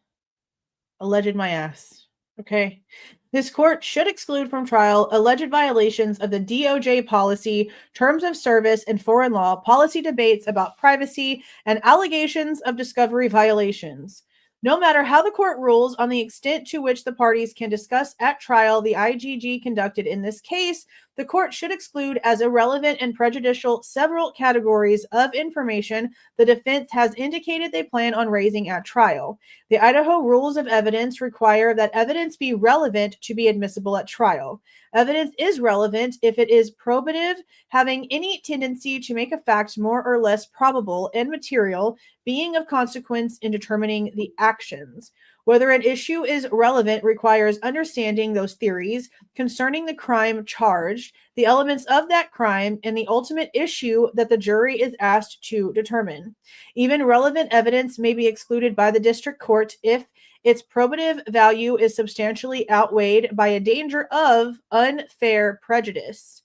Alleged my ass. Okay. This court should exclude from trial alleged violations of the DOJ policy, terms of service, and foreign law, policy debates about privacy, and allegations of discovery violations. No matter how the court rules on the extent to which the parties can discuss at trial the IgG conducted in this case, the court should exclude as irrelevant and prejudicial several categories of information the defense has indicated they plan on raising at trial. The Idaho rules of evidence require that evidence be relevant to be admissible at trial. Evidence is relevant if it is probative, having any tendency to make a fact more or less probable and material, being of consequence in determining the actions. Whether an issue is relevant requires understanding those theories concerning the crime charged, the elements of that crime, and the ultimate issue that the jury is asked to determine. Even relevant evidence may be excluded by the district court if its probative value is substantially outweighed by a danger of unfair prejudice.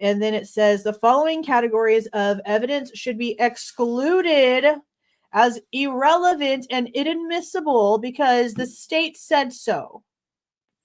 And then it says the following categories of evidence should be excluded as irrelevant and inadmissible because the state said so.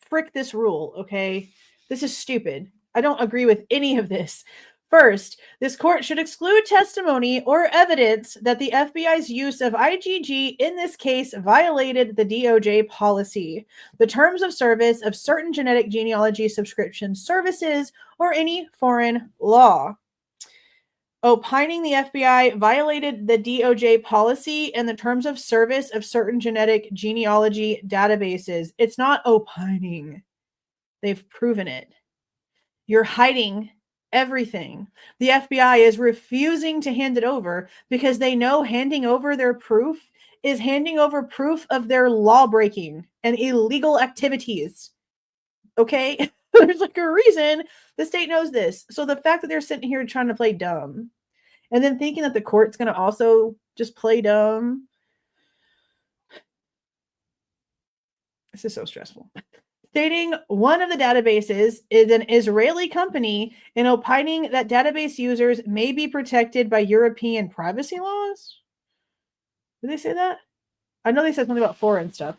Frick this rule, okay? This is stupid. I don't agree with any of this. First, this court should exclude testimony or evidence that the FBI's use of IgG in this case violated the DOJ policy, the terms of service of certain genetic genealogy subscription services, or any foreign law. Opining the FBI violated the DOJ policy and the terms of service of certain genetic genealogy databases. It's not opining. They've proven it. You're hiding everything. The FBI is refusing to hand it over because they know handing over their proof is handing over proof of their law breaking and illegal activities. Okay? There's like a reason the state knows this. So the fact that they're sitting here trying to play dumb and then thinking that the court's going to also just play dumb. This is so stressful. Stating one of the databases is an Israeli company and opining that database users may be protected by European privacy laws. Did they say that? I know they said something about foreign stuff.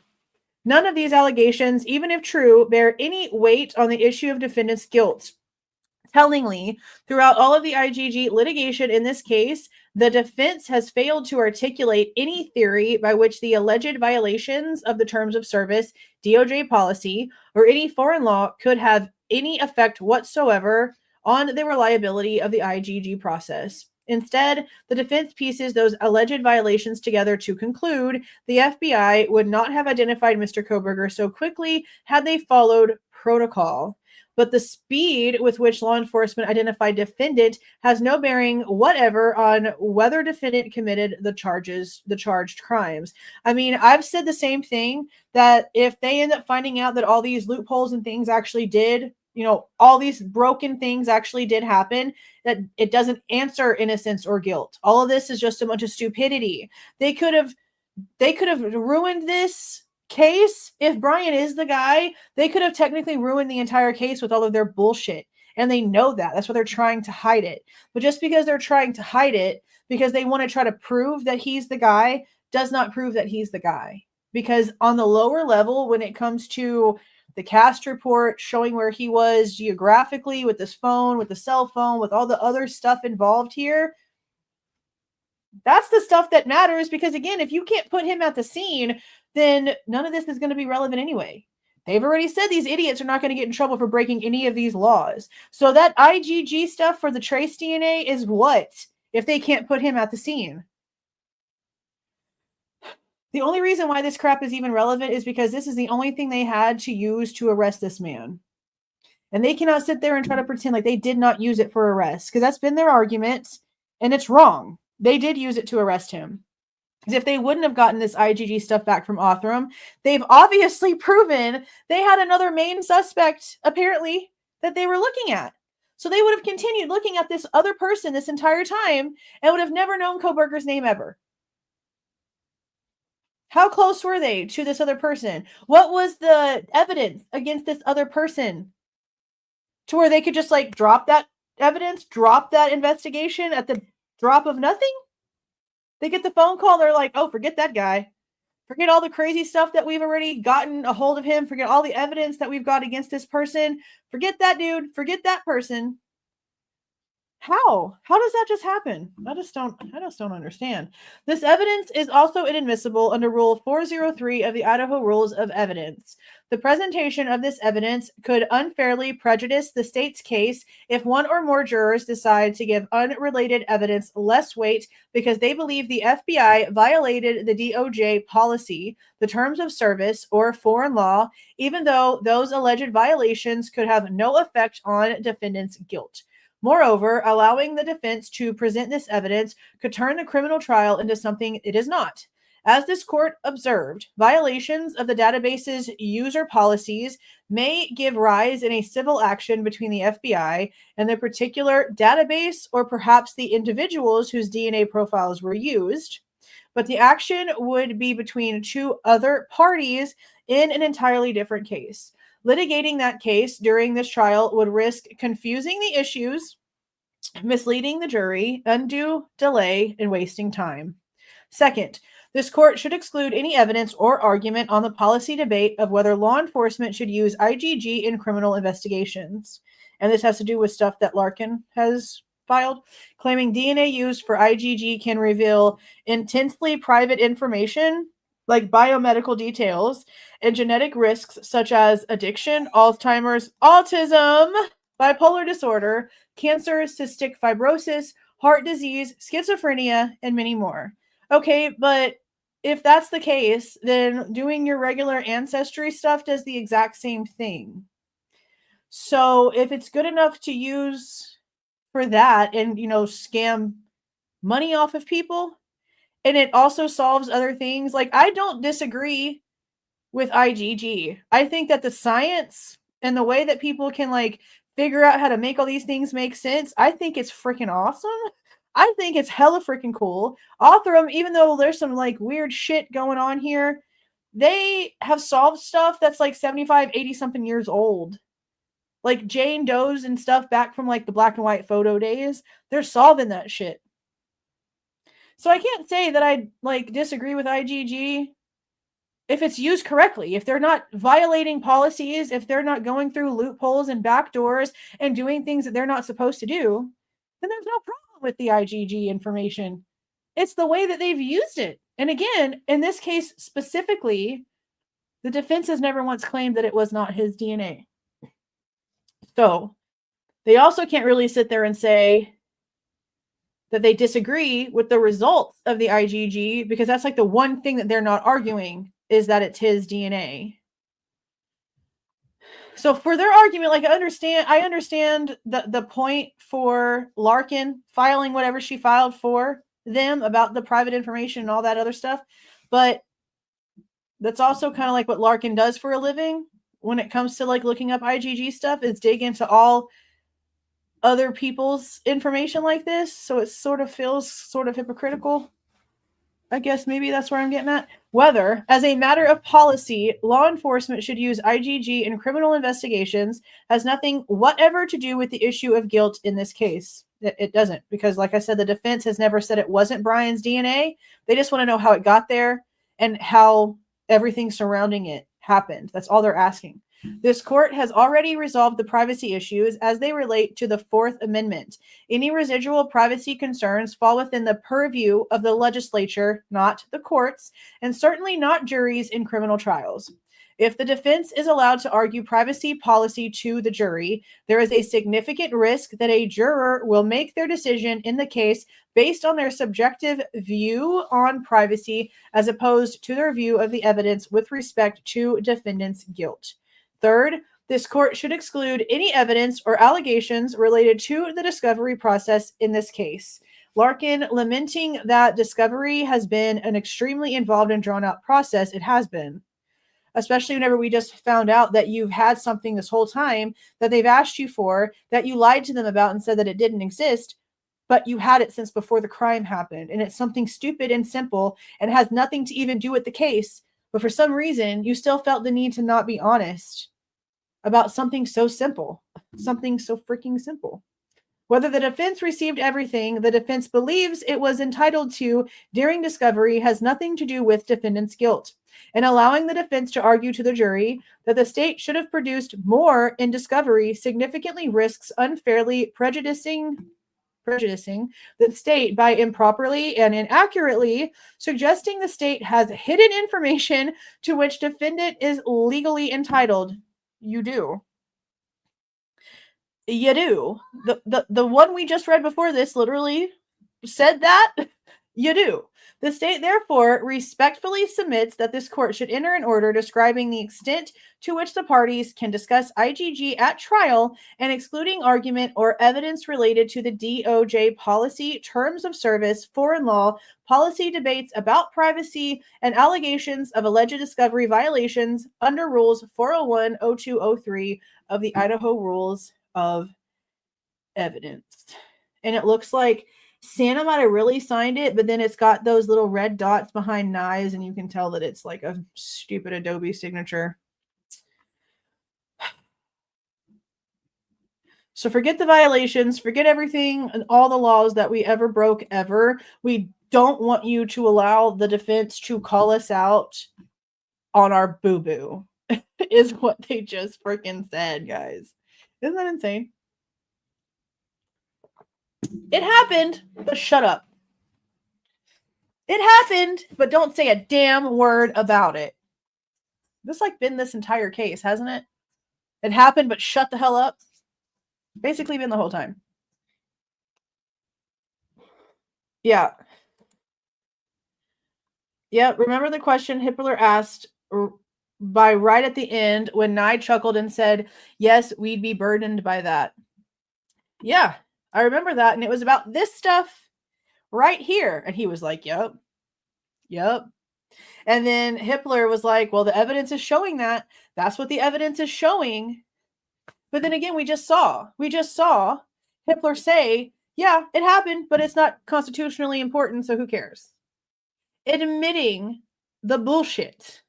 None of these allegations, even if true, bear any weight on the issue of defendant's guilt. Tellingly, throughout all of the IGG litigation in this case, the defense has failed to articulate any theory by which the alleged violations of the terms of service, DOJ policy, or any foreign law could have any effect whatsoever on the reliability of the IGG process. Instead, the defense pieces those alleged violations together to conclude the FBI would not have identified Mr. Kohberger so quickly had they followed protocol. But the speed with which law enforcement identified defendant has no bearing whatever on whether defendant committed the charged crimes. I mean, I've said the same thing, that if they end up finding out that all these loopholes and things actually did, all these broken things actually did happen, that it doesn't answer innocence or guilt. All of this is just a bunch of stupidity. They could have ruined this case. If Bryan is the guy, they could have technically ruined the entire case with all of their bullshit. And they know that. That's why they're trying to hide it. But just because they're trying to hide it, because they want to try to prove that he's the guy, does not prove that he's the guy. Because on the lower level, when it comes to the cast report showing where he was geographically with this phone, with the cell phone, with all the other stuff involved here, that's the stuff that matters. Because again, if you can't put him at the scene, then none of this is going to be relevant anyway. They've already said these idiots are not going to get in trouble for breaking any of these laws. So that IGG stuff for the trace DNA is what if they can't put him at the scene? The only reason why this crap is even relevant is because this is the only thing they had to use to arrest this man. And they cannot sit there and try to pretend like they did not use it for arrest, because that's been their argument, and it's wrong. They did use it to arrest him. Because if they wouldn't have gotten this IGG stuff back from Othram, they've obviously proven they had another main suspect, apparently, that they were looking at. So they would have continued looking at this other person this entire time and would have never known Kohberger's name ever. How close were they to this other person? What was the evidence against this other person to where they could just like drop that evidence, drop that investigation at the drop of nothing? They get the phone call, they're like, oh, forget that guy. Forget all the crazy stuff that we've already gotten a hold of him. Forget all the evidence that we've got against this person. Forget that dude. Forget that person. How does that just happen? I just don't understand. This evidence is also inadmissible under Rule 403 of the Idaho Rules of Evidence. The presentation of this evidence could unfairly prejudice the state's case if one or more jurors decide to give unrelated evidence less weight because they believe the FBI violated the DOJ policy, the terms of service, or foreign law, even though those alleged violations could have no effect on defendant's guilt. Moreover, allowing the defense to present this evidence could turn the criminal trial into something it is not. As this court observed, violations of the database's user policies may give rise in a civil action between the FBI and the particular database or perhaps the individuals whose DNA profiles were used, but the action would be between two other parties in an entirely different case. Litigating that case during this trial would risk confusing the issues, misleading the jury, undue delay, and wasting time. Second, this court should exclude any evidence or argument on the policy debate of whether law enforcement should use IGG in criminal investigations. And this has to do with stuff that Larkin has filed, claiming DNA used for IGG can reveal intensely private information like biomedical details and genetic risks such as addiction, Alzheimer's, autism, bipolar disorder, cancer, cystic fibrosis, heart disease, schizophrenia, and many more. Okay, but if that's the case, then doing your regular ancestry stuff does the exact same thing. So if it's good enough to use for that and, scam money off of people, and it also solves other things, like I don't disagree with IGG. I think that the science and the way that people can figure out how to make all these things make sense, I think it's freaking awesome. I think it's hella freaking cool. Othram, even though there's some weird shit going on here, they have solved stuff that's 75, 80 something years old. Like Jane Doe's and stuff back from the black and white photo days. They're solving that shit. So I can't say that I disagree with IGG if it's used correctly, if they're not violating policies, if they're not going through loopholes and backdoors and doing things that they're not supposed to do, then there's no problem with the IgG information. It's the way that they've used it. And again, in this case specifically, the defense has never once claimed that it was not his DNA. So they also can't really sit there and say that they disagree with the results of the IgG, because that's like the one thing that they're not arguing, is that it's his DNA. So for their argument, like I understand the point for Larkin filing whatever she filed for them about the private information and all that other stuff, but that's also kind of like what Larkin does for a living when it comes to like looking up IgG stuff, is dig into all other people's information like this. So it sort of feels sort of hypocritical. I guess maybe that's where I'm getting at. Whether, as a matter of policy, law enforcement should use IgG in criminal investigations has nothing whatever to do with the issue of guilt in this case. It doesn't, because like I said, the defense has never said it wasn't Bryan's DNA. They just want to know how it got there and how everything surrounding it happened. That's all they're asking. This court has already resolved the privacy issues as they relate to the Fourth Amendment. Any residual privacy concerns fall within the purview of the legislature, not the courts, and certainly not juries in criminal trials. If the defense is allowed to argue privacy policy to the jury, there is a significant risk that a juror will make their decision in the case based on their subjective view on privacy as opposed to their view of the evidence with respect to defendant's guilt. Third, this court should exclude any evidence or allegations related to the discovery process in this case. Larkin lamenting that discovery has been an extremely involved and drawn-out process. It has been, especially whenever we just found out that you've had something this whole time that they've asked you for, that you lied to them about and said that it didn't exist, but you had it since before the crime happened. And it's something stupid and simple and has nothing to even do with the case. But for some reason, you still felt the need to not be honest about something so simple, something so freaking simple. Whether the defense received everything the defense believes it was entitled to during discovery has nothing to do with defendant's guilt. And allowing the defense to argue to the jury that the state should have produced more in discovery significantly risks unfairly prejudicing the state by improperly and inaccurately suggesting the state has hidden information to which defendant is legally entitled. You do. You do. The one we just read before this literally said that. You do. The state, therefore, respectfully submits that this court should enter an order describing the extent to which the parties can discuss IgG at trial and excluding argument or evidence related to the DOJ policy, terms of service, foreign law, policy debates about privacy, and allegations of alleged discovery violations under Rules 401, 0203 of the Idaho Rules of Evidence. And it looks like Santa might have really signed it, but then it's got those little red dots behind Nye's, and you can tell that it's like a stupid Adobe signature. So forget the violations, forget everything and all the laws that we ever broke ever. We don't want you to allow the defense to call us out on our boo-boo, is what they just freaking said, guys. Isn't that insane? It happened, but shut up. It happened, but don't say a damn word about it. This like been this entire case, hasn't it? It happened, but shut the hell up. Basically been the whole time. Yeah. Yeah, remember the question Hippler asked by right at the end when Nye chuckled and said, yes, we'd be burdened by that. Yeah. I remember that, and it was about this stuff right here. And he was like, yep. And then Hippler was like, well, the evidence is showing that. That's what the evidence is showing. But then again, we just saw Hippler say, yeah, it happened, but it's not constitutionally important, so who cares? Admitting the bullshit.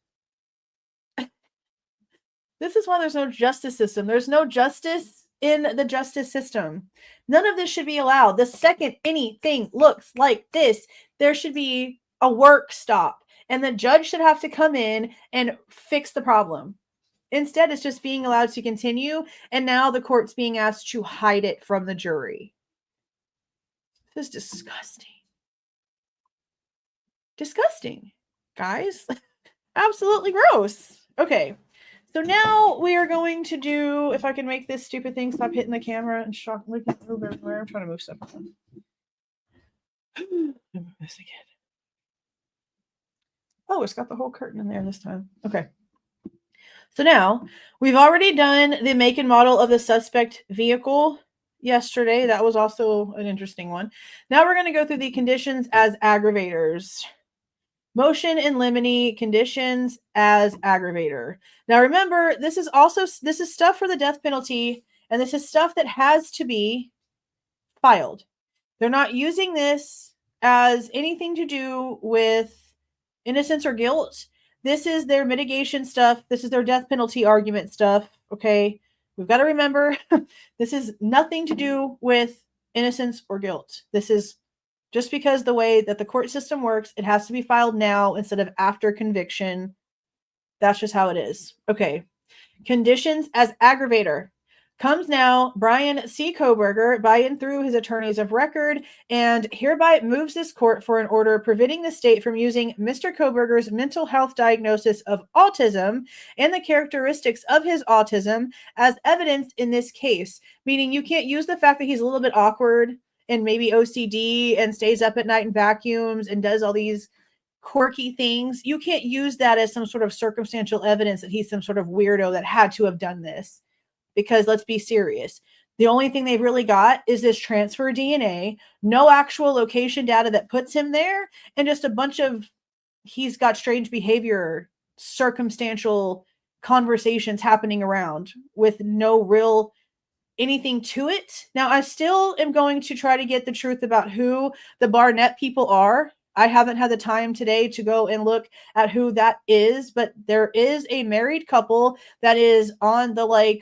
This is why there's no justice system. There's no justice in the justice system. None of this should be allowed. The second anything looks like this, there should be a work stop and the judge should have to come in and fix the problem. Instead, it's just being allowed to continue, and now the court's being asked to hide it from the jury. This is disgusting. Disgusting, guys. Absolutely gross. Okay, so now we are going to do, if I can make this stupid thing stop hitting the camera and shock, look at move everywhere. I'm trying to move stuff around. Move this again. Oh, it's got the whole curtain in there this time. Okay. So now we've already done the make and model of the suspect vehicle yesterday. That was also an interesting one. Now we're going to go through the conditions as aggravators. Motion in limine conditions as aggravator. Now remember, this is stuff for the death penalty, and this is stuff that has to be filed. They're not using this as anything to do with innocence or guilt. This is their mitigation stuff. This is their death penalty argument stuff. Okay. We've got to remember this is nothing to do with innocence or guilt. This is just because the way that the court system works, it has to be filed now instead of after conviction. That's just how it is. Okay. Conditions as aggravator. Comes now Bryan C. Kohberger by and through his attorneys of record, and hereby moves this court for an order preventing the state from using Mr. Kohberger's mental health diagnosis of autism and the characteristics of his autism as evidence in this case. Meaning you can't use the fact that he's a little bit awkward and maybe OCD and stays up at night and vacuums and does all these quirky things. You can't use that as some sort of circumstantial evidence that he's some sort of weirdo that had to have done this. Because let's be serious. The only thing they've really got is this transfer DNA, no actual location data that puts him there, and just a bunch of he's got strange behavior, circumstantial conversations happening around with no real anything to it. Now, I still am going to try to get the truth about who the Barnett people are. I haven't had the time today to go and look at who that is, but there is a married couple that is on the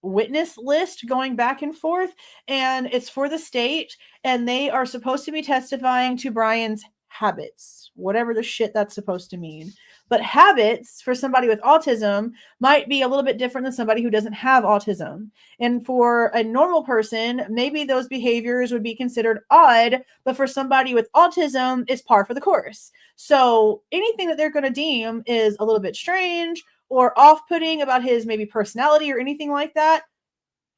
witness list going back and forth, and it's for the state, and they are supposed to be testifying to Bryan's habits, whatever the shit that's supposed to mean. But habits for somebody with autism might be a little bit different than somebody who doesn't have autism. And for a normal person, maybe those behaviors would be considered odd, but for somebody with autism, it's par for the course. So anything that they're going to deem is a little bit strange or off-putting about his maybe personality or anything like that,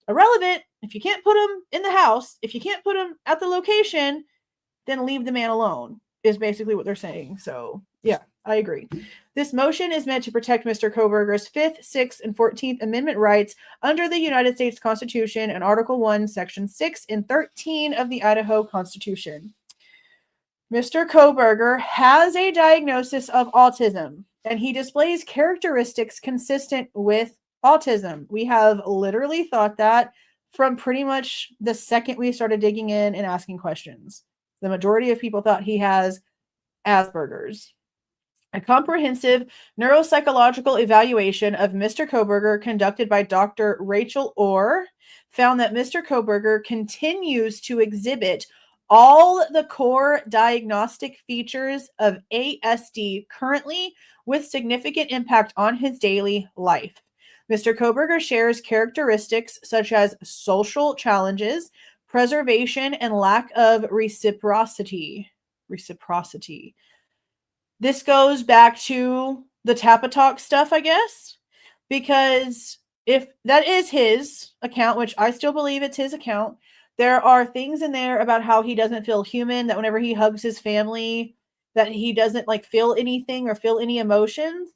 irrelevant. If you can't put him in the house, if you can't put him at the location, then leave the man alone, is basically what they're saying. So, yeah, I agree. This motion is meant to protect Mr. Kohberger's 5th, 6th, and 14th Amendment rights under the United States Constitution and Article 1, Section 6 and 13 of the Idaho Constitution. Mr. Kohberger has a diagnosis of autism, and he displays characteristics consistent with autism. We have literally thought that from pretty much the second we started digging in and asking questions. The majority of people thought he has Asperger's. A comprehensive neuropsychological evaluation of Mr. Kohberger conducted by Dr. Rachel Orr found that Mr. Kohberger continues to exhibit all the core diagnostic features of ASD currently, with significant impact on his daily life. Mr. Kohberger shares characteristics such as social challenges, preservation, and lack of reciprocity. This goes back to the Tapatalk stuff, I guess, because if that is his account, which I still believe it's his account, there are things in there about how he doesn't feel human, that whenever he hugs his family, that he doesn't feel anything or feel any emotions.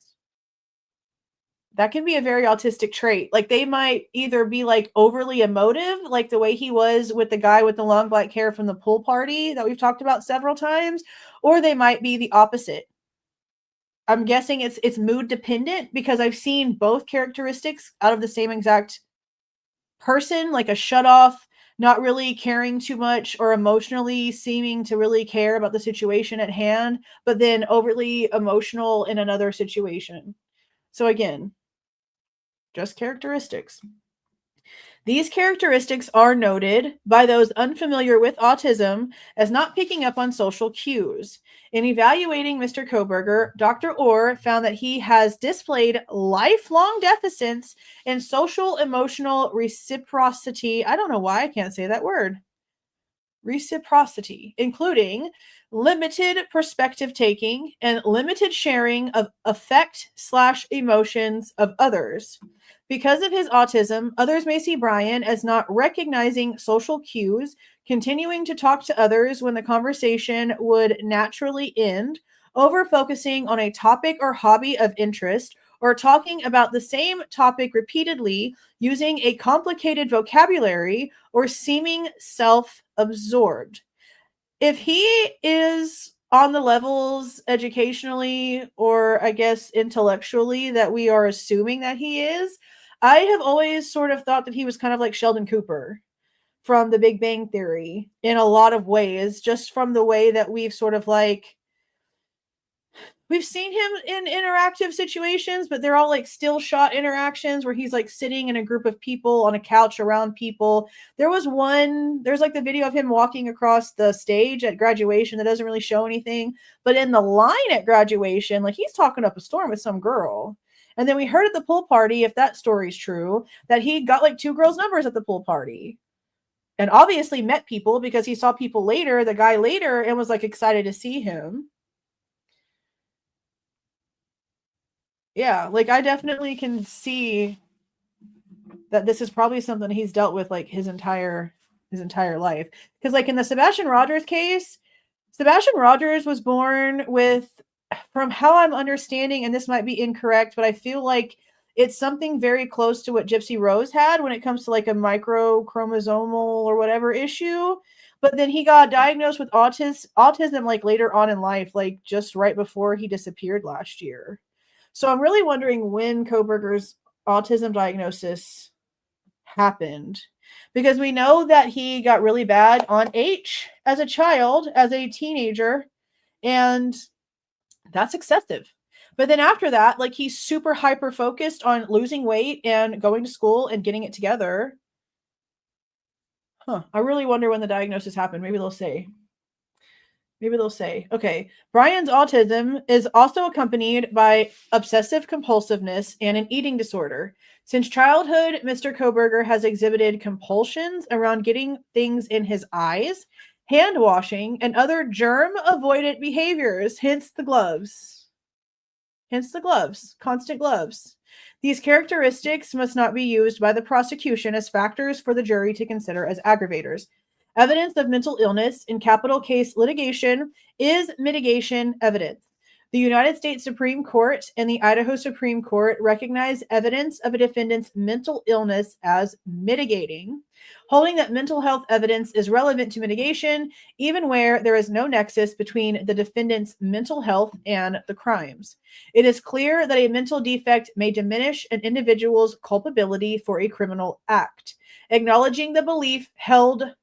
That can be a very autistic trait. They might either be overly emotive, like the way he was with the guy with the long black hair from the pool party that we've talked about several times, or they might be the opposite. I'm guessing it's mood dependent, because I've seen both characteristics out of the same exact person, like a shut off, not really caring too much or emotionally seeming to really care about the situation at hand, but then overly emotional in another situation. So again, just characteristics. These characteristics are noted by those unfamiliar with autism as not picking up on social cues. In evaluating Mr. Kohberger, Dr. Orr found that he has displayed lifelong deficits in social emotional reciprocity. I don't know why I can't say that word. Reciprocity, including limited perspective taking and limited sharing of affect/emotions of others. Because of his autism, others may see Bryan as not recognizing social cues, continuing to talk to others when the conversation would naturally end, over focusing on a topic or hobby of interest, or talking about the same topic repeatedly using a complicated vocabulary, or seeming self-absorbed. If he is on the levels educationally or I guess intellectually that we are assuming that he is, I have always sort of thought that he was kind of like Sheldon Cooper from The Big Bang Theory in a lot of ways, just from the way that we've sort of like we've seen him in interactive situations, but they're all like still shot interactions where he's like sitting in a group of people on a couch around people. There's like the video of him walking across the stage at graduation that doesn't really show anything. But in the line at graduation, like he's talking up a storm with some girl. And then we heard at the pool party, if that story's true, that he got like 2 girls' numbers at the pool party. And obviously met people because he saw people later, the guy later, and was like excited to see him. Yeah, like I definitely can see that this is probably something he's dealt with like his entire life. Because like in the Sebastian Rogers case, Sebastian Rogers was born with, from how I'm understanding, and this might be incorrect, but I feel like it's something very close to what Gypsy Rose had when it comes to like a microchromosomal or whatever issue. But then he got diagnosed with autism like later on in life, like just right before he disappeared last year. So I'm really wondering when Kohberger's autism diagnosis happened, because we know that he got really bad on H as a child, as a teenager, and that's excessive. But then after that, like he's super hyper focused on losing weight and going to school and getting it together. I really wonder when the diagnosis happened. Maybe they'll say. Okay, Bryan's autism is also accompanied by obsessive compulsiveness and an eating disorder. Since childhood, Mr. Kohberger has exhibited compulsions around getting things in his eyes, hand washing, and other germ avoidant behaviors, hence the gloves. Constant gloves. These characteristics must not be used by the prosecution as factors for the jury to consider as aggravators. Evidence of mental illness in capital case litigation is mitigation evidence. The United States Supreme Court and the Idaho Supreme Court recognize evidence of a defendant's mental illness as mitigating, holding that mental health evidence is relevant to mitigation, even where there is no nexus between the defendant's mental health and the crimes. It is clear that a mental defect may diminish an individual's culpability for a criminal act, acknowledging the belief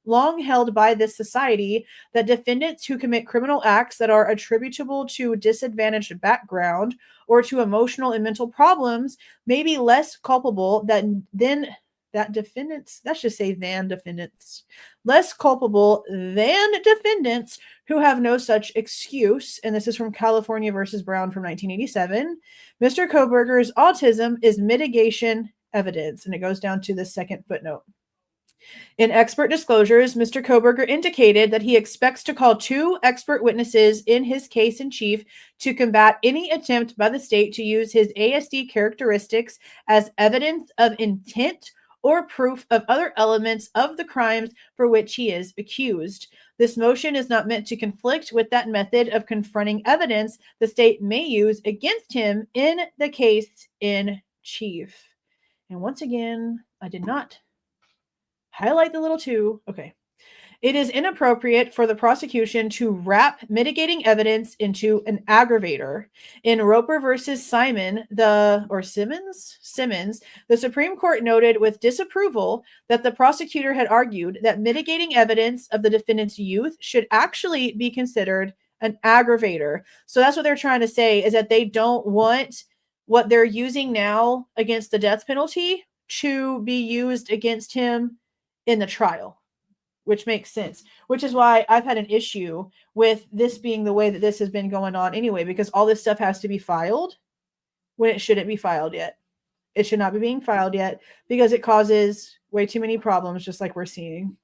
long held by this society that defendants who commit criminal acts that are attributable to disadvantaged background or to emotional and mental problems may be less culpable than defendants who have no such excuse. And this is from California versus Brown from 1987. Mr. Kohberger's autism is mitigation evidence, and it goes down to the second footnote. In expert disclosures, Mr. Kohberger indicated that he expects to call 2 expert witnesses in his case in chief to combat any attempt by the state to use his ASD characteristics as evidence of intent or proof of other elements of the crimes for which he is accused. This motion is not meant to conflict with that method of confronting evidence the state may use against him in the case in chief. And once again, I did not highlight the little 2. Okay. It is inappropriate for the prosecution to wrap mitigating evidence into an aggravator. In Roper versus Simmons, the Supreme Court noted with disapproval that the prosecutor had argued that mitigating evidence of the defendant's youth should actually be considered an aggravator. So that's what they're trying to say, is that they don't want what they're using now against the death penalty to be used against him in the trial, which makes sense, which is why I've had an issue with this being the way that this has been going on anyway, because all this stuff has to be filed when it shouldn't be filed yet. It should not be being filed yet because it causes way too many problems, just like we're seeing.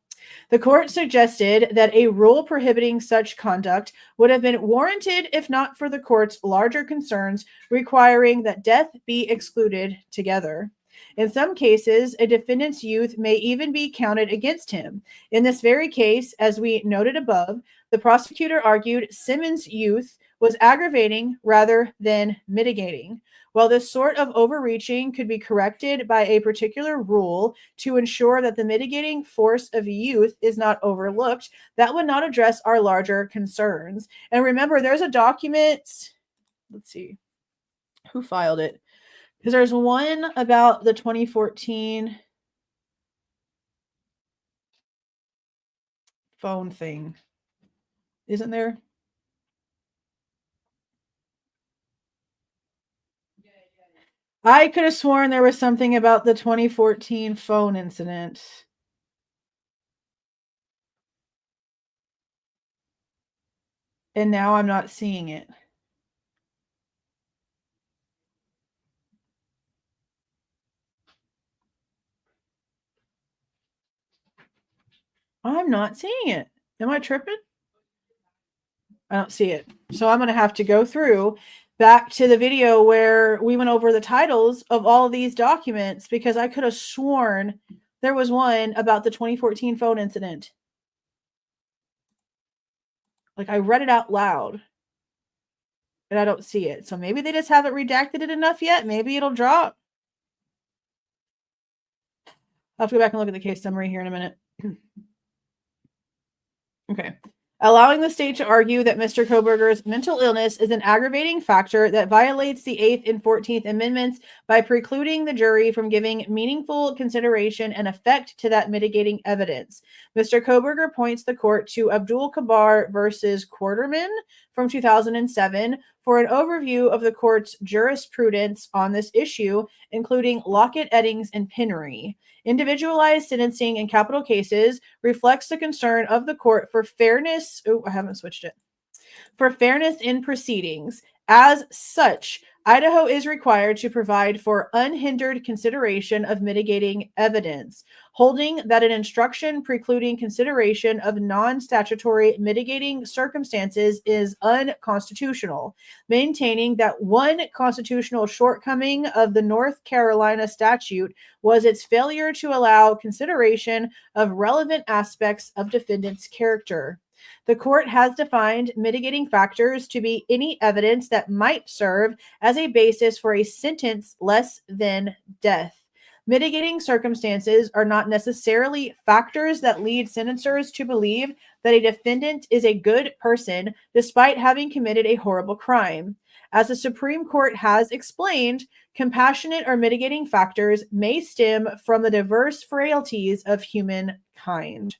The court suggested that a rule prohibiting such conduct would have been warranted if not for the court's larger concerns requiring that death be excluded together. In some cases, a defendant's youth may even be counted against him. In this very case, as we noted above, the prosecutor argued Simmons' youth was aggravating rather than mitigating. While this sort of overreaching could be corrected by a particular rule to ensure that the mitigating force of youth is not overlooked, that would not address our larger concerns. And remember, there's a document, let's see, who filed it? Because there's one about the 2014 phone thing, isn't there? I could have sworn there was something about the 2014 phone incident. And now I'm not seeing it. I'm not seeing it. Am I tripping? I don't see it. So I'm going to have to go through back to the video where we went over the titles of all of these documents because I could have sworn there was one about the 2014 phone incident. Like I read it out loud and I don't see it. So maybe they just haven't redacted it enough yet. Maybe it'll drop. I'll have to go back and look at the case summary here in a minute. Okay. Allowing the state to argue that Mr. Kohberger's mental illness is an aggravating factor that violates the 8th and 14th Amendments by precluding the jury from giving meaningful consideration and effect to that mitigating evidence. Mr. Kohberger points the court to Abdul-Kabar versus Quarterman from 2007 for an overview of the court's jurisprudence on this issue, including Lockett, Eddings, and Penry. Individualized sentencing in capital cases reflects the concern of the court for fairness. Oh, I haven't switched it. For fairness in proceedings. As such, Idaho is required to provide for unhindered consideration of mitigating evidence, holding that an instruction precluding consideration of non-statutory mitigating circumstances is unconstitutional, maintaining that one constitutional shortcoming of the North Carolina statute was its failure to allow consideration of relevant aspects of defendant's character. The court has defined mitigating factors to be any evidence that might serve as a basis for a sentence less than death. Mitigating circumstances are not necessarily factors that lead sentencers to believe that a defendant is a good person despite having committed a horrible crime. As the Supreme Court has explained, compassionate or mitigating factors may stem from the diverse frailties of humankind.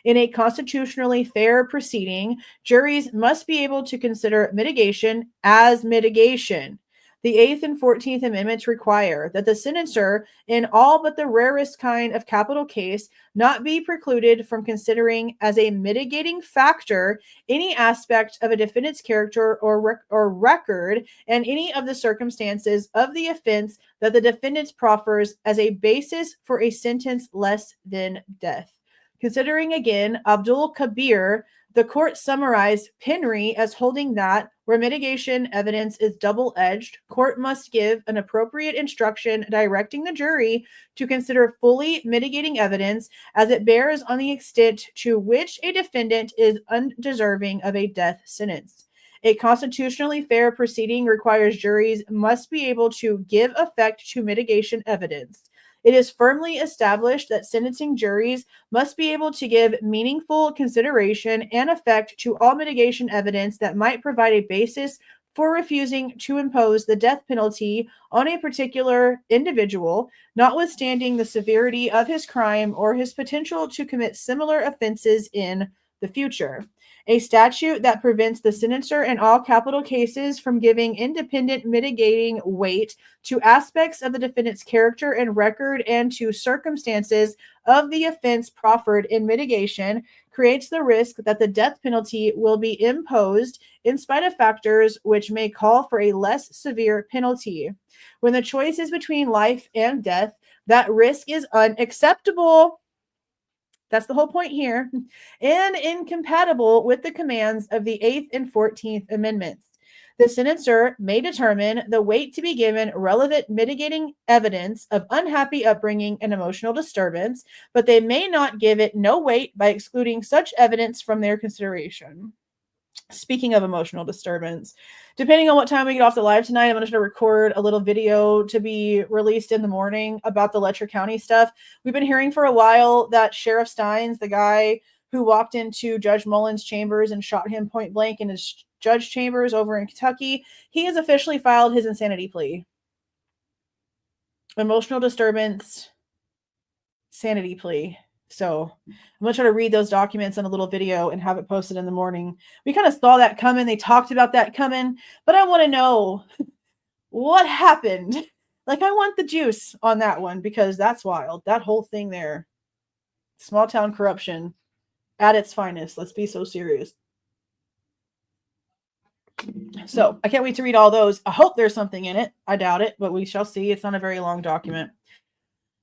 In a constitutionally fair proceeding, juries must be able to consider mitigation as mitigation. The 8th and 14th Amendments require that the sentencer, in all but the rarest kind of capital case, not be precluded from considering as a mitigating factor any aspect of a defendant's character or record and any of the circumstances of the offense that the defendant proffers as a basis for a sentence less than death. Considering again Abdul-Kabir, the court summarized Penry as holding that where mitigation evidence is double-edged, court must give an appropriate instruction directing the jury to consider fully mitigating evidence as it bears on the extent to which a defendant is undeserving of a death sentence. A constitutionally fair proceeding requires juries must be able to give effect to mitigation evidence. It is firmly established that sentencing juries must be able to give meaningful consideration and effect to all mitigation evidence that might provide a basis for refusing to impose the death penalty on a particular individual, notwithstanding the severity of his crime or his potential to commit similar offenses in the future. a statute that prevents the senator in all capital cases from giving independent mitigating weight to aspects of the defendant's character and record and to circumstances of the offense proffered in mitigation, creates the risk that the death penalty will be imposed in spite of factors which may call for a less severe penalty. When the choice is between life and death, that risk is unacceptable. That's the whole point here, and incompatible with the commands of the 8th and 14th Amendments. The senator may determine the weight to be given relevant mitigating evidence of unhappy upbringing and emotional disturbance, but they may not give it no weight by excluding such evidence from their consideration. Speaking of emotional disturbance, depending on what time we get off the live tonight, I'm going to record a little video to be released in the morning about the Letcher County stuff. We've been hearing for a while that Sheriff Steins, the guy who walked into Judge Mullen's chambers and shot him point blank in his judge chambers over in Kentucky, he has officially filed his insanity plea. Emotional disturbance, sanity plea. So I'm going to try to read those documents in a little video and have it posted in the morning. We kind of saw that coming. They talked about that coming, but I want to know what happened. Like, I want the juice on that one because that's wild. That whole thing there. Small town corruption at its finest. Let's be so serious. So I can't wait to read all those. I hope there's something in it. I doubt it, but we shall see. It's not a very long document.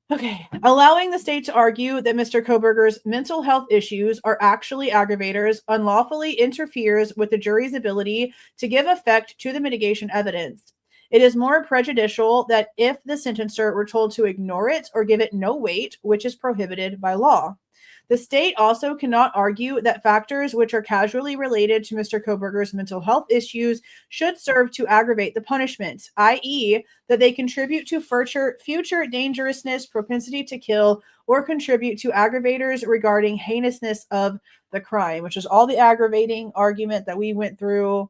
Okay, allowing the state to argue that Mr. Kohberger's mental health issues are actually aggravators unlawfully interferes with the jury's ability to give effect to the mitigation evidence. It is more prejudicial that if the sentencer were told to ignore it or give it no weight, which is prohibited by law. The state also cannot argue that factors which are casually related to Mr. Kohberger's mental health issues should serve to aggravate the punishment, i.e., that they contribute to future dangerousness, propensity to kill, or contribute to aggravators regarding heinousness of the crime, which is all the aggravating argument that we went through.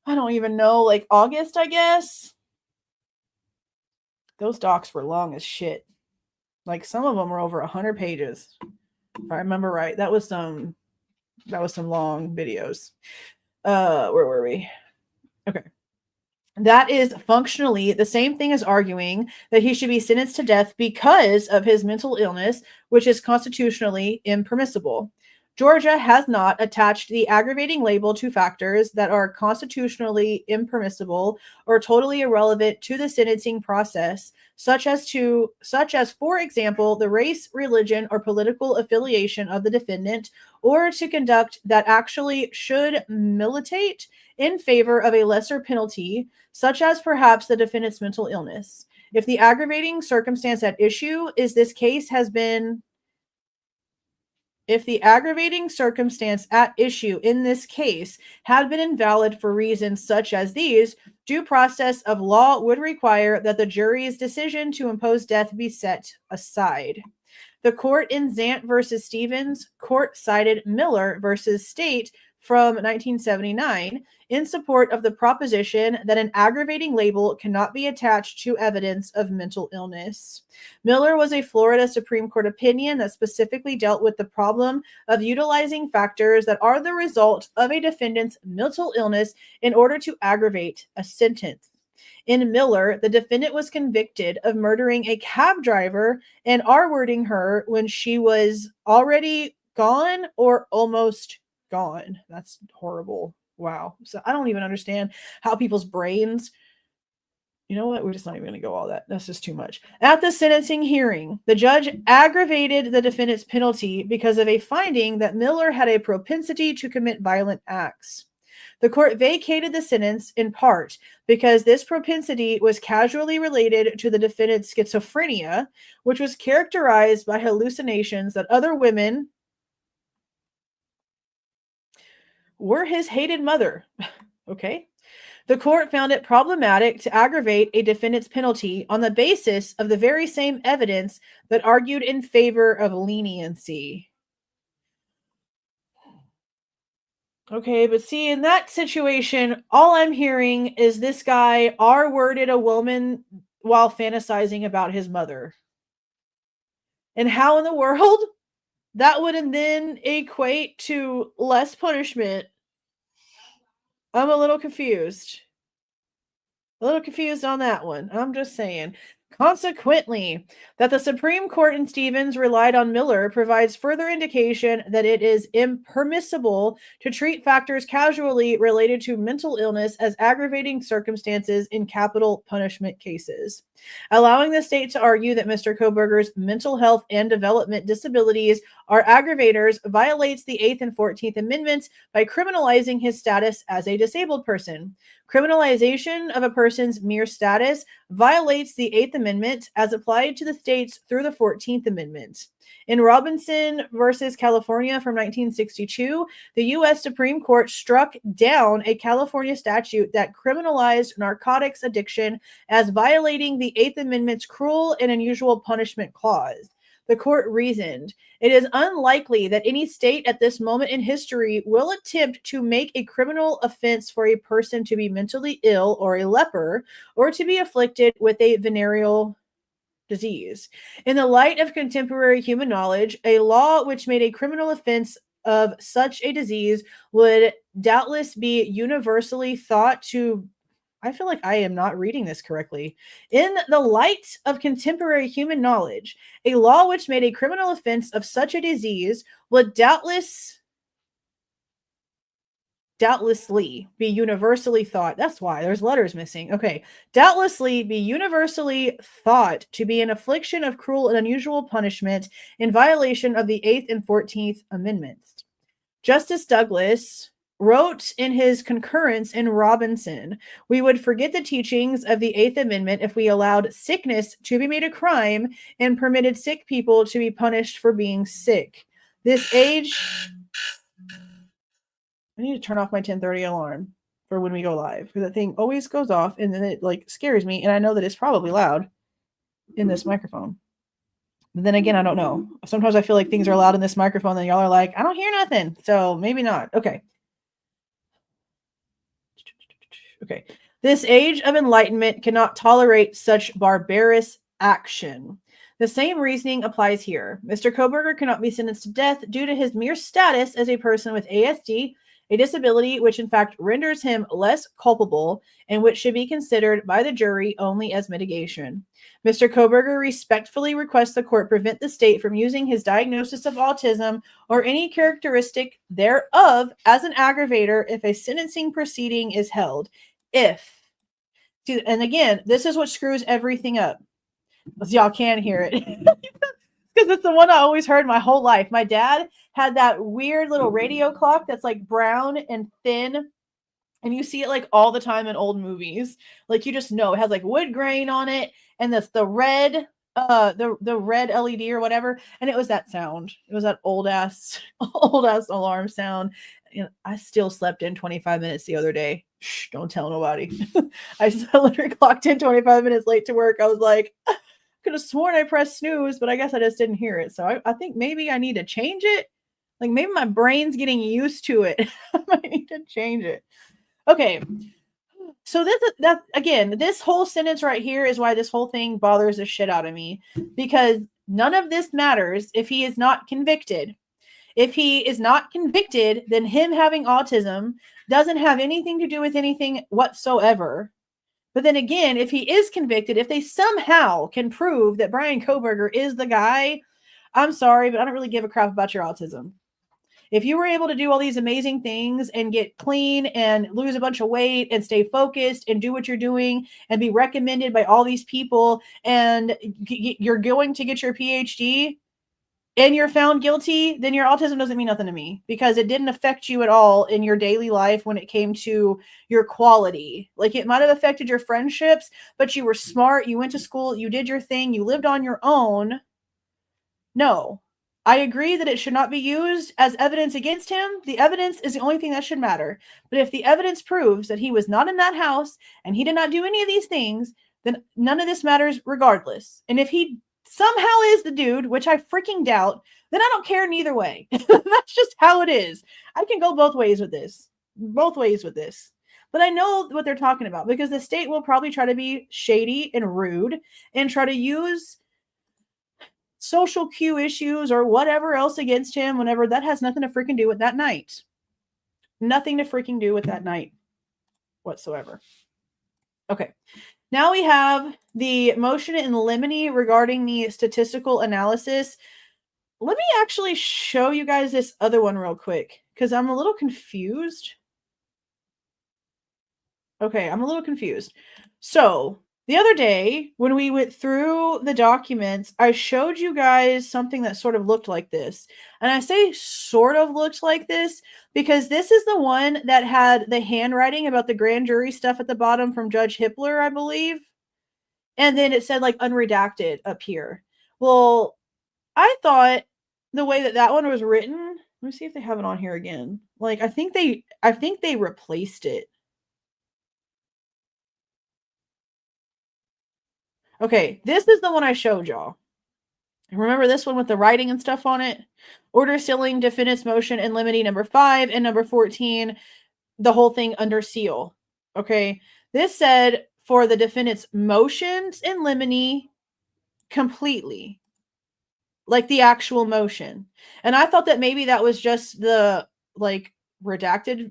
I don't even know, like August, I guess. Those docs were long as shit. Like, some of them were over 100 pages. If I remember right, that was some long videos. Where were we? Okay. That is functionally the same thing as arguing that he should be sentenced to death because of his mental illness, which is constitutionally impermissible. Georgia has not attached the aggravating label to factors that are constitutionally impermissible or totally irrelevant to the sentencing process, such as, for example, the race, religion, or political affiliation of the defendant, or to conduct that actually should militate in favor of a lesser penalty, such as perhaps the defendant's mental illness. If the aggravating circumstance at issue is this case has been If the aggravating circumstance at issue in this case had been invalid for reasons such as these, due process of law would require that the jury's decision to impose death be set aside. The court in Zant versus Stevens, court cited Miller versus State from 1979 in support of the proposition that an aggravating label cannot be attached to evidence of mental illness. Miller was a Florida Supreme Court opinion that specifically dealt with the problem of utilizing factors that are the result of a defendant's mental illness in order to aggravate a sentence. In Miller, the defendant was convicted of murdering a cab driver and R-wording her when she was already gone or almost gone. That's horrible. Wow. So I don't even understand how people's brains... You know what? We're just not even going to go all that. That's just too much. At the sentencing hearing, the judge aggravated the defendant's penalty because of a finding that Miller had a propensity to commit violent acts. The court vacated the sentence in part because this propensity was casually related to the defendant's schizophrenia, which was characterized by hallucinations that other women were his hated mother. Okay. The court found it problematic to aggravate a defendant's penalty on the basis of the very same evidence that argued in favor of leniency. Okay, but see, in that situation, all I'm hearing is this guy R-worded a woman while fantasizing about his mother. And how in the world that would then equate to less punishment. I'm a little confused. A little confused on that one. I'm just saying. Consequently, that the Supreme Court in Stevens relied on Miller provides further indication that it is impermissible to treat factors casually related to mental illness as aggravating circumstances in capital punishment cases. Allowing the state to argue that Mr. Kohberger's mental health and development disabilities are aggravators violates the 8th and 14th Amendments by criminalizing his status as a disabled person. Criminalization of a person's mere status violates the 8th Amendment as applied to the states through the 14th Amendment. In Robinson versus California from 1962, the U.S. Supreme Court struck down a California statute that criminalized narcotics addiction as violating the 8th Amendment's cruel and unusual punishment clause. The court reasoned, it is unlikely that any state at this moment in history will attempt to make a criminal offense for a person to be mentally ill or a leper or to be afflicted with a venereal disease. In the light of contemporary human knowledge, a law which made a criminal offense of such a disease would doubtless be universally thought to. I feel like I am not reading this correctly. In the light of contemporary human knowledge, a law which made a criminal offense of such a disease would doubtlessly be universally thought. That's why there's letters missing. Okay. Doubtlessly be universally thought to be an affliction of cruel and unusual punishment in violation of the 8th and 14th Amendments. Justice Douglas wrote in his concurrence in Robinson, we would forget the teachings of the 8th Amendment if we allowed sickness to be made a crime and permitted sick people to be punished for being sick. This age... I need to turn off my 10:30 alarm for when we go live, because that thing always goes off and then it like scares me, and I know that it's probably loud in this microphone. But then again, I don't know. Sometimes I feel like things are loud in this microphone and y'all are like, I don't hear nothing. So maybe not. Okay. Okay. This age of enlightenment cannot tolerate such barbarous action. The same reasoning applies here. Mr. Kohberger cannot be sentenced to death due to his mere status as a person with ASD, a disability which in fact renders him less culpable and which should be considered by the jury only as mitigation. Mr. Kohberger respectfully requests the court prevent the state from using his diagnosis of autism or any characteristic thereof as an aggravator if a sentencing proceeding is held. And again, this is what screws everything up. Y'all can hear it. Because it's the one I always heard my whole life. My dad had that weird little radio clock that's like brown and thin, and you see it like all the time in old movies. Like you just know it has like wood grain on it, and the red the red LED or whatever, and it was that sound. It was that old ass alarm sound. You know, I still slept in 25 minutes the other day. Shh, don't tell nobody. I literally clocked in 25 minutes late to work. I was like, could have sworn I pressed snooze, but I guess I just didn't hear it. So I think maybe I need to change it. Like maybe my brain's getting used to it. I might need to change it. Okay. So this whole sentence right here is why this whole thing bothers the shit out of me, because none of this matters if he is not convicted. If he is not convicted, then him having autism doesn't have anything to do with anything whatsoever. But then again, if he is convicted, if they somehow can prove that Bryan Kohberger is the guy, I'm sorry, but I don't really give a crap about your autism. If you were able to do all these amazing things and get clean and lose a bunch of weight and stay focused and do what you're doing and be recommended by all these people, and you're going to get your PhD and you're found guilty, then your autism doesn't mean nothing to me, because it didn't affect you at all in your daily life when it came to your quality. Like it might have affected your friendships, but you were smart. You went to school. You did your thing. You lived on your own. No, I agree that it should not be used as evidence against him. The evidence is the only thing that should matter. But if the evidence proves that he was not in that house and he did not do any of these things, then none of this matters regardless. And if he somehow is the dude, which I freaking doubt, then I don't care neither way. That's just how it is. I can go both ways with this. But I know what they're talking about, because the state will probably try to be shady and rude and try to use social cue issues or whatever else against him, whenever that has nothing to freaking do with that night. Nothing to freaking do with that night whatsoever. Okay. Now we have the motion in limine regarding the statistical analysis. Let me actually show you guys this other one real quick because I'm a little confused. Okay, I'm a little confused. So the other day when we went through the documents, I showed you guys something that sort of looked like this. And I say sort of looked like this because this is the one that had the handwriting about the grand jury stuff at the bottom from Judge Hippler, I believe. And then it said like unredacted up here. Well, I thought the way that one was written, let me see if they have it on here again. Like I think they replaced it. Okay, this is the one I showed y'all. Remember this one with the writing and stuff on it? Order sealing defendant's motion in limine number 5 and number 14, the whole thing under seal. Okay, this said for the defendant's motions in limine completely, like the actual motion. And I thought that maybe that was just the like unredacted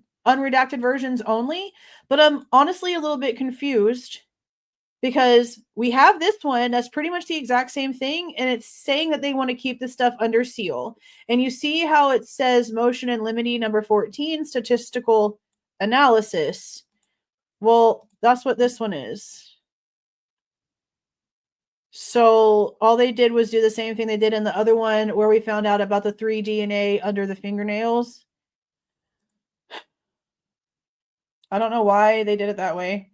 versions only, but I'm honestly a little bit confused because we have this one that's pretty much the exact same thing, and it's saying that they want to keep this stuff under seal. And you see how it says motion in limine number 14, statistical analysis. Well, that's what this one is. So all they did was do the same thing they did in the other one where we found out about the 3 DNA under the fingernails. I don't know why they did it that way.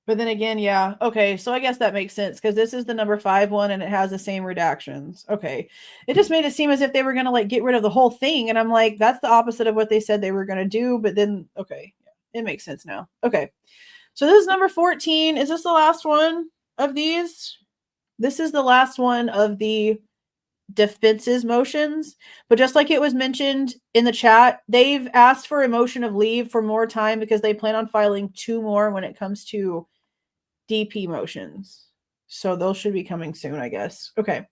But then again, yeah. Okay, so I guess that makes sense because this is the number 5 one and it has the same redactions. Okay. It just made it seem as if they were going to like get rid of the whole thing. And I'm like, that's the opposite of what they said they were going to do. But then, okay, it makes sense now. Okay. So this is number 14. Is this the last one of these? This is the last one of the defense's motions. But just like it was mentioned in the chat, they've asked for a motion of leave for more time because they plan on filing 2 more when it comes to DP motions. So those should be coming soon, I guess. Okay.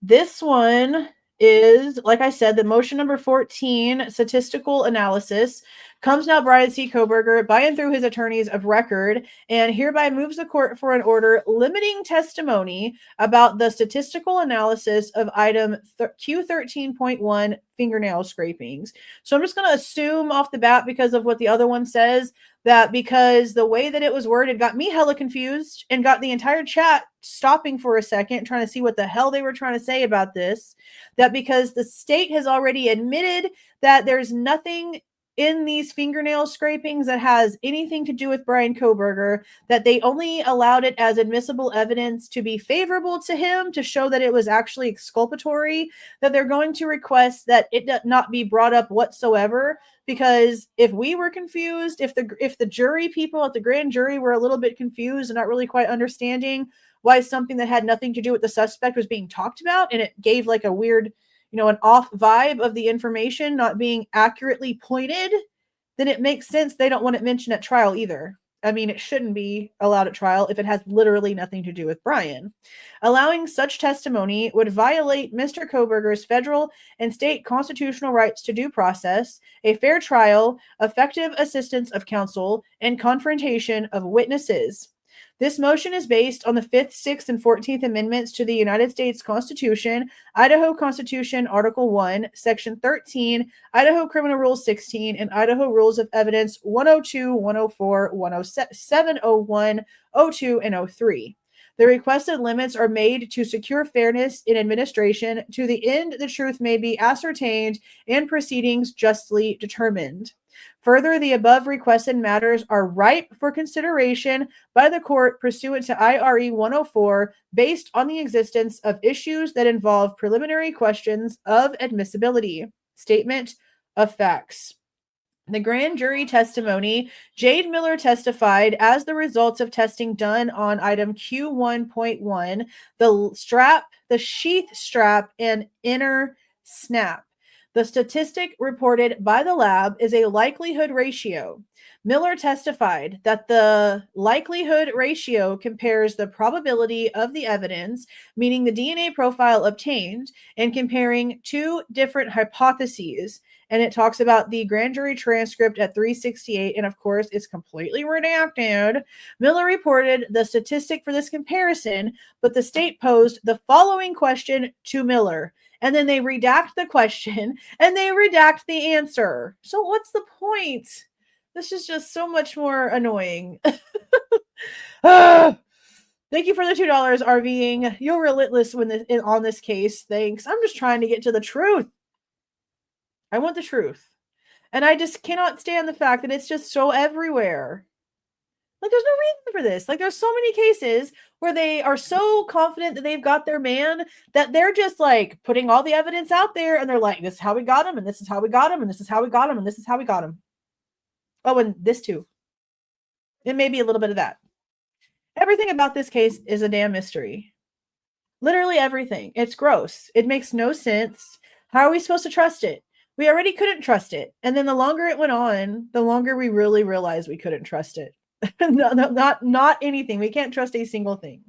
This one is, like I said, the motion number 14, statistical analysis, comes now Bryan C. Kohberger by and through his attorneys of record and hereby moves the court for an order limiting testimony about the statistical analysis of item Q13.1 fingernail scrapings. So I'm just going to assume off the bat, because of what the other one says, that because the way that it was worded got me hella confused and got the entire chat stopping for a second, trying to see what the hell they were trying to say about this, that because the state has already admitted that there's nothing in these fingernail scrapings that has anything to do with Bryan Kohberger, that they only allowed it as admissible evidence to be favorable to him, to show that it was actually exculpatory, that they're going to request that it not be brought up whatsoever. Because if we were confused, if the jury people at the grand jury were a little bit confused and not really quite understanding why something that had nothing to do with the suspect was being talked about, and it gave like a weird, an off vibe of the information not being accurately pointed, then it makes sense they don't want it mentioned at trial either. I mean, it shouldn't be allowed at trial if it has literally nothing to do with Bryan. Allowing such testimony would violate Mr. Kohberger's federal and state constitutional rights to due process, a fair trial, effective assistance of counsel, and confrontation of witnesses. This motion is based on the 5th, 6th, and 14th Amendments to the United States Constitution, Idaho Constitution, Article 1, Section 13, Idaho Criminal Rule 16, and Idaho Rules of Evidence 102, 104, 107, 01, 02, and 03. The requested limits are made to secure fairness in administration to the end the truth may be ascertained and proceedings justly determined. Further, the above requested matters are ripe for consideration by the court pursuant to IRE 104 based on the existence of issues that involve preliminary questions of admissibility. Statement of facts. The grand jury testimony, Jade Miller testified as the results of testing done on item Q1.1, the sheath strap, and inner snap. The statistic reported by the lab is a likelihood ratio. Miller testified that the likelihood ratio compares the probability of the evidence, meaning the DNA profile obtained, and comparing two different hypotheses. And it talks about the grand jury transcript at 368, and of course, it's completely redacted. Miller reported the statistic for this comparison, but the state posed the following question to Miller. And then they redact the question and they redact the answer. So, what's the point? This is just so much more annoying. Thank you for the $2, RVing. You're relentless on this case. Thanks. I'm just trying to get to the truth. I want the truth. And I just cannot stand the fact that it's just so everywhere. Like, there's no reason for this. Like, there's so many cases where they are so confident that they've got their man that they're just like putting all the evidence out there and they're like, this is how we got him, and this is how we got him, and this is how we got him, and this is how we got him. Oh, and this too. It may be a little bit of that. Everything about this case is a damn mystery. Literally everything. It's gross. It makes no sense. How are we supposed to trust it? We already couldn't trust it. And then the longer it went on, the longer we really realized we couldn't trust it. No, not anything. We can't trust a single thing.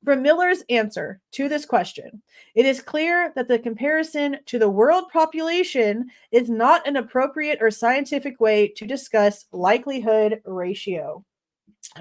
From Miller's answer to this question, it is clear that the comparison to the world population is not an appropriate or scientific way to discuss likelihood ratio.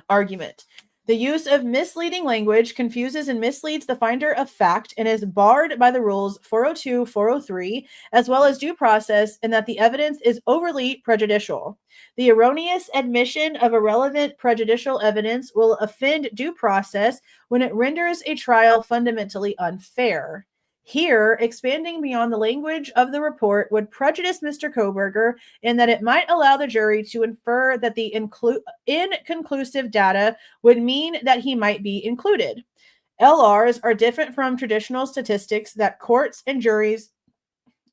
Argument. The use of misleading language confuses and misleads the finder of fact and is barred by the rules 402, 403, as well as due process, in that the evidence is overly prejudicial. The erroneous admission of irrelevant prejudicial evidence will offend due process when it renders a trial fundamentally unfair. Here, expanding beyond the language of the report would prejudice Mr. Kohberger in that it might allow the jury to infer that the inconclusive data would mean that he might be included. LRs are different from traditional statistics that courts and juries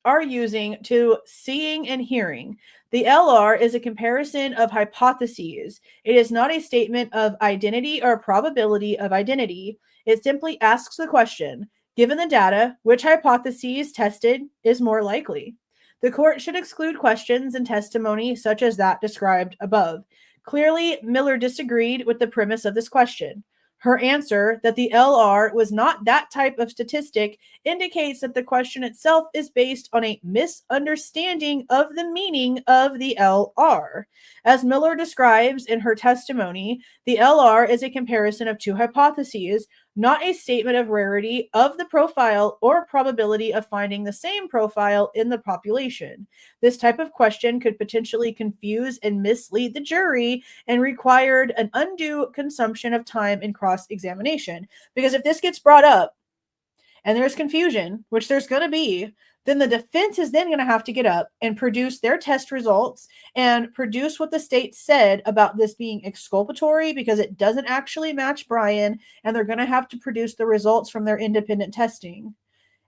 are using to seeing and hearing. The LR is a comparison of hypotheses. It is not a statement of identity or probability of identity. It simply asks the question, given the data, which hypotheses tested is more likely? The court should exclude questions and testimony such as that described above. Clearly, Miller disagreed with the premise of this question. Her answer that the LR was not that type of statistic indicates that the question itself is based on a misunderstanding of the meaning of the LR. As Miller describes in her testimony, the LR is a comparison of two hypotheses, not a statement of rarity of the profile or probability of finding the same profile in the population. This type of question could potentially confuse and mislead the jury and required an undue consumption of time in cross-examination. Because if this gets brought up and there's confusion, which there's going to be, then the defense is then going to have to get up and produce their test results and produce what the state said about this being exculpatory because it doesn't actually match Bryan, and they're going to have to produce the results from their independent testing.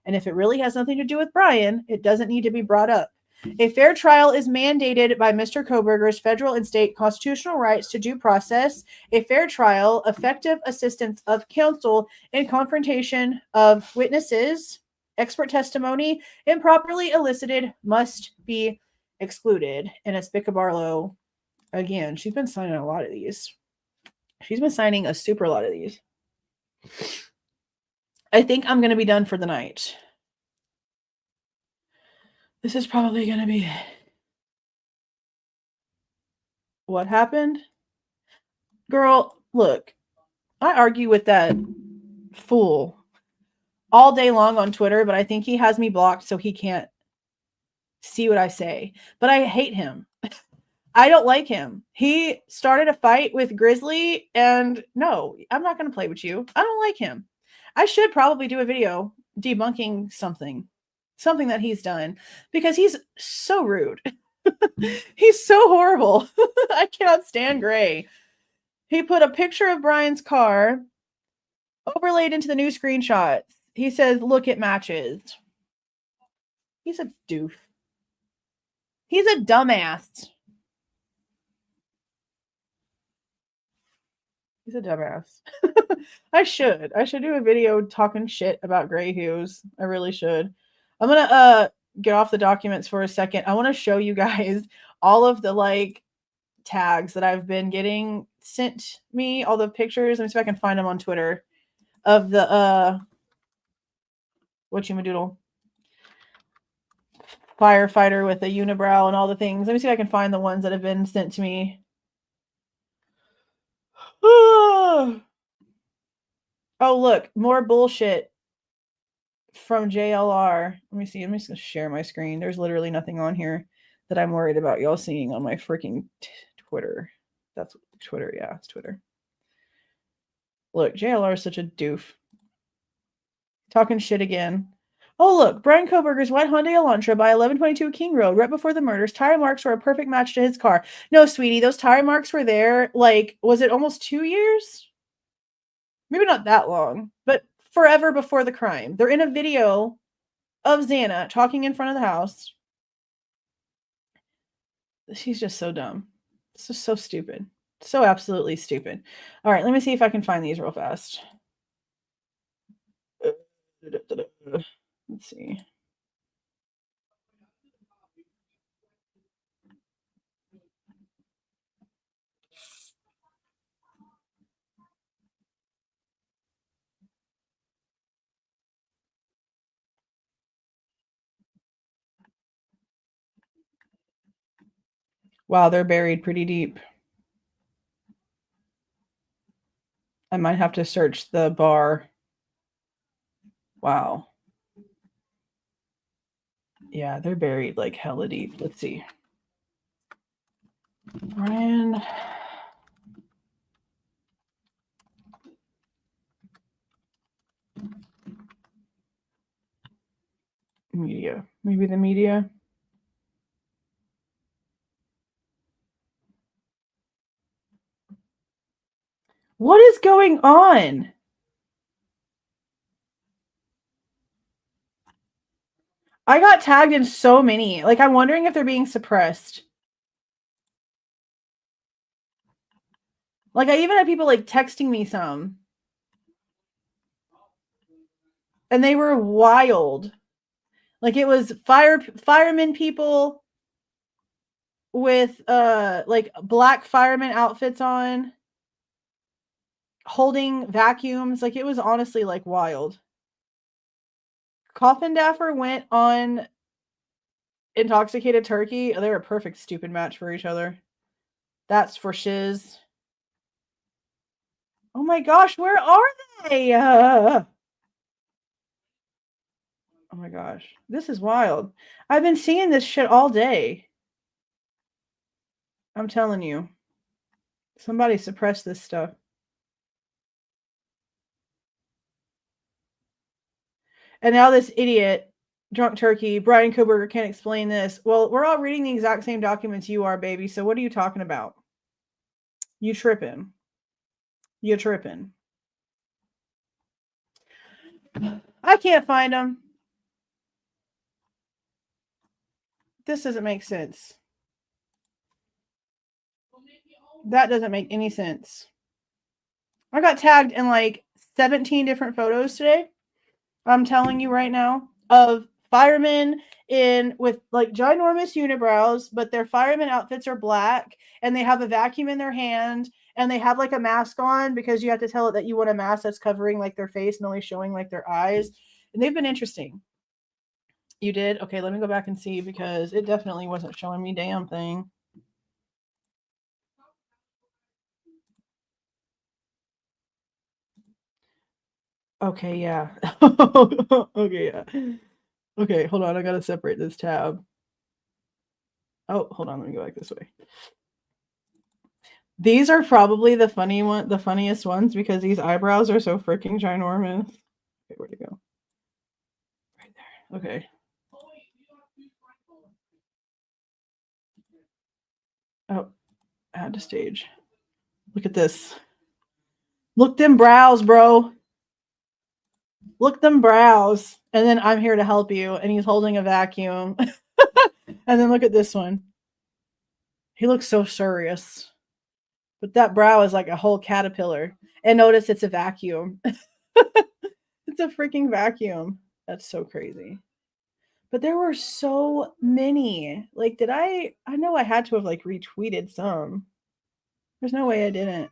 And if it really has nothing to do with Bryan, it doesn't need to be brought up. A fair trial is mandated by Mr. Kohberger's federal and state constitutional rights to due process. A fair trial, effective assistance of counsel in confrontation of witnesses, expert testimony, improperly elicited must be excluded. And it's Bicca Barlow. Again, she's been signing a lot of these. She's been signing a super lot of these. I think I'm going to be done for the night. This is probably going to be it. What happened? Girl, look, I argue with that fool all day long on Twitter, but I think he has me blocked so he can't see what I say. But I hate him. I don't like him. He started a fight with Grizzly, and no, I'm not going to play with you. I don't like him. I should probably do a video debunking something that he's done, because he's so rude. He's so horrible. I cannot stand Gray. He put a picture of Bryan's car overlaid into the new screenshots. He says, look, it matches. He's a doof. He's a dumbass. He's a dumbass. I should do a video talking shit about Gray Hughes. I really should. I'm going to get off the documents for a second. I want to show you guys all of the tags that I've been getting sent me, all the pictures. Let me see if I can find them on Twitter of the whatchamadoodle firefighter with a unibrow and all the things. Let me see if I can find the ones that have been sent to me. Oh, look, more bullshit from JLR. Let me see. I'm just going to share my screen. There's literally nothing on here that I'm worried about y'all seeing on my freaking Twitter. That's Twitter. Yeah, it's Twitter. Look, JLR is such a doof. Talking shit again. Oh, look, Bryan Kohberger's white Hyundai Elantra by 1122 King Road, right before the murders. Tire marks were a perfect match to his car. No, sweetie, those tire marks were there, like, was it almost 2 years? Maybe not that long, but forever before the crime. They're in a video of Xana talking in front of the house. She's just so dumb. It's just so stupid. So absolutely stupid. All right, let me see if I can find these real fast. Let's see. Wow, they're buried pretty deep. I might have to search the bar. Wow. Yeah, they're buried like hella deep. Let's see. Bryan. Media. Maybe the media. What is going on? I got tagged in so many. Like, I'm wondering if they're being suppressed. Like, I even had people like texting me some. And they were wild. Like, it was firemen people with like black fireman outfits on, holding vacuums. Like, it was honestly like wild. Coffin Daffer went on Intoxicated Turkey. They're a perfect stupid match for each other. That's for shiz. Oh my gosh, where are they? Oh my gosh, this is wild. I've been seeing this shit all day. I'm telling you. Somebody suppress this stuff. And now this idiot, drunk turkey, Bryan Kohberger can't explain this. Well, we're all reading the exact same documents you are, baby. So what are you talking about? You tripping. You tripping. I can't find them. This doesn't make sense. That doesn't make any sense. I got tagged in like 17 different photos today. I'm telling you right now, of firemen in with like ginormous unibrows, but their fireman outfits are black and they have a vacuum in their hand and they have like a mask on because you have to tell it that you want a mask that's covering like their face and only showing like their eyes. And they've been interesting. You did? Okay, let me go back and see because it definitely wasn't showing me damn thing. Okay, yeah. Okay, yeah. Okay, hold on. I gotta separate this tab. Oh, hold on. Let me go back this way. These are probably the funniest ones because these eyebrows are so freaking ginormous. Okay, where'd it go? Right there. Okay. Oh, add to stage. Look at this. Look them brows, bro. Look them brows. And then I'm here to help you. And he's holding a vacuum. And then look at this one. He looks so serious. But that brow is like a whole caterpillar. And notice it's a vacuum. It's a freaking vacuum. That's so crazy. But there were so many. Like, I know I had to have like retweeted some. There's no way I didn't.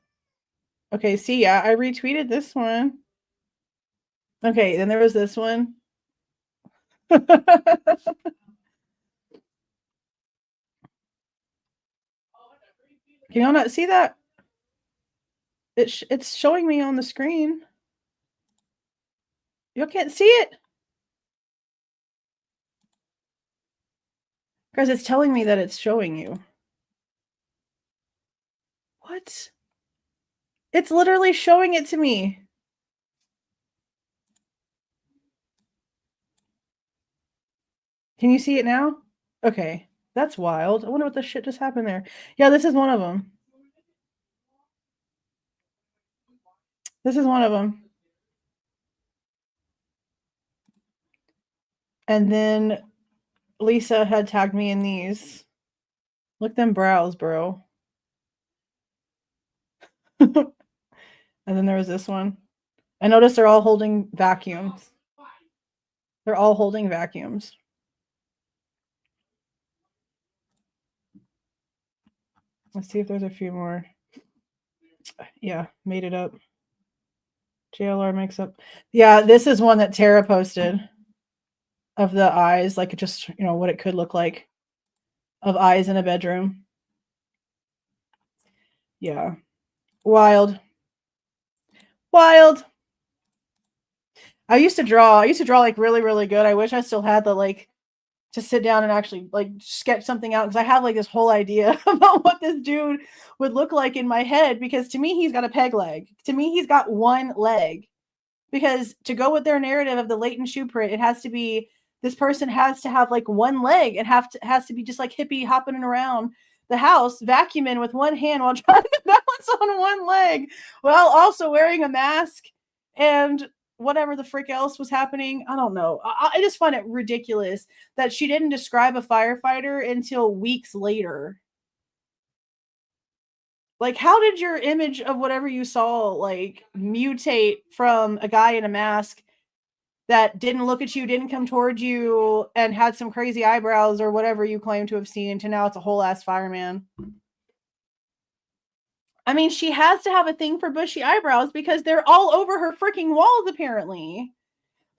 Okay, see, yeah, I retweeted this one. Okay, then there was this one. Can y'all not see that? It's showing me on the screen. Y'all can't see it? Guys, it's telling me that it's showing you. What? It's literally showing it to me. Can you see it now? Okay, that's wild. I wonder what the shit just happened there. Yeah, this is one of them. This is one of them. And then Lisa had tagged me in these. Look them brows, bro. And then there was this one. I noticed they're all holding vacuums. They're all holding vacuums. Let's see if there's a few more. Yeah, made it up. JLR makes up. Yeah, this is one that Tara posted of the eyes, like just, you know, what it could look like of eyes in a bedroom. Yeah. Wild. Wild. I used to draw like really, really good. I wish I still had the like to sit down and actually like sketch something out because I have like this whole idea about what this dude would look like in my head because to me he's got a peg leg. To me he's got one leg. Because to go with their narrative of the latent shoe print, it has to be this person has to have like one leg and has to be just like hippie hopping around the house, vacuuming with one hand while trying to balance on one leg, while also wearing a mask and whatever the frick else was happening. I don't know. I just find it ridiculous that she didn't describe a firefighter until weeks later. Like, how did your image of whatever you saw like mutate from a guy in a mask that didn't look at you, didn't come towards you, and had some crazy eyebrows or whatever you claim to have seen to now it's a whole ass fireman? I mean, she has to have a thing for bushy eyebrows because they're all over her freaking walls apparently.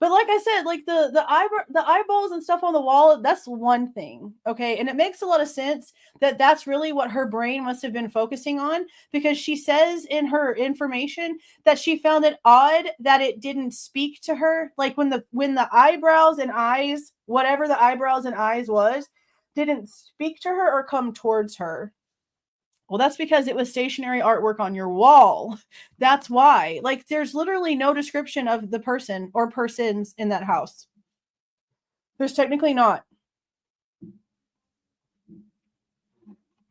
But like I said, like the eyeballs and stuff on the wall, that's one thing, okay? And it makes a lot of sense that that's really what her brain must have been focusing on because she says in her information that she found it odd that it didn't speak to her, like when the eyebrows and eyes, whatever the eyebrows and eyes was, didn't speak to her or come towards her. Well, that's because it was stationary artwork on your wall. That's why. Like, there's literally no description of the person or persons in that house. There's technically not.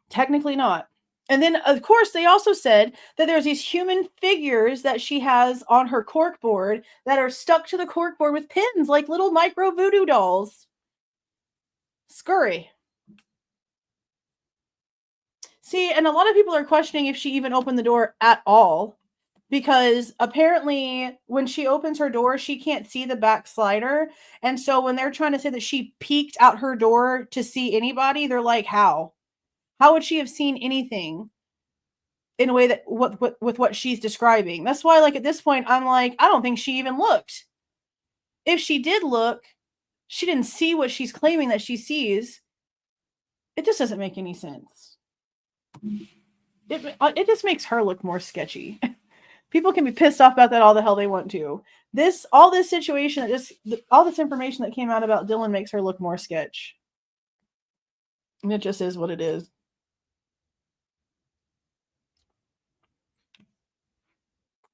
Technically not. And then, of course, they also said that there's these human figures that she has on her corkboard that are stuck to the corkboard with pins, like little micro voodoo dolls. Scurry. See, and a lot of people are questioning if she even opened the door at all. Because apparently when she opens her door, she can't see the back slider. And so when they're trying to say that she peeked out her door to see anybody, they're like, how? How would she have seen anything in a way that with what she's describing? That's why, like, at this point, I'm like, I don't think she even looked. If she did look, she didn't see what she's claiming that she sees. It just doesn't make any sense. It just makes her look more sketchy. People can be pissed off about that all the hell they want to. All this situation, all this information that came out about Dylan makes her look more sketch. And it just is what it is.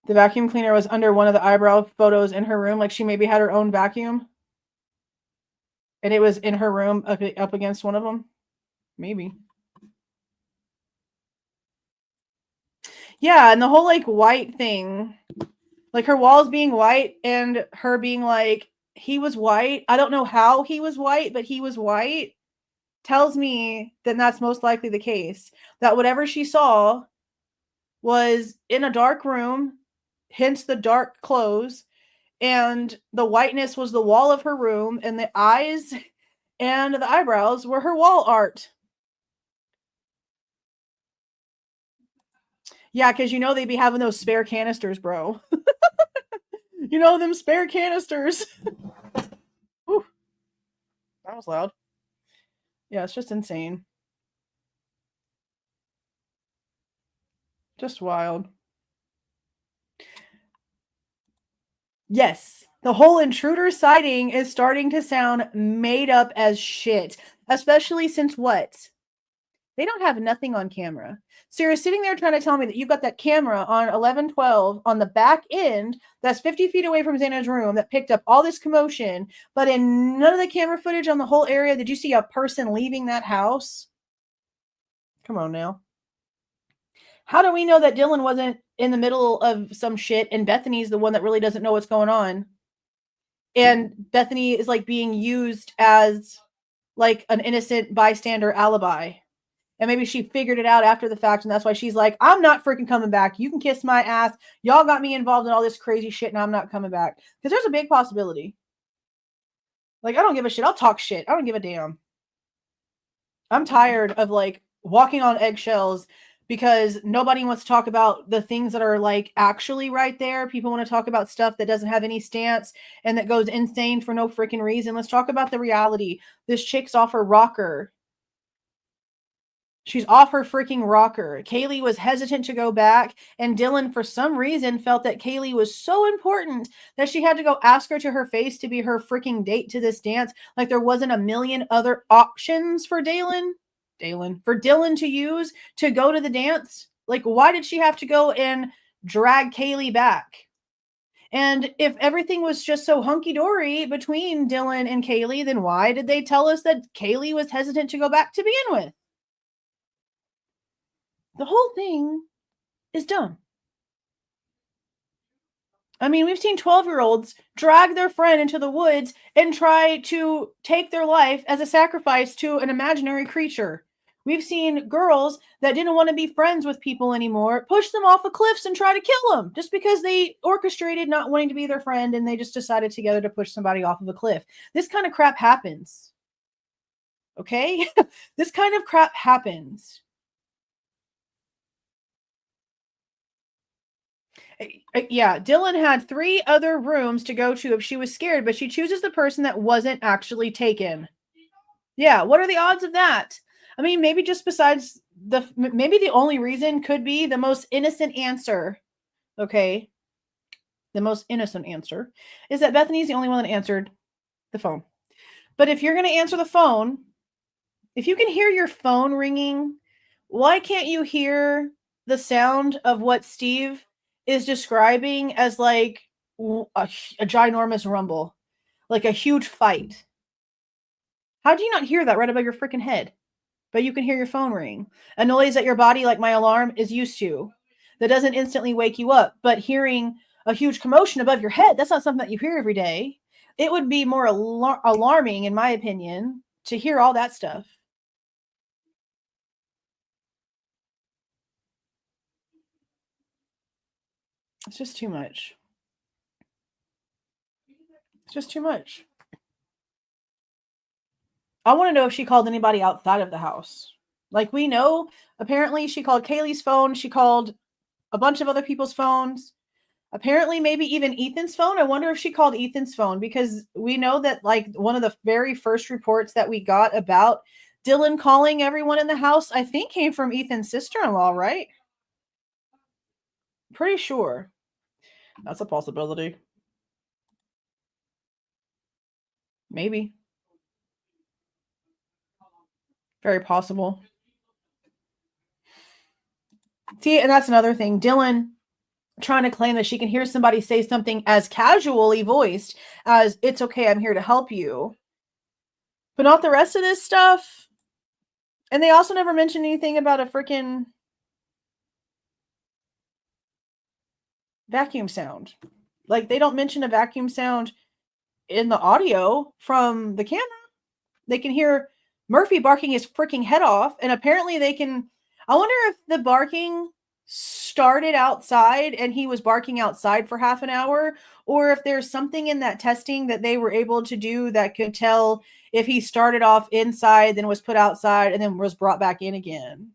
The vacuum cleaner was under one of the eyebrow photos in her room. Like she maybe had her own vacuum. And it was in her room up against one of them. Maybe. Yeah, and the whole like white thing. Like her walls being white and her being like, he was white. I don't know how he was white, but he was white. Tells me that that's most likely the case. That whatever she saw was in a dark room, hence the dark clothes, and the whiteness was the wall of her room, and the eyes and the eyebrows were her wall art. Yeah, because you know they'd be having those spare canisters, bro. You know them spare canisters. Whew, that was loud. Yeah, it's just insane. Just wild. Yes, the whole intruder sighting is starting to sound made up as shit, especially since what? They don't have nothing on camera. So you're sitting there trying to tell me that you've got that camera on 1112 on the back end that's 50 feet away from Xana's room that picked up all this commotion, but in none of the camera footage on the whole area did you see a person leaving that house? Come on now. How do we know that Dylan wasn't in the middle of some shit and Bethany's the one that really doesn't know what's going on? And Bethany is like being used as like an innocent bystander alibi. And maybe she figured it out after the fact, and that's why she's like, I'm not freaking coming back. You can kiss my ass. Y'all got me involved in all this crazy shit, and I'm not coming back. Because there's a big possibility. Like, I don't give a shit. I'll talk shit. I don't give a damn. I'm tired of like walking on eggshells because nobody wants to talk about the things that are like actually right there. People want to talk about stuff that doesn't have any stance and that goes insane for no freaking reason. Let's talk about the reality. This chick's off her rocker. She's off her freaking rocker. Kaylee was hesitant to go back, and Dylan, for some reason, felt that Kaylee was so important that she had to go ask her to her face to be her freaking date to this dance. Like there wasn't a million other options for Dylan to use to go to the dance. Like, why did she have to go and drag Kaylee back? And if everything was just so hunky-dory between Dylan and Kaylee, then why did they tell us that Kaylee was hesitant to go back to begin with? The whole thing is dumb. I mean, we've seen 12-year-olds drag their friend into the woods and try to take their life as a sacrifice to an imaginary creature. We've seen girls that didn't want to be friends with people anymore push them off of cliffs and try to kill them just because they orchestrated not wanting to be their friend and they just decided together to push somebody off of a cliff. This kind of crap happens. Okay? This kind of crap happens. Yeah, Dylan had 3 other rooms to go to if she was scared, but she chooses the person that wasn't actually taken. Yeah, what are the odds of that? I mean, maybe just besides maybe the only reason could be the most innocent answer. Okay. The most innocent answer is that Bethany's the only one that answered the phone. But if you're going to answer the phone, if you can hear your phone ringing, why can't you hear the sound of what Steve is describing as like a ginormous rumble, like a huge fight? How do you not hear that right above your freaking head? But you can hear your phone ring. A noise that your body, like my alarm, is used to. That doesn't instantly wake you up. But hearing a huge commotion above your head, that's not something that you hear every day. It would be more alarming, in my opinion, to hear all that stuff. It's just too much. It's just too much. I want to know if she called anybody outside of the house. Like, we know, apparently she called Kaylee's phone. She called a bunch of other people's phones. Apparently, maybe even Ethan's phone. I wonder if she called Ethan's phone, because we know that, like, one of the very first reports that we got about Dylan calling everyone in the house, I think came from Ethan's sister-in-law, right? Pretty sure. That's a possibility. Maybe. Very possible. See, and that's another thing. Dylan trying to claim that she can hear somebody say something as casually voiced as, it's okay, I'm here to help you. But not the rest of this stuff. And they also never mentioned anything about a freaking vacuum sound. Like, they don't mention a vacuum sound in the audio from the camera. They can hear Murphy barking his freaking head off, and apparently they can. I wonder if the barking started outside and he was barking outside for half an hour, or if there's something in that testing that they were able to do that could tell if he started off inside, then was put outside, and then was brought back in again.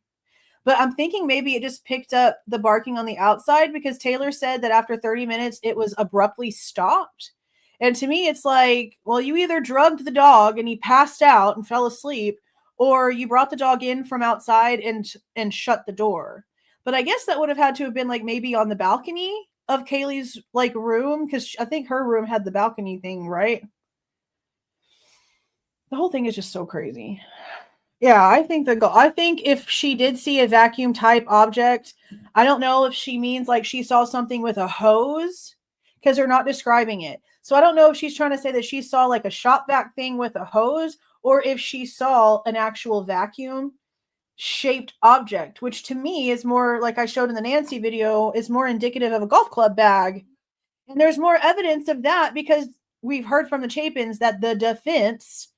But I'm thinking maybe it just picked up the barking on the outside, because Taylor said that after 30 minutes, it was abruptly stopped. And to me, it's like, well, you either drugged the dog and he passed out and fell asleep, or you brought the dog in from outside and shut the door. But I guess that would have had to have been like maybe on the balcony of Kaylee's like room, because I think her room had the balcony thing, right? The whole thing is just so crazy. Yeah, I think if she did see a vacuum type object, I don't know if she means like she saw something with a hose, because they're not describing it. So I don't know if she's trying to say that she saw like a shop vac thing with a hose, or if she saw an actual vacuum shaped object, which to me is more, like I showed in the Nancy video, is more indicative of a golf club bag. And there's more evidence of that because we've heard from the Chapins that the defense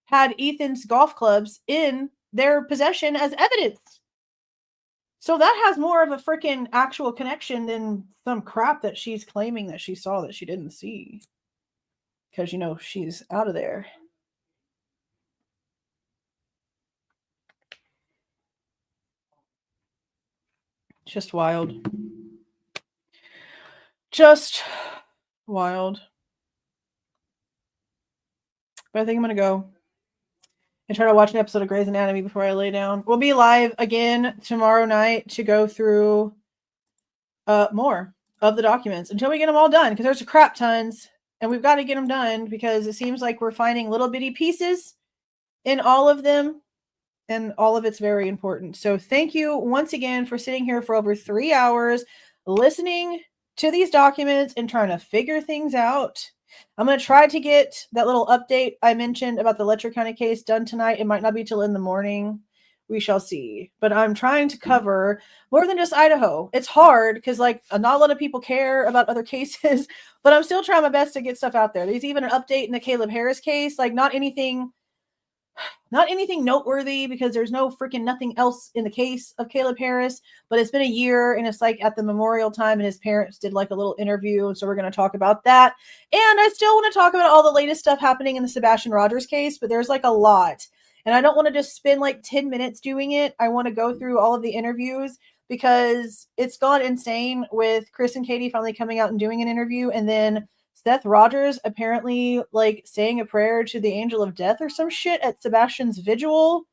had Ethan's golf clubs in their possession as evidence. So that has more of a freaking actual connection than some crap that she's claiming that she saw that she didn't see. Because, you know, she's out of there. Just wild. Just wild. But I think I'm going to go and try to watch an episode of Grey's Anatomy before I lay down. We'll be live again tomorrow night to go through more of the documents until we get them all done, because there's a crap tons and we've got to get them done, because it seems like we're finding little bitty pieces in all of them, and all of it's very important. So thank you once again for sitting here for over 3 hours listening to these documents and trying to figure things out. I'm going to try to get that little update I mentioned about the Letcher County case done tonight. It might not be till in the morning. We shall see. But I'm trying to cover more than just Idaho. It's hard because like not a lot of people care about other cases, but I'm still trying my best to get stuff out there. There's even an update in the Caleb Harris case, like not anything noteworthy, because there's no freaking nothing else in the case of Caleb Harris, but it's been a year and it's like at the memorial time and his parents did like a little interview. And so we're going to talk about that. And I still want to talk about all the latest stuff happening in the Sebastian Rogers case, but there's like a lot. And I don't want to just spend like 10 minutes doing it. I want to go through all of the interviews, because it's gone insane with Chris and Katie finally coming out and doing an interview. And then Seth Rogers apparently like saying a prayer to the angel of death or some shit at Sebastian's vigil.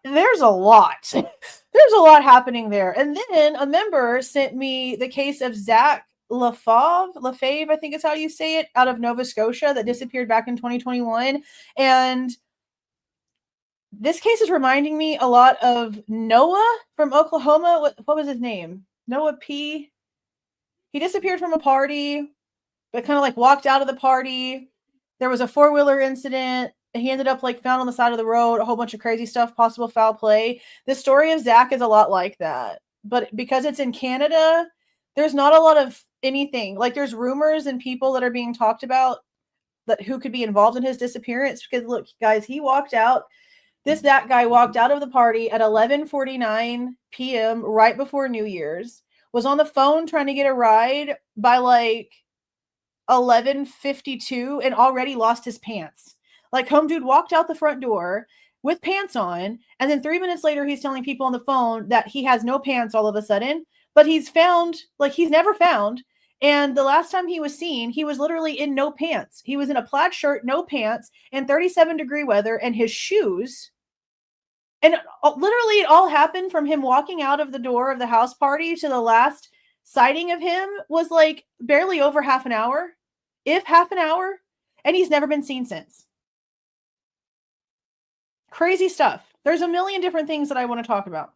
There's a lot. There's a lot happening there. And then a member sent me the case of Zach Lefave, I think is how you say it, out of Nova Scotia that disappeared back in 2021. And this case is reminding me a lot of Noah from Oklahoma. What was his name? Noah P. He disappeared from a party, but kind of like walked out of the party. There was a 4-wheeler incident. He ended up like found on the side of the road, a whole bunch of crazy stuff, possible foul play. The story of Zach is a lot like that. But because it's in Canada, there's not a lot of anything. Like there's rumors and people that are being talked about that who could be involved in his disappearance. Because look, guys, he walked out. That guy walked out of the party at 11:49 p.m. right before New Year's, was on the phone trying to get a ride by like 11:52 and already lost his pants. Like home dude walked out the front door with pants on, and then 3 minutes later he's telling people on the phone that he has no pants all of a sudden, but he's never found. And the last time he was seen, he was literally in no pants. He was in a plaid shirt, no pants, in 37-degree weather, and his shoes. And literally it all happened from him walking out of the door of the house party to the last sighting of him was like barely over half an hour, if half an hour, and he's never been seen since. Crazy stuff. There's a million different things that I want to talk about.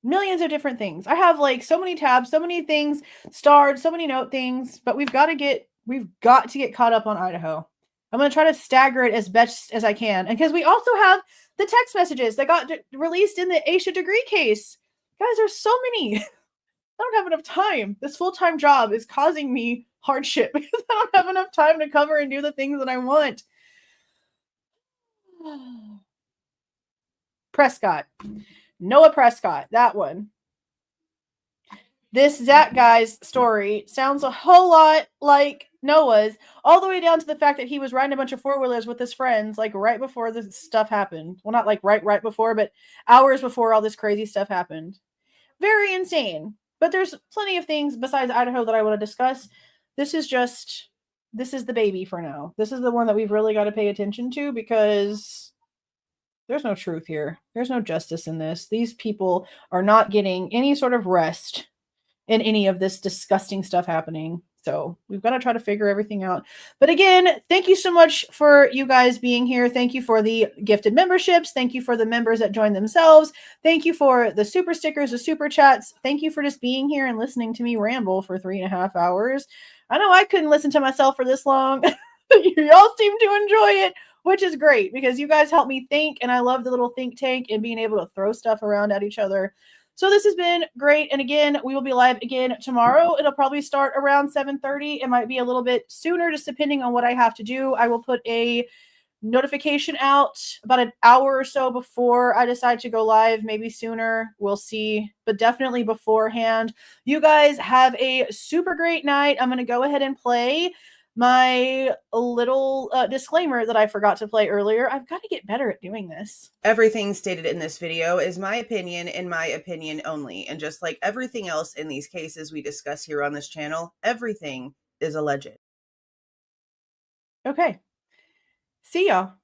Millions of different things. I have like so many tabs, so many things starred, so many note things, but we've got to get caught up on Idaho. I'm going to try to stagger it as best as I can. And because we also have the text messages that got released in the Aisha degree case. Guys, there's so many. I don't have enough time. This full-time job is causing me hardship because I don't have enough time to cover and do the things that I want. Prescott. Noah Prescott. That one. this Zach guy's story sounds a whole lot like Noah's, all the way down to the fact that he was riding a bunch of four-wheelers with his friends, like right before this stuff happened. Well, not like right before, but hours before all this crazy stuff happened. Very insane. But there's plenty of things besides Idaho that I want to discuss. This is the baby for now. This is the one that we've really got to pay attention to because there's no truth here. There's no justice in this. These people are not getting any sort of rest in any of this disgusting stuff happening. So we've got to try to figure everything out. But again, thank you so much for you guys being here. Thank you for the gifted memberships. Thank you for the members that joined themselves. Thank you for the super stickers, the super chats. Thank you for just being here and listening to me ramble for 3.5 hours. I know I couldn't listen to myself for this long. Y'all seem to enjoy it, which is great because you guys help me think, and I love the little think tank and being able to throw stuff around at each other. So this has been great. And again, we will be live again tomorrow. It'll probably start around 7:30. It might be a little bit sooner, just depending on what I have to do. I will put a notification out about an hour or so before I decide to go live, maybe sooner. We'll see, but definitely beforehand. You guys have a super great night. I'm going to go ahead and play my little disclaimer that I forgot to play earlier. I've got to get better at doing this. Everything stated in this video is my opinion and my opinion only. And just like everything else in these cases we discuss here on this channel, everything is alleged. Okay. See y'all.